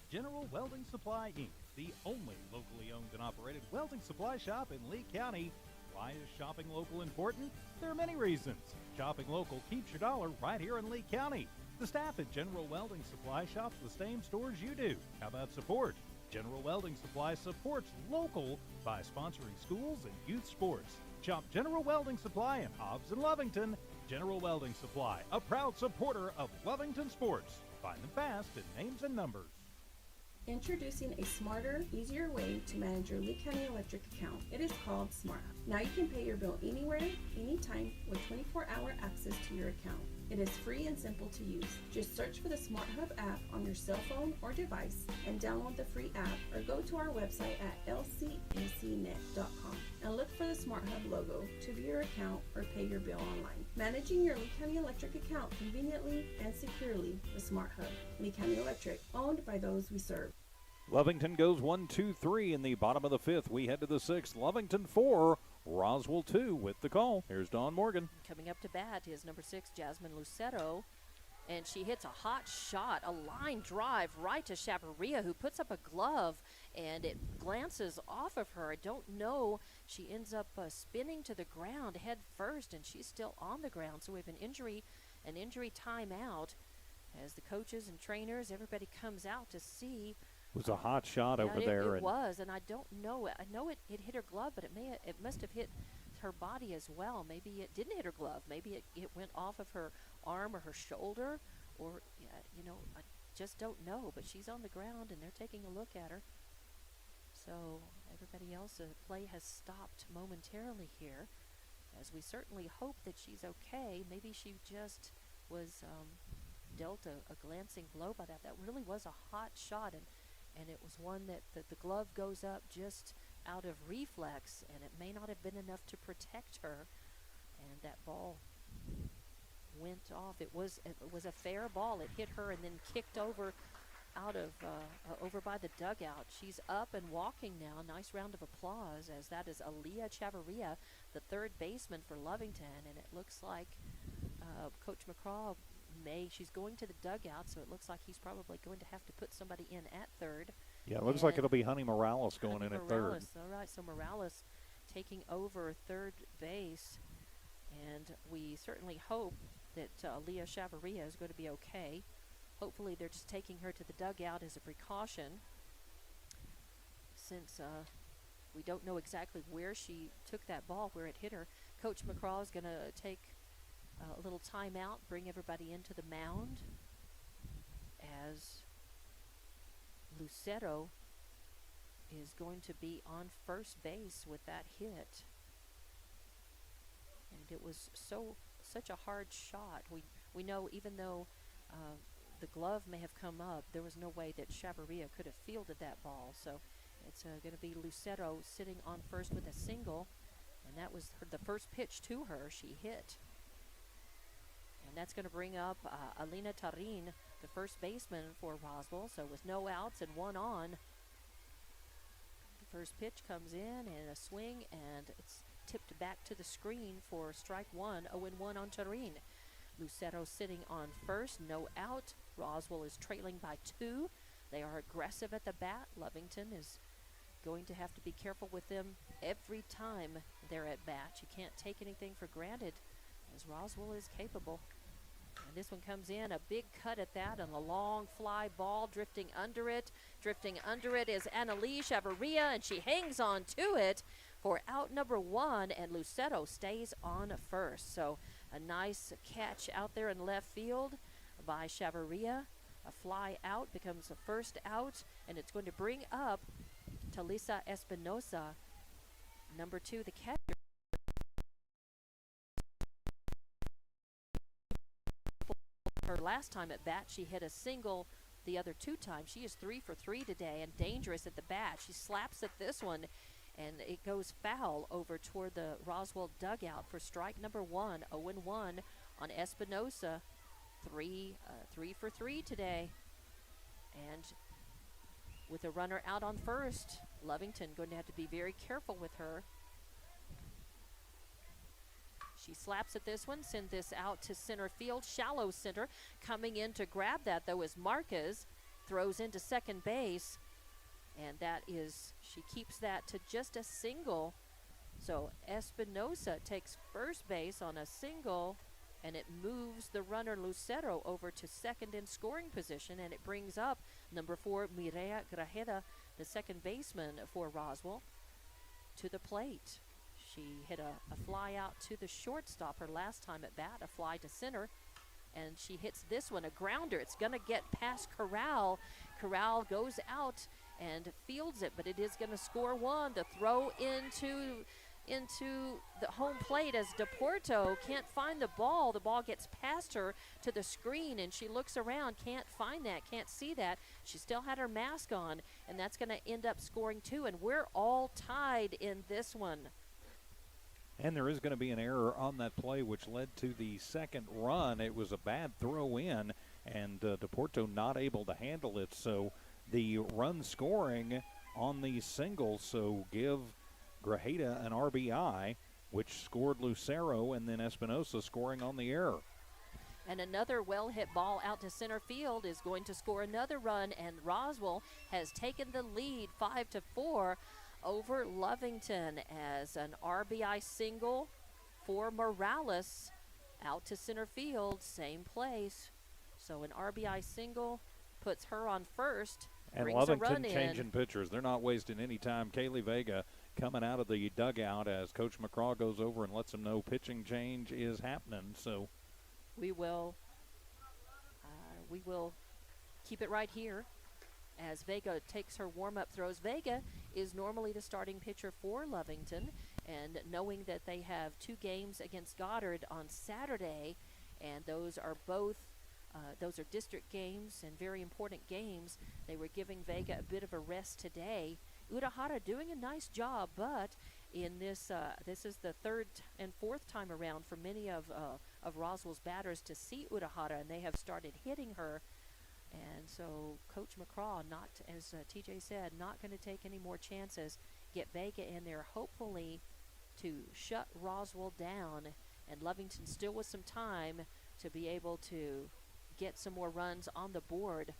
General Welding Supply, Inc., the only locally owned and operated welding supply shop in Lee County. Why is shopping local important? There are many reasons. Shopping local keeps your dollar right here in Lee County. The staff at General Welding Supply shops the same stores you do. How about support? General Welding Supply supports local by sponsoring schools and youth sports. Shop General Welding Supply in Hobbs and Lovington. General Welding Supply, a proud supporter of Lovington sports. Find them fast at names and numbers. Introducing a smarter, easier way to manage your Lee County Electric account. It is called Smart Hub. Now you can pay your bill anywhere, anytime with 24-hour access to your account. It is free and simple to use. Just search for the Smart Hub app on your cell phone or device and download the free app, or go to our website at lcecnet.com and look for the Smart Hub logo to view your account or pay your bill online. Managing your Lee County Electric account conveniently and securely with Smart Hub. Lee County Electric, owned by those we serve. Lovington goes 1-2-3 in the bottom of the fifth. We head to the sixth. Lovington 4, Roswell 2 with the call. Here's Dawn Morgan. Coming up to bat is number 6, Jasmine Lucero. And she hits a hot shot, a line drive right to Chavarria, who puts up a glove, and it glances off of her. I don't know. She ends up spinning to the ground head first, and she's still on the ground. So we have an injury timeout as the coaches and trainers, everybody comes out to see. It was a hot shot over there. It was, and I don't know. I know it hit her glove, but it must have hit her body as well. Maybe it didn't hit her glove. Maybe it went off of her arm or her shoulder, or I just don't know. But she's on the ground, and they're taking a look at her. So everybody else, play has stopped momentarily here, as we certainly hope that she's okay. Maybe she just was dealt a glancing blow by that. That really was a hot shot, and it was one that the glove goes up just out of reflex, and it may not have been enough to protect her, and that ball went off. It was a fair ball. It hit her and then kicked over out of over by the dugout. She's up and walking now. Nice round of applause, as that is Aaliyah Chavarria, the third baseman for Lovington, and it looks like Coach McCraw she's going to the dugout, so it looks like he's probably going to have to put somebody in at third. Yeah, it looks like it'll be Honey Morales going in at third. All right, so Morales taking over third base, and we certainly hope that Leah Chavarria is going to be okay. Hopefully they're just taking her to the dugout as a precaution, since we don't know exactly where she took that ball, where it hit her. Coach McCraw is going to take a little timeout, bring everybody into the mound, as Lucero is going to be on first base with that hit. And it was such a hard shot. We know, even though the glove may have come up, there was no way that Chavarria could have fielded that ball. So it's going to be Lucero sitting on first with a single, and that was the first pitch to her. She hit. And that's going to bring up Alina Tarin, the first baseman for Roswell. So with no outs and one on, the first pitch comes in and a swing, and it's tipped back to the screen for strike one. 0-1 on Tarin. Lucero sitting on first, no out. Roswell is trailing by 2. They are aggressive at the bat. Lovington is going to have to be careful with them every time they're at bat. You can't take anything for granted, as Roswell is capable. And this one comes in, a big cut at that, and a long fly ball drifting under it. Drifting under it is Annalise Chavarria, and she hangs on to it for out number 1, and Lucero stays on first. So a nice catch out there in left field by Chavarria. A fly out becomes a first out, and it's going to bring up Talisa Espinosa, number 2, the catcher. Her last time at bat, she hit a single. The other 2 times, she is 3 for 3 today, and dangerous at the bat. She slaps at this one, and it goes foul over toward the Roswell dugout for strike number 1. 0-1 on Espinosa. 3 for 3 today, and with a runner out on first, Lovington going to have to be very careful with her. She slaps at this one, send this out to center field, shallow center. Coming in to grab that, though, is Marquez. Throws into second base, and that is, she keeps that to just a single. So Espinosa takes first base on a single, and it moves the runner Lucero over to second in scoring position, and it brings up number 4, Mireya Grajeda, the second baseman for Roswell, to the plate. She hit a fly out to the shortstop her last time at bat, a fly to center, and she hits this one, a grounder. It's going to get past Corral. Corral goes out and fields it, but it is going to score one. The throw into the home plate as DePorto can't find the ball. The ball gets past her to the screen, and she looks around, can't find that, can't see that. She still had her mask on, and that's going to end up scoring 2, and we're all tied in this one. And there is going to be an error on that play, which led to the second run. It was a bad throw in, and DePorto not able to handle it. So the run scoring on the single, so give Grajeda an RBI, which scored Lucero, and then Espinosa scoring on the error. And another well-hit ball out to center field is going to score another run, and Roswell has taken the lead 5-4 over Lovington as an RBI single for Morales out to center field, same place. So an RBI single puts her on first, and brings a run Lovington in. changing pitchers. They're not wasting any time. Kaylee Vega coming out of the dugout as Coach McCraw goes over and lets them know pitching change is happening. So we will keep it right here as Vega takes her warm-up throws. Vega is normally the starting pitcher for Lovington, and knowing that they have 2 games against Goddard on Saturday, and those are district games and very important games, they were giving Vega a bit of a rest today. Urahara doing a nice job, but in this is the third and fourth time around for many of Roswell's batters to see Urahara, and they have started hitting her. And so Coach McCraw, not, as TJ said, not going to take any more chances. Get Vega in there, hopefully, to shut Roswell down. And Lovington still with some time to be able to get some more runs on the board,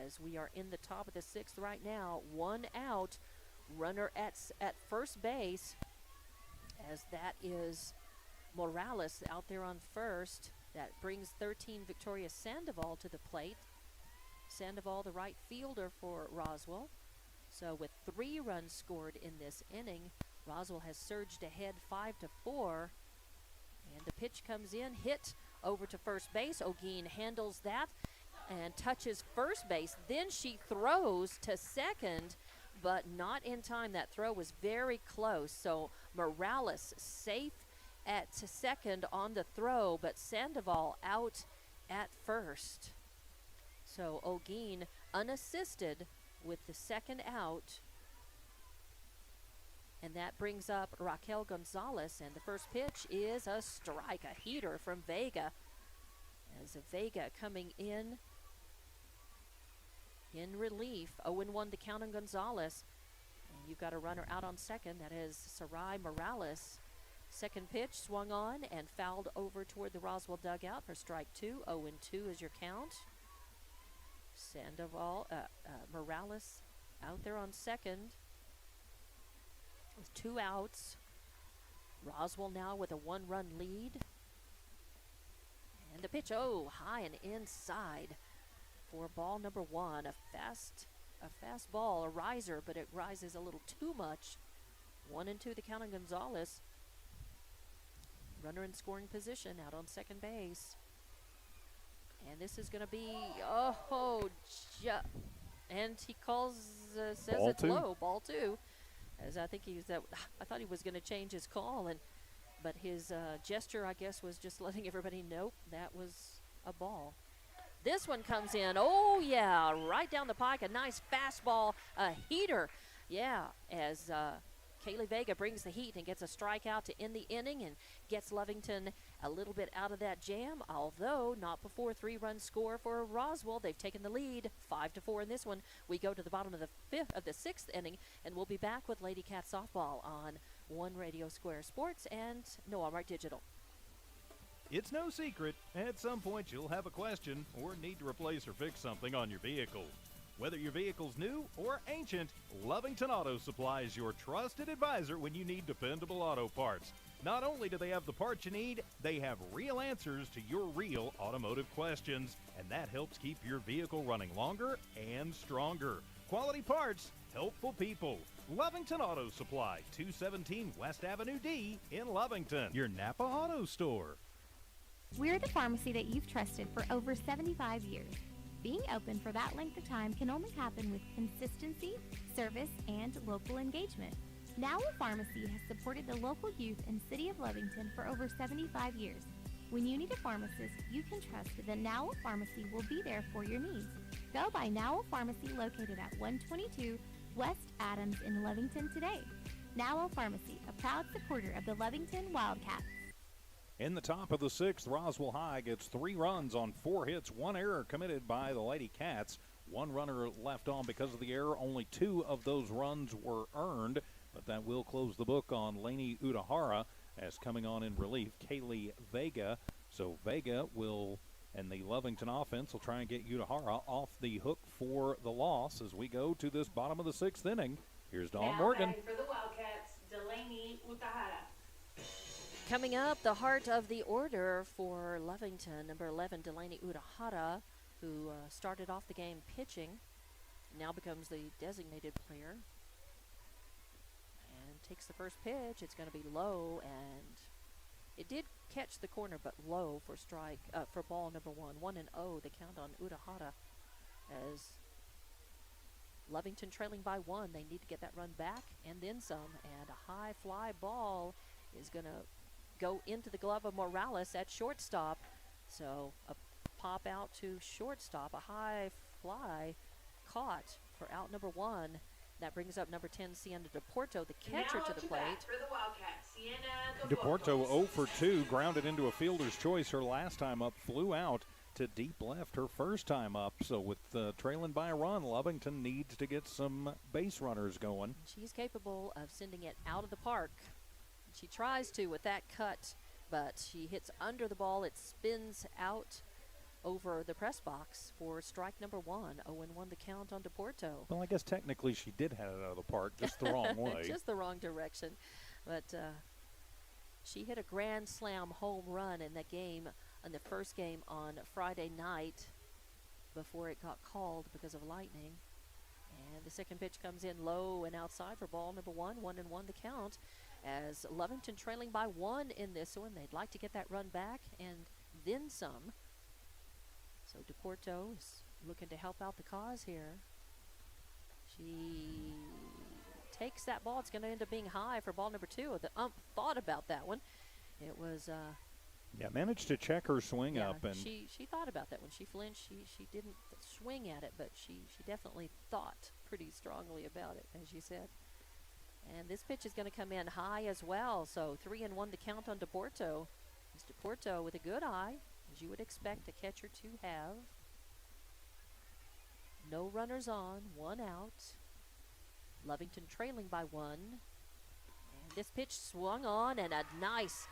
as we are in the top of the 6th right now. 1 out, runner at first base, as that is Morales out there on first. That brings 13 Victoria Sandoval to the plate. Sandoval, the right fielder for Roswell. So with 3 runs scored in this inning, Roswell has surged ahead 5-4. And the pitch comes in, hit over to first base. O'Gean handles that and touches first base. Then she throws to second, but not in time. That throw was very close. So Morales safe at second on the throw, but Sandoval out at first. So O'Gean unassisted with the second out. And that brings up Raquel Gonzalez, and the first pitch is a strike, a heater from Vega. As Vega coming in relief, 0-1 the count on Gonzalez. And you've got a runner out on second, that is Sarai Morales. Second pitch swung on and fouled over toward the Roswell dugout for strike 2. 0-2 is your count. Sandoval, Morales out there on second with 2 outs. Roswell now with a 1-run lead. And the pitch, high and inside for ball number 1. A fast ball, a riser, but it rises a little too much. 1-2 the count on Gonzalez. Runner in scoring position out on second base. And this is going to be, and he calls, says ball it's 2. Low, ball 2. As I think I thought he was going to change his call, but his gesture, I guess, was just letting everybody know that was a ball. This one comes in, right down the pike, a nice fastball, a heater. Yeah, as Kaylee Vega brings the heat and gets a strikeout to end the inning and gets Lovington a little bit out of that jam, although not before 3-run score for Roswell. They've taken the lead 5-4 in this one. We go to the bottom of the 6th inning, and we'll be back with Lady Cat Softball on One Radio Square Sports and Walmart Digital. It's no secret, at some point you'll have a question or need to replace or fix something on your vehicle. Whether your vehicle's new or ancient, Lovington Auto Supply is your trusted advisor when you need dependable auto parts. Not only do they have the parts you need, they have real answers to your real automotive questions, and that helps keep your vehicle running longer and stronger. Quality parts, helpful people. Lovington Auto Supply, 217 West Avenue D in Lovington, your Napa Auto Store. We're the pharmacy that you've trusted for over 75 years. Being open for that length of time can only happen with consistency, service, and local engagement. Now a Pharmacy has supported the local youth and City of Lovington for over 75 years. When you need a pharmacist, you can trust that Now a Pharmacy will be there for your needs. Go by Now a Pharmacy located at 122 West Adams in Lovington today. Now a Pharmacy, a proud supporter of the Lovington Wildcats. In the top of the sixth, Roswell High gets 3 runs on 4 hits, 1 error committed by the Lady Cats. 1 runner left on because of the error. Only 2 of those runs were earned, but that will close the book on Lainey Udahara as coming on in relief, Kaylee Vega. So Vega will, and the Lovington offense will try and get Udahara off the hook for the loss as we go to this bottom of the 6th inning. Here's Dawn Morgan. For the Wildcats, Delaney Utahara. Coming up, the heart of the order for Lovington, number 11, Delaney Udahara, who started off the game pitching, now becomes the designated player. And takes the first pitch. It's going to be low, and it did catch the corner, but low for strike for ball number 1. 1-0, the count on Udahara, as Lovington trailing by 1. They need to get that run back and then some, and a high fly ball is going to go into the glove of Morales at shortstop. So a pop out to shortstop, a high fly caught for out number 1. That brings up number 10, Sienna DePorto, the catcher, to the plate. For the Wildcats, Sienna DePorto 0 for 2, grounded into a fielder's choice. Her last time up flew out to deep left her first time up. So with trailing by a run, Lovington needs to get some base runners going. She's capable of sending it out of the park. She tries to with that cut, but she hits under the ball. It spins out over the press box for strike number 1. 0-1 the count on DePorto. Well, I guess technically she did have it out of the park, just the wrong way. Just the wrong direction. But she hit a grand slam home run in that game, in the first game on Friday night before it got called because of lightning. And the second pitch comes in low and outside for ball number 1. 1-1 the count. As Lovington trailing by 1 in this one, they'd like to get that run back and then some. So DePorto is looking to help out the cause here. She takes that ball. It's going to end up being high for ball number 2. The ump thought about that one. It was managed to check her swing up, and she thought about that when she flinched. She didn't swing at it, but she definitely thought pretty strongly about it, as you said. And this pitch is going to come in high as well. So 3-1 the count on DePorto. It's DePorto with a good eye, as you would expect a catcher to have. No runners on, 1 out. Lovington trailing by 1. And this pitch swung on, and a nice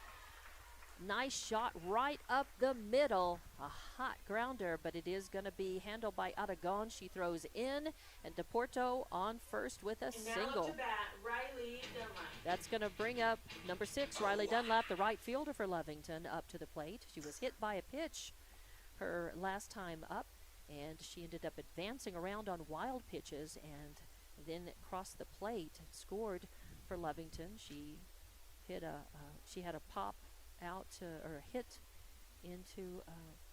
shot right up the middle. A hot grounder, but it is going to be handled by Aragon. She throws in, and DePorto on first with a single. Now to bat, Riley Dunlap. That's going to bring up number 6, Riley Dunlap, the right fielder for Lovington, up to the plate. She was hit by a pitch her last time up, and she ended up advancing around on wild pitches and then crossed the plate, scored for Lovington. She had a pop out or hit into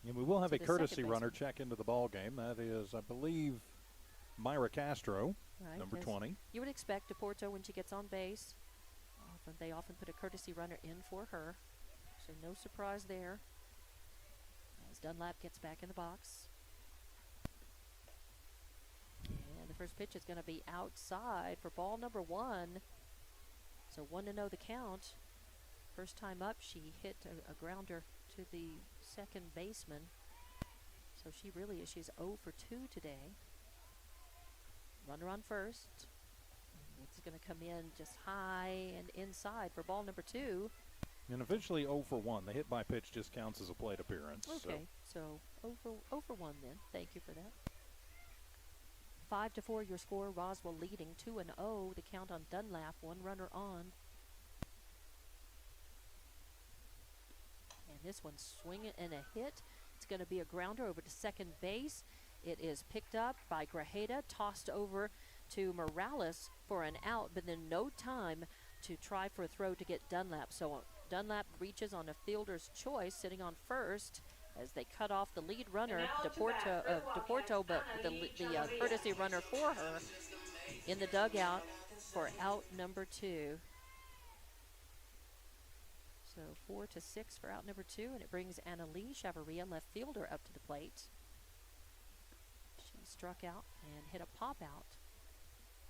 and we will have a the courtesy second runner baseman. check into the ball game. That is, I believe, Myra Castro, right, number as 20. You would expect DePorto when she gets on base. They often put a courtesy runner in for her, so no surprise there. As Dunlap gets back in the box. And the first pitch is going to be outside for ball number 1. So 1-0 the count. First time up, she hit a grounder to the second baseman. So she's 0 for 2 today. Runner on first. It's going to come in just high and inside for ball number 2. And officially 0 for 1. The hit by pitch just counts as a plate appearance. Okay, so 0 for 1 then. Thank you for that. 5-4 your score. Roswell leading 2-0. The count on Dunlap. 1 runner on. And this one swinging and a hit. It's going to be a grounder over to second base. It is picked up by Grajeda, tossed over to Morales for an out, but then no time to try for a throw to get Dunlap. So Dunlap reaches on a fielder's choice, sitting on first as they cut off the lead runner, Deporto, but the courtesy runner for her in the dugout for out number 2. So 4-6 for out number 2, and it brings Annalise Chavarria, left fielder, up to the plate. She struck out and hit a pop out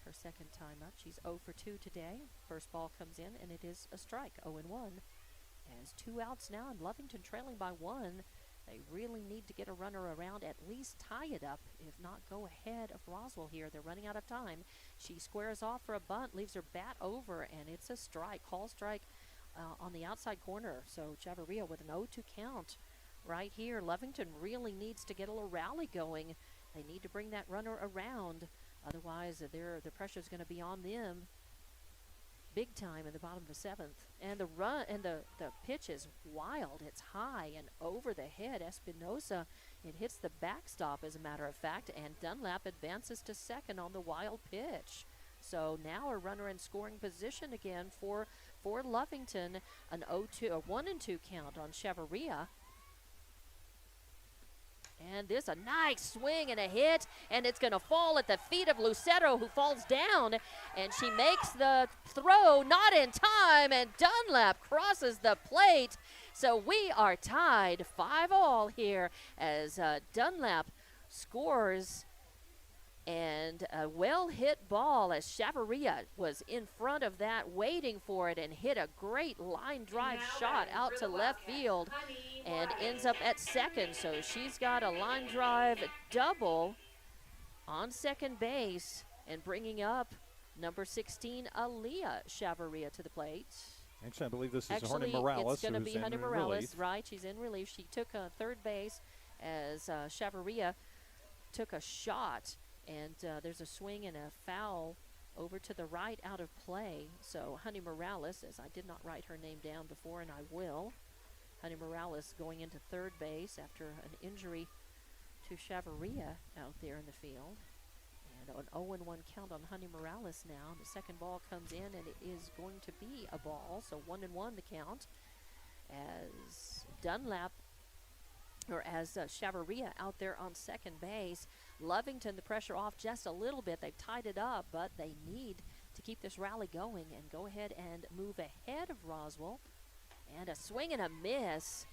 her second time up. She's 0 for 2 today. First ball comes in, and it is a strike, 0-1. As 2 outs now, and Lovington trailing by 1. They really need to get a runner around, at least tie it up, if not go ahead of Roswell here. They're running out of time. She squares off for a bunt, leaves her bat over, and it's a strike. Call strike on the outside corner. So Chavarria with an 0-2 count right here. Lovington really needs to get a little rally going. They need to bring that runner around. Otherwise, the pressure is going to be on them big time in the bottom of the 7th. And the run and the pitch is wild. It's high and over the head. Espinosa, it hits the backstop, as a matter of fact, and Dunlap advances to second on the wild pitch. So now a runner in scoring position again for Lovington. A 1-2 count on Chavarria. And this a nice swing and a hit, and it's going to fall at the feet of Lucero, who falls down, and she makes the throw not in time, and Dunlap crosses the plate. So we are tied 5-all here as Dunlap scores. And a well-hit ball as Chavarria was in front of that, waiting for it, and hit a great line drive shot out to left field and ends up at second. So she's got a line drive double on second base and bringing up number 16, Aaliyah Chavarria, to the plate. Actually, I believe this is Honey Morales. It's going to be Honey Morales, relief. right? She's in relief. She took third base as Chavarria took a shot. And there's a swing and a foul over to the right, out of play. So Honey Morales, as I did not write her name down before, and I will. Honey Morales going into third base after an injury to Chavarria out there in the field. And an 0-1 count on Honey Morales now. The second ball comes in, and it is going to be a ball. So 1-1 the count as Chavarria out there on second base. Lovington, the pressure off just a little bit. They've tied it up, but they need to keep this rally going and go ahead and move ahead of Roswell. And a swing and a miss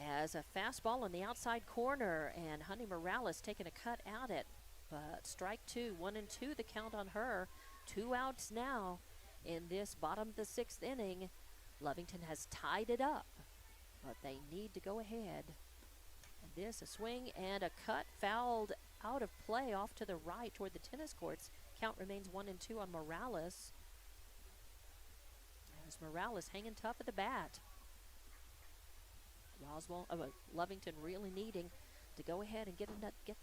as a fastball on the outside corner, and Honey Morales taking a cut at it. But strike 2, 1-2 the count on her. 2 outs now in this bottom of the 6th inning. Lovington has tied it up, but they need to go ahead. And this, a swing and a cut, fouled out of play off to the right toward the tennis courts. Count remains 1-2 on Morales. As Morales hanging tough at the bat. Lovington really needing to go ahead and get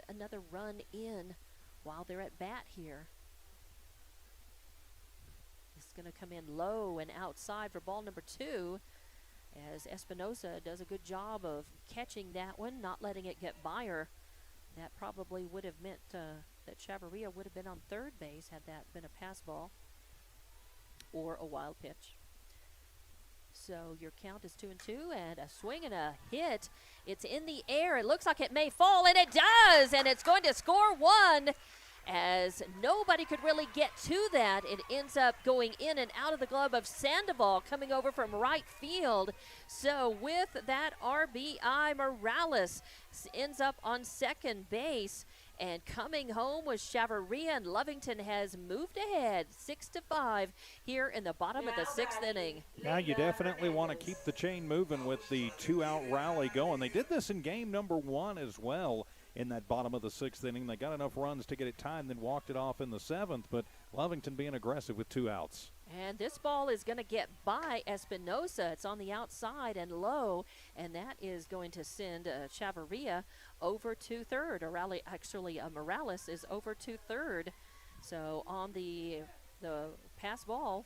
another run in while they're at bat here. This is going to come in low and outside for ball number 2. As Espinosa does a good job of catching that one, not letting it get by her. That probably would have meant that Chavarria would have been on third base had that been a pass ball or a wild pitch. So your count is 2-2, and a swing and a hit. It's in the air. It looks like it may fall, and it does, and it's going to score 1. As nobody could really get to that, it ends up going in and out of the glove of Sandoval, coming over from right field. So with that RBI, Morales ends up on second base. And coming home was Chavarria, and Lovington has moved ahead 6-5 here in the bottom of the 6th inning. Now you definitely want to keep the chain moving with the 2-out rally going. They did this in game number 1 as well. In that bottom of the 6th inning, they got enough runs to get it tied and then walked it off in the 7th, but Lovington being aggressive with 2 outs. And this ball is going to get by Espinosa. It's on the outside and low, and that is going to send Chavarria over to third. Morales is over to third. So on the pass ball,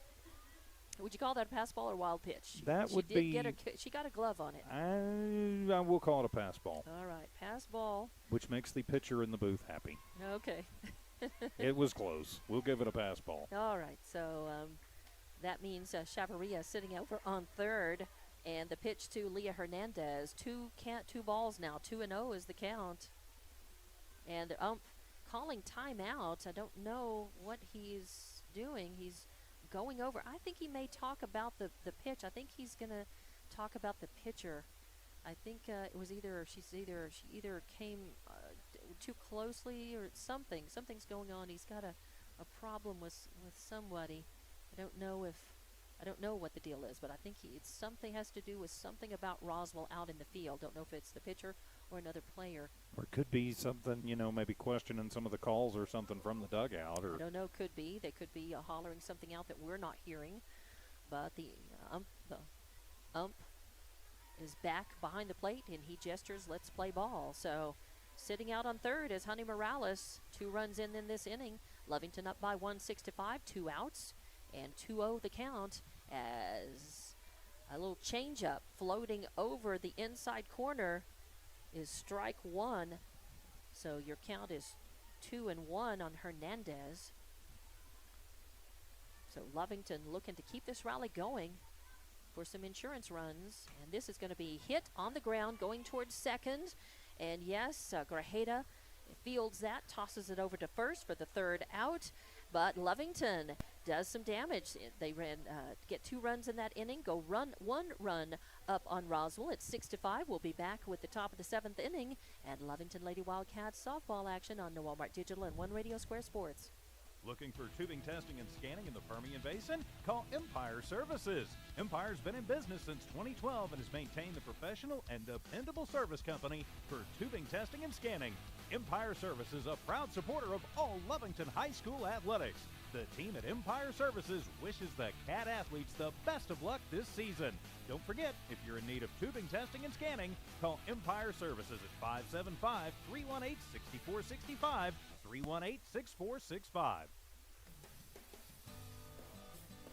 would you call that a pass ball or wild pitch? That would be. She got a glove on it. I will call it a pass ball, All right, pass ball. which makes the pitcher in the booth happy. Okay. It was close. We'll give it a pass ball. All right, so that means Chavarria sitting over on third, and the pitch to Leah Hernandez. Two balls now. 2-0 is the count. And the ump calling timeout. I don't know what he's doing. He's going over. I think he may talk about the pitch. I think he's going to talk about the pitcher. I think it was she either came too closely or something. Something's going on. He's got a problem with somebody. I don't know what the deal is, but I think it's something has to do with something about Roswell out in the field. Don't know if it's the pitcher or another player. Or it could be something, maybe questioning some of the calls or something from the dugout. Or I don't know. Could be. They could be hollering something out that we're not hearing. But the ump is back behind the plate, and he gestures, let's play ball. So sitting out on third is Honey Morales. 2 runs in this inning. Lovington up by 1-6-5, 2 outs. And 2-0 the count as a little changeup floating over the inside corner is strike 1. So your count is 2-1 on Hernandez. So Lovington looking to keep this rally going for some insurance runs. And this is going to be hit on the ground going towards second. And yes, Grajeda fields that, tosses it over to first for the third out. But Lovington does some damage. They get 2 runs in that inning, go 1 run up on Roswell. It's 6-5. We'll be back with the top of the 7th inning and Lovington Lady Wildcats softball action on the Walmart Digital and One Radio Square Sports. Looking for tubing testing and scanning in the Permian Basin? Call Empire Services. Empire's been in business since 2012 and has maintained the professional and dependable service company for tubing testing and scanning. Empire Services, a proud supporter of all Lovington High School athletics. The team at Empire Services wishes the Cat athletes the best of luck this season. Don't forget, if you're in need of tubing testing and scanning, call Empire Services at 575-318-6465, 318-6465.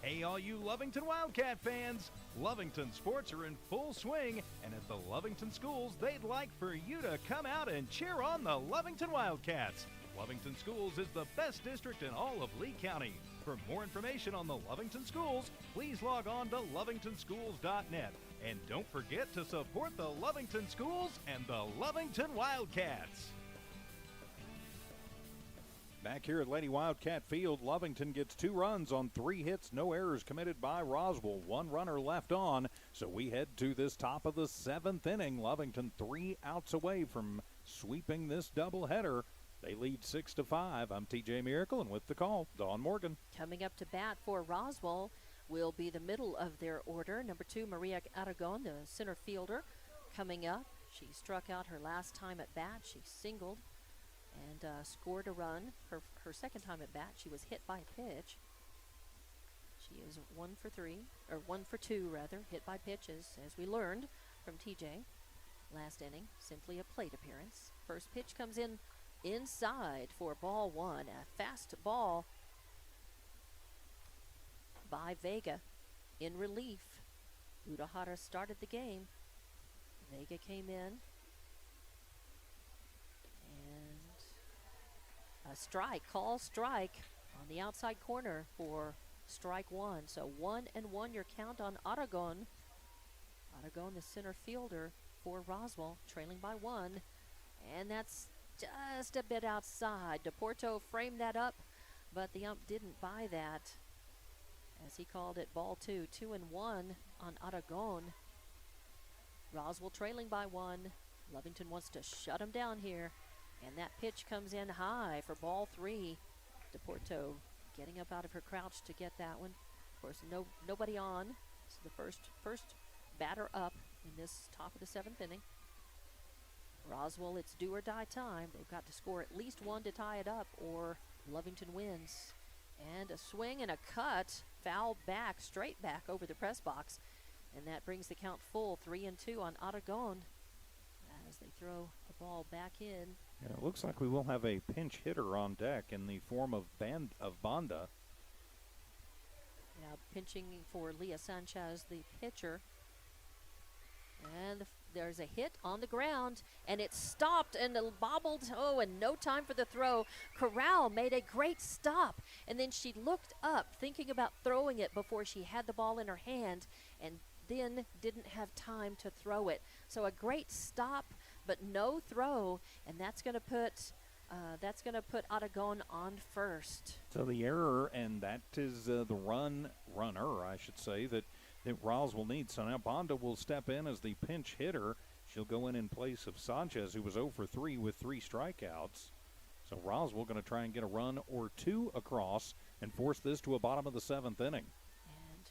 Hey, all you Lovington Wildcat fans! Lovington sports are in full swing, and at the Lovington schools, they'd like for you to come out and cheer on the Lovington Wildcats. Lovington Schools is the best district in all of Lee County. For more information on the Lovington Schools, please log on to lovingtonschools.net. And don't forget to support the Lovington Schools and the Lovington Wildcats. Back here at Lady Wildcat Field, Lovington gets 2 runs on 3 hits, no errors committed by Roswell. 1 runner left on, so we head to this top of the 7th inning. Lovington 3 outs away from sweeping this doubleheader. They lead 6-5. I'm TJ Miracle, and with the call, Dawn Morgan. Coming up to bat for Roswell will be the middle of their order. Number 2, Maria Aragon, the center fielder, coming up. She struck out her last time at bat. She singled and scored a run. Her second time at bat, she was hit by a pitch. She is 1 for 2, hit by pitches, as we learned from TJ last inning. Simply a plate appearance. First pitch comes in inside for ball 1. A fast ball by Vega in relief. Udahara started the game. Vega came in. And a strike on the outside corner for strike 1. So 1-1 your count on Aragon. Aragon, the center fielder for Roswell, trailing by 1. And that's just a bit outside. DePorto framed that up, but the ump didn't buy that as he called it ball 2. 2-1 on Aragon. Roswell trailing by 1. Lovington wants to shut him down here. And that pitch comes in high for ball 3. DePorto getting up out of her crouch to get that one. Of course, nobody on. So the first batter up in this top of the 7th inning. Roswell, it's do or die time. They've got to score at least 1 to tie it up, or Lovington wins. And a swing and a cut, foul back, straight back over the press box. And that brings the count full, 3-2 on Aragon as they throw the ball back in. Yeah, it looks like we will have a pinch hitter on deck in the form of Banda. Yeah, pinching for Leah Sanchez, the pitcher. And there's a hit on the ground, and it stopped and bobbled. Oh, and no time for the throw. Corral made a great stop, and then she looked up, thinking about throwing it before she had the ball in her hand, and then didn't have time to throw it. So a great stop, but no throw, and that's going to put Aragon on first. So the error, and that is the runner, I should say, that Roswell needs. So now Banda will step in as the pinch hitter. She'll go in place of Sanchez, who was 0 for 3 with 3 strikeouts. So Roswell going to try and get a run or 2 across and force this to a bottom of the 7th inning. And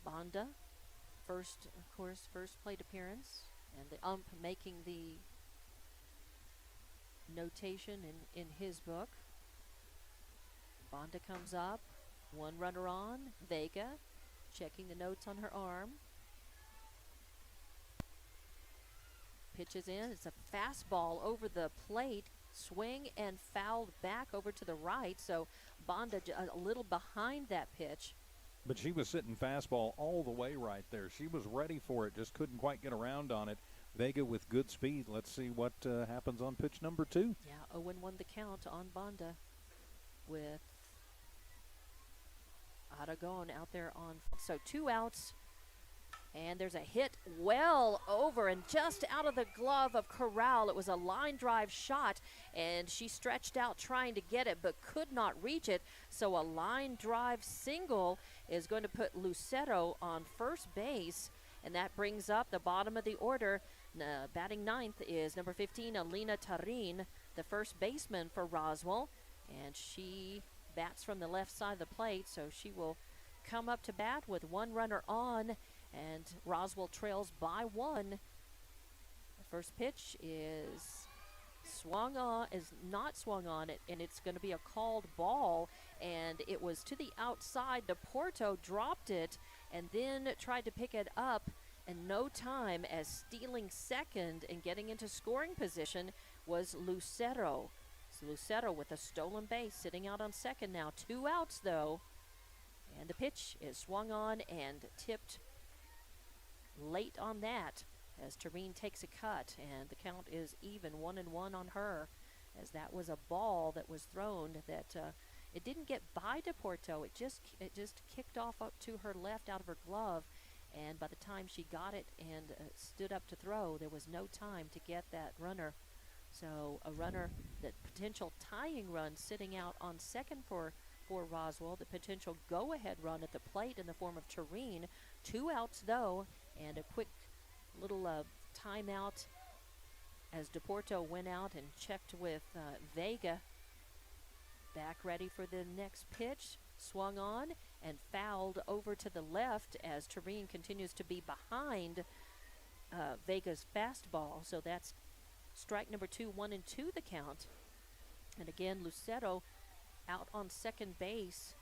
Banda, first plate appearance, and the ump making the notation in his book. Banda comes up, 1 runner on. Vega checking the notes on her arm. Pitches in. It's a fastball over the plate. Swing and fouled back over to the right. So Banda a little behind that pitch. But she was sitting fastball all the way right there. She was ready for it, just couldn't quite get around on it. Vega with good speed. Let's see what happens on pitch number 2. Yeah, 0-1 the count on Banda with Aragon out there on. So 2 outs, and there's a hit well over and just out of the glove of Corral. It was a line drive shot, and she stretched out trying to get it but could not reach it. So a line drive single is going to put Lucero on first base, and that brings up the bottom of the order. Batting 9th is number 15, Alina Tarin, the first baseman for Roswell, and she bats from the left side of the plate, so she will come up to bat with 1 runner on, and Roswell trails by 1. The first pitch is not swung on it, and it's going to be a called ball, and it was to the outside. DePorto dropped it and then tried to pick it up, and no time, as stealing second and getting into scoring position was Lucero. So Lucero with a stolen base, sitting out on second now. 2 outs though, and the pitch is swung on and tipped late on that as Tareen takes a cut, and the count is even, 1-1 on her, as that was a ball that was thrown that it didn't get by DePorto. It just kicked off up to her left out of her glove, and by the time she got it and stood up to throw, there was no time to get that runner. So a runner, that potential tying run sitting out on second for Roswell, the potential go-ahead run at the plate in the form of Tareen. 2 outs though, and a quick little timeout as DePorto went out and checked with Vega. Back ready for the next pitch. Swung on and fouled over to the left as Tareen continues to be behind Vega's fastball. So that's strike number 2, 1-2 the count. And again, Lucero out on second base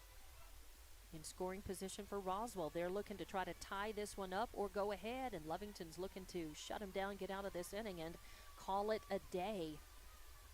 in scoring position for Roswell. They're looking to try to tie this one up or go ahead, and Lovington's looking to shut him down, get out of this inning, and call it a day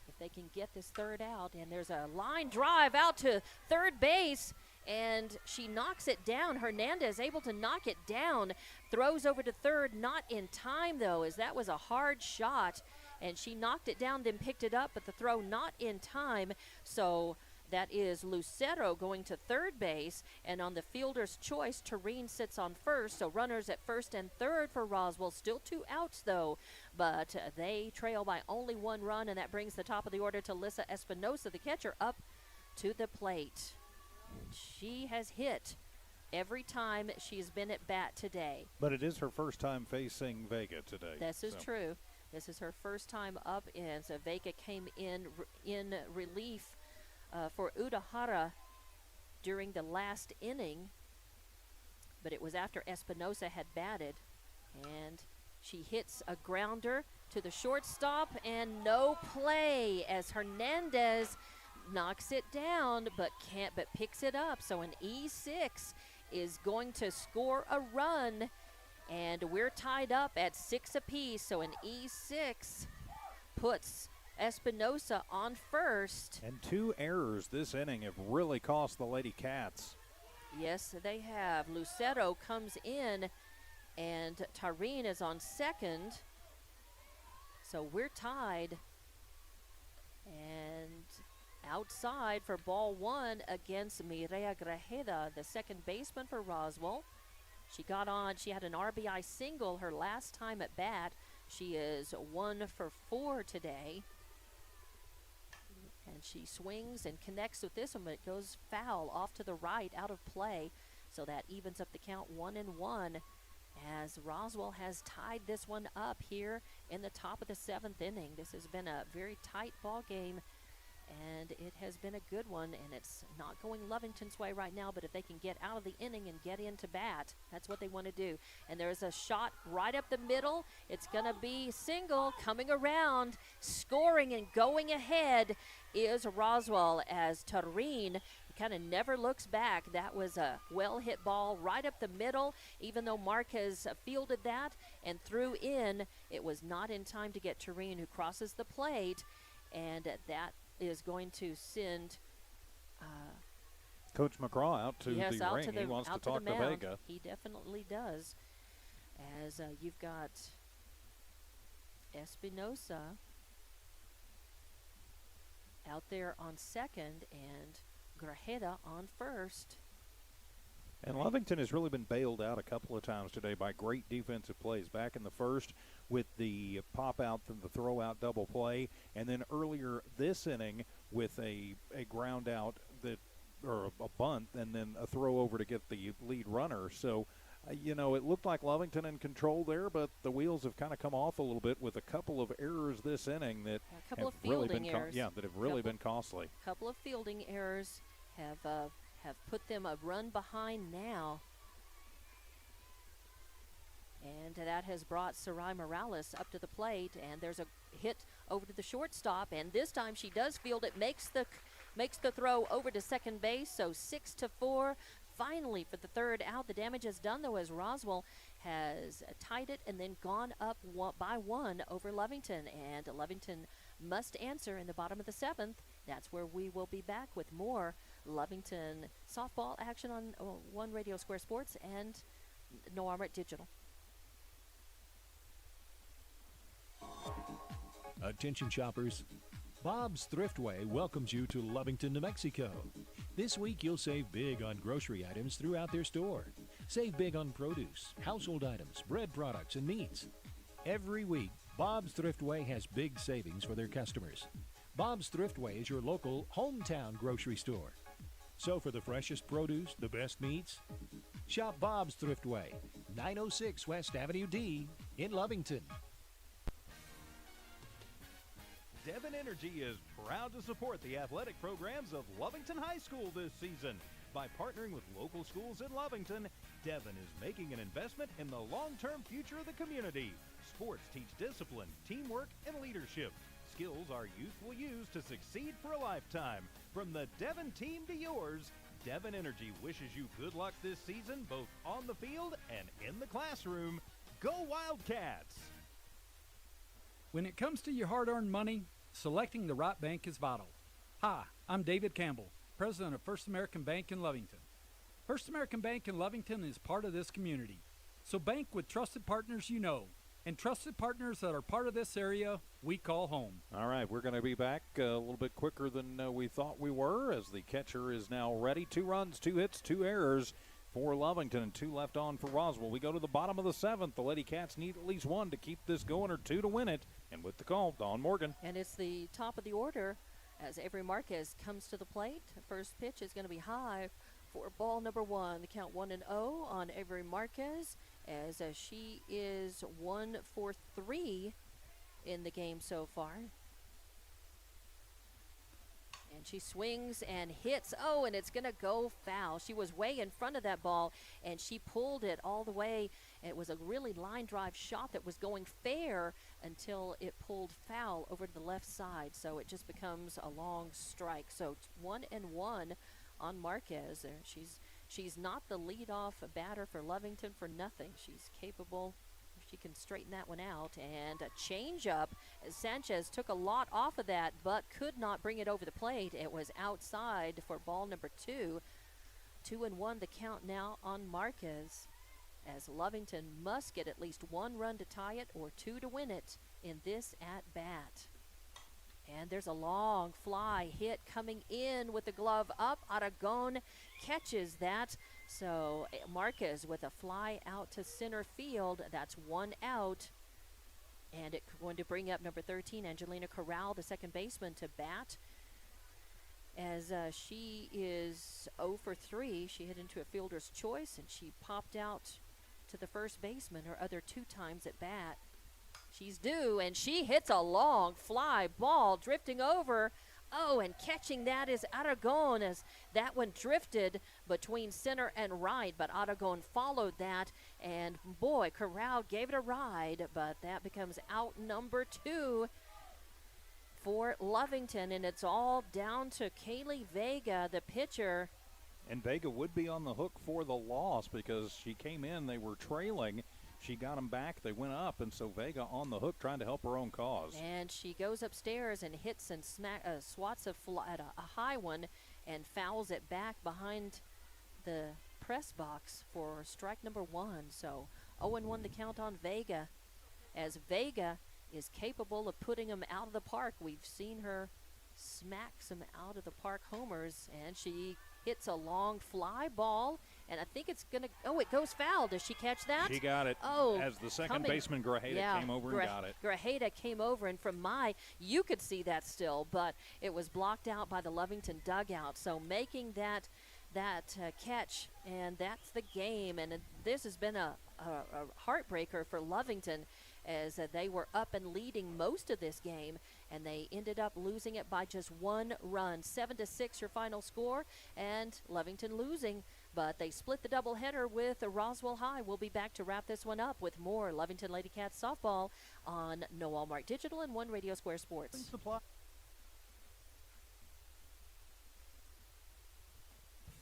if they can get this 3rd out. And there's a line drive out to third base, and she knocks it down. Hernandez able to knock it down, throws over to third, not in time though, as that was a hard shot, and she knocked it down, then picked it up, but the throw not in time. So that is Lucero going to third base, and on the fielder's choice, Tareen sits on first. So runners at first and third for Roswell. Still 2 outs though, but they trail by only 1 run, and that brings the top of the order to Lissa Espinosa, the catcher, up to the plate. She has hit every time she's been at bat today. But it is her first time facing Vega today. This is true. This is her first time up in. So Vega came in relief for Udahara during the last inning, but it was after Espinosa had batted, and she hits a grounder to the shortstop, and no play as Hernandez knocks it down, but picks it up. So an E6 is going to score a run, and we're tied up at 6 apiece. So an E6 puts Espinosa on first. And 2 errors this inning have really cost the Lady Cats. Yes, they have. Lucero comes in, and Tareen is on second. So we're tied. And outside for ball 1 against Mireya Grajeda, the second baseman for Roswell. She got on. She had an RBI single her last time at bat. She is 1 for 4 today. And she swings and connects with this one, but it goes foul off to the right, out of play. So that evens up the count 1-1 as Roswell has tied this one up here in the top of the 7th inning. This has been a very tight ball game, and it has been a good one, and it's not going Lovington's way right now, but if they can get out of the inning and get into bat, that's what they want to do. And there's a shot right up the middle. It's going to be single, coming around, scoring and going ahead is Roswell as Tareen kind of never looks back. That was a well-hit ball right up the middle, even though Marquez fielded that and threw in. It was not in time to get Tareen, who crosses the plate, and that is going to send Coach McCraw out to yes, the out ring. To the, he wants out to talk the to mound. Vega. He definitely does. As you've got Espinosa out there on second and Grajeda on first. And Lovington has really been bailed out a couple of times today by great defensive plays. Back in the first with the pop out and the throw out double play, and then earlier this inning with a ground out that, or a bunt, and then a throw over to get the lead runner. So, it looked like Lovington in control there, but the wheels have kind of come off a little bit with a couple of errors this inning that A couple of have really been fielding errors. that have really been costly. A couple of fielding errors have put them a run behind now. And that has brought Sarai Morales up to the plate, and there's a hit over to the shortstop, and this time she does field it, makes the throw over to second base, so 6-4. Finally, for the third out, the damage is done, though, as Roswell has tied it and then gone up by 1 over Lovington. And Lovington must answer in the bottom of the 7th. That's where we will be back with more Lovington softball action on One Radio Square Sports and No Armor Digital. Attention shoppers, Bob's Thriftway welcomes you to Lovington, New Mexico. This week you'll save big on grocery items throughout their store. Save big on produce, household items, bread products, and meats. Every week, Bob's Thriftway has big savings for their customers. Bob's Thriftway is your local hometown grocery store. So for the freshest produce, the best meats, shop Bob's Thriftway, 906 West Avenue D in Lovington. Devon Energy is proud to support the athletic programs of Lovington High School this season. By partnering with local schools in Lovington, Devon is making an investment in the long-term future of the community. Sports teach discipline, teamwork, and leadership. Skills our youth will use to succeed for a lifetime. From the Devon team to yours, Devon Energy wishes you good luck this season, both on the field and in the classroom. Go Wildcats! When it comes to your hard-earned money, selecting the right bank is vital. Hi, I'm David Campbell, president of First American Bank in Lovington. First American Bank in Lovington is part of this community. So bank with trusted partners you know, and trusted partners that are part of this area we call home. All right, we're going to be back a little bit quicker than we thought we were, as the catcher is now ready. 2 runs, 2 hits, 2 errors for Lovington, and 2 left on for Roswell. We go to the bottom of the 7th. The Lady Cats need at least 1 to keep this going, or 2 to win it. And with the call, Dawn Morgan. And it's the top of the order as Avery Marquez comes to the plate. First pitch is going to be high for ball number 1. The count 1-0 on Avery Marquez, as she is 1 for 3 in the game so far. And she swings and hits. Oh, and it's going to go foul. She was way in front of that ball, and she pulled it all the way. It was a really line drive shot that was going fair until it pulled foul over to the left side. So it just becomes a long strike. So 1-1 on Marquez. She's not the leadoff batter for Lovington for nothing. She's capable. She can straighten that one out. And a changeup. Sanchez took a lot off of that, but could not bring it over the plate. It was outside for ball number 2. 2-1 the count now on Marquez, as Lovington must get at least 1 run to tie it or 2 to win it in this at-bat. And there's a long fly hit coming in with the glove up. Aragon catches that. So Marquez with a fly out to center field. That's 1 out. And it's going to bring up number 13, Angelina Corral, the second baseman, to bat. As she is 0 for 3. She hit into a fielder's choice, and she popped out to the first baseman her other 2 times at bat. She's due, and she hits a long fly ball drifting over. Oh, and catching that is Aragon, as that one drifted between center and right, but Aragon followed that, and boy, Corral gave it a ride, but that becomes out number 2 for Lovington, and it's all down to Kaylee Vega, the pitcher. And Vega would be on the hook for the loss because she came in, they were trailing. She got them back, they went up, and so Vega on the hook trying to help her own cause. And she goes upstairs and hits and swats at a high one and fouls it back behind the press box for strike number 1. So 0-1 the count on Vega, as Vega is capable of putting them out of the park. We've seen her smack some out of the park homers, and she hits a long fly ball, and I think it's gonna. Oh, it goes foul. Does she catch that? She got it. Oh, as the second baseman Grajeda came over and got it. Grajeda came over, and from you could see that still, but it was blocked out by the Lovington dugout. So making that catch, and that's the game. And this has been a heartbreaker for Lovington, as they were up and leading most of this game, and they ended up losing it by just 1 run. 7-6 your final score, and Lovington losing, but they split the doubleheader with Roswell High. We'll be back to wrap this one up with more Lovington Lady Cats softball on No Walmart Digital and One Radio Square Sports.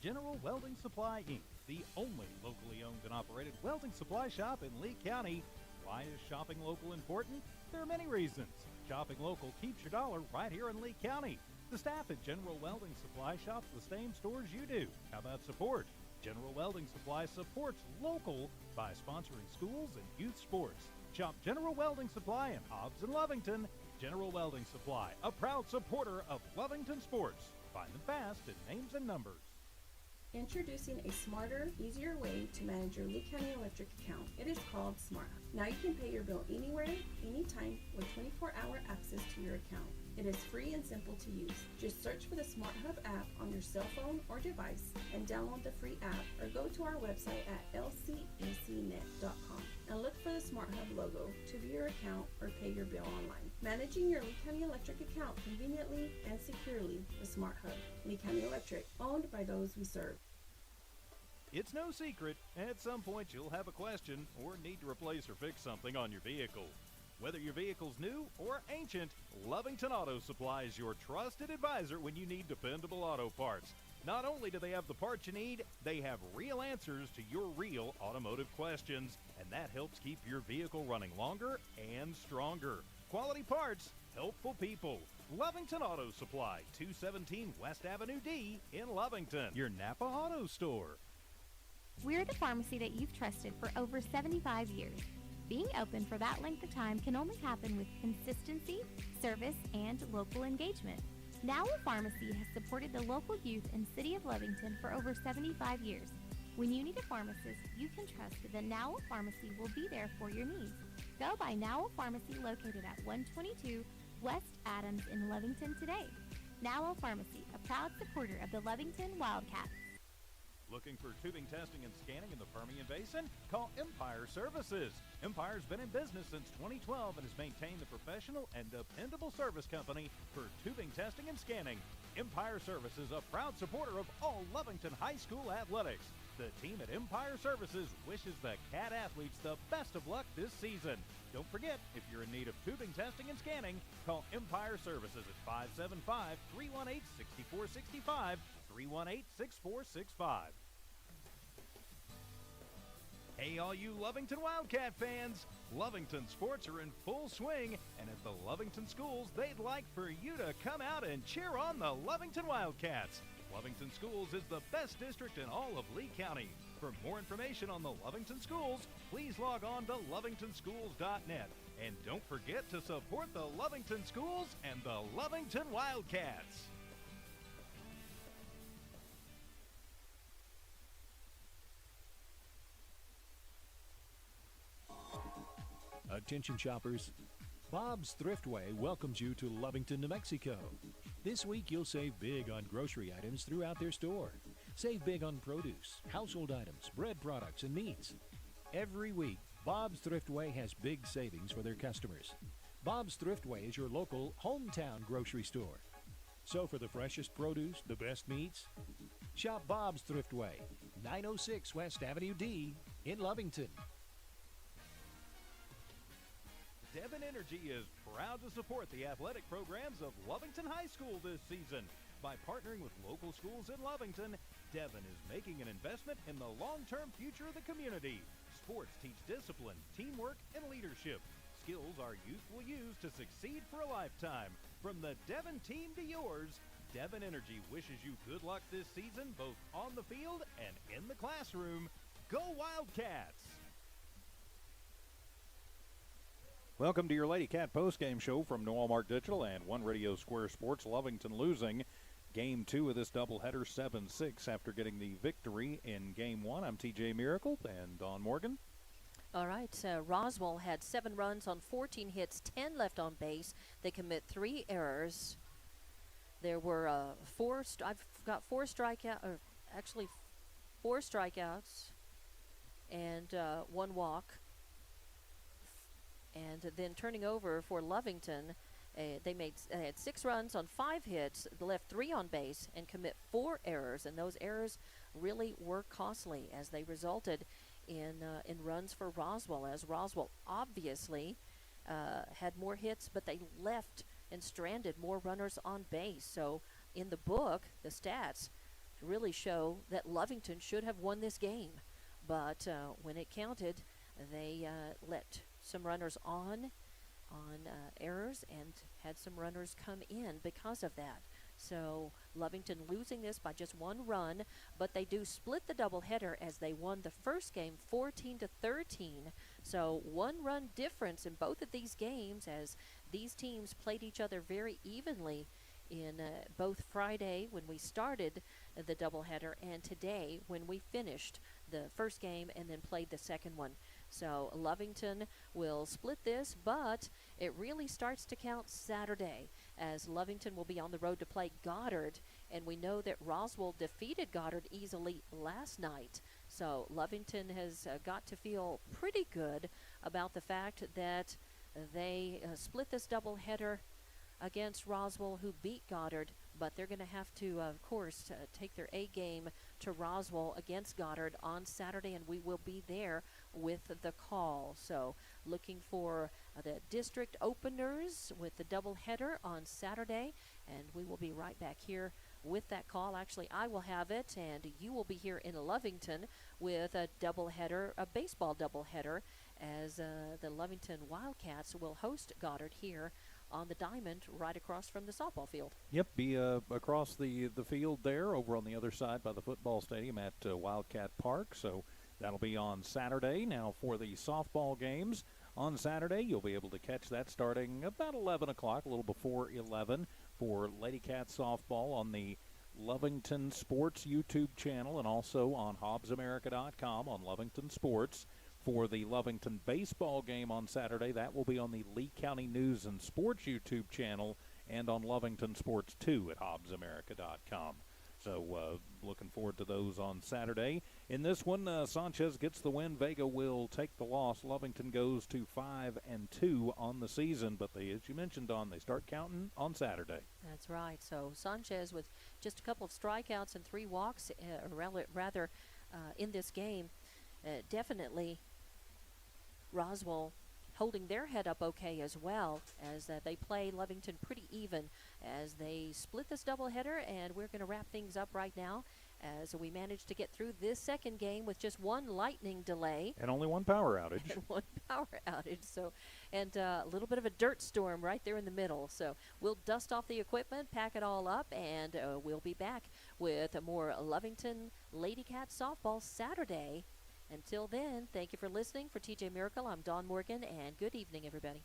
General Welding Supply, Inc., the only locally owned and operated welding supply shop in Lee County. Why is shopping local important? There are many reasons. Shopping local keeps your dollar right here in Lee County. The staff at General Welding Supply shops the same stores you do. How about support? General Welding Supply supports local by sponsoring schools and youth sports. Shop General Welding Supply in Hobbs and Lovington. General Welding Supply, a proud supporter of Lovington sports. Find them fast at names and numbers. Introducing a smarter, easier way to manage your Lee County Electric account. It is called Smart Hub. Now you can pay your bill anywhere, anytime, with 24-hour access to your account. It is free and simple to use. Just search for the Smart Hub app on your cell phone or device and download the free app, or go to our website at lcecnet.com and look for the Smart Hub logo to view your account or pay your bill online. Managing your Lee County Electric account conveniently and securely with Smart Hub. Lee County Electric, owned by those we serve. It's no secret, at some point you'll have a question or need to replace or fix something on your vehicle. Whether your vehicle's new or ancient, Lovington Auto Supply is your trusted advisor when you need dependable auto parts. Not only do they have the parts you need, they have real answers to your real automotive questions, and that helps keep your vehicle running longer and stronger. Quality parts, helpful people. Lovington Auto Supply, 217 West Avenue D in Lovington, your Napa Auto Store. We're the pharmacy that you've trusted for over 75 years. Being open for that length of time can only happen with consistency, service, and local engagement. Now Pharmacy has supported the local youth in City of Lovington for over 75 years. When you need a pharmacist, you can trust that Now Pharmacy will be there for your needs. Go by Now Pharmacy, located at 122 West Adams in Lovington today. Now Pharmacy, a proud supporter of the Lovington Wildcats. Looking for tubing testing and scanning in the Permian Basin? Call Empire Services. Empire's been in business since 2012 and has maintained the professional and dependable service company for tubing testing and scanning. Empire Services, a proud supporter of all Lovington High School athletics. The team at Empire Services wishes the CAT athletes the best of luck this season. Don't forget, if you're in need of tubing testing and scanning, call Empire Services at 575-318-6465, 318-6465. Hey, all you Lovington Wildcat fans! Lovington sports are in full swing, and at the Lovington schools, they'd like for you to come out and cheer on the Lovington Wildcats. Lovington Schools is the best district in all of Lee County. For more information on the Lovington schools, please log on to lovingtonschools.net. And don't forget to support the Lovington schools and the Lovington Wildcats. Attention shoppers, Bob's Thriftway welcomes you to Lovington, New Mexico. This week you'll save big on grocery items throughout their store. Save big on produce, household items, bread products, and meats. Every week, Bob's Thriftway has big savings for their customers. Bob's Thriftway is your local hometown grocery store. So for the freshest produce, the best meats, shop Bob's Thriftway, 906 West Avenue D in Lovington. Devon Energy is proud to support the athletic programs of Lovington High School this season. By partnering with local schools in Lovington, Devon is making an investment in the long-term future of the community. Sports teach discipline, teamwork, and leadership. Skills our youth will use to succeed for a lifetime. From the Devon team to yours, Devon Energy wishes you good luck this season, both on the field and in the classroom. Go Wildcats! Welcome to your Lady Cat postgame show from New Walmart Digital and One Radio Square Sports. Lovington losing Game 2 of this doubleheader 7-6 after getting the victory in Game 1. I'm TJ Miracle and Dawn Morgan. All right, Roswell had 7 runs on 14 hits, 10 left on base. They commit 3 errors. There were I've got 4 strikeouts, or actually 4 strikeouts and 1 walk. And then turning over for Lovington, they had 6 runs on 5 hits, left 3 on base, and commit 4 errors. And those errors really were costly as they resulted in runs for Roswell, as Roswell obviously had more hits, but they left and stranded more runners on base. So in the book, the stats really show that Lovington should have won this game. But when it counted, they let some runners on errors and had some runners come in because of that. So Lovington losing this by just 1 run, but they do split the doubleheader as they won the first game 14-13. So 1 run difference in both of these games as these teams played each other very evenly in both Friday when we started the doubleheader and today when we finished the first game and then played the second one. So Lovington will split this, but it really starts to count Saturday as Lovington will be on the road to play Goddard, and we know that Roswell defeated Goddard easily last night. So Lovington has got to feel pretty good about the fact that they split this doubleheader against Roswell, who beat Goddard, but they're going to have to, of course, take their A game to Roswell against Goddard on Saturday, and we will be there with the call. So looking for the district openers with the doubleheader on Saturday, and we will be right back here with that call. Actually, I will have it, and you will be here in Lovington with a doubleheader, a baseball doubleheader, as the Lovington Wildcats will host Goddard here on the diamond right across from the softball field. Yep, be across the field there over on the other side by the football stadium at Wildcat Park. So that'll be on Saturday. Now for the softball games on Saturday, you'll be able to catch that starting about 11 o'clock, a little before 11 for Lady Cat softball on the Lovington Sports YouTube channel and also on HobbsAmerica.com on Lovington Sports. For the Lovington baseball game on Saturday, that will be on the Lee County News and Sports YouTube channel and on Lovington Sports 2 at HobbsAmerica.com. So looking forward to those on Saturday. In this one, Sanchez gets the win. Vega will take the loss. Lovington goes to 5-2 on the season, but they, as you mentioned, Don, they start counting on Saturday. That's right. So Sanchez with just a couple of strikeouts and 3 walks, in this game, definitely Roswell holding their head up okay as well, as they play Lovington pretty even as they split this doubleheader. And we're going to wrap things up right now as we managed to get through this second game with just one lightning delay. And only one power outage. And one power outage. So, and a little bit of a dirt storm right there in the middle. So we'll dust off the equipment, pack it all up, and we'll be back with more Lovington Lady Cat softball Saturday. Until then, thank you for listening. For TJ Miracle, I'm Dawn Morgan, and good evening, everybody.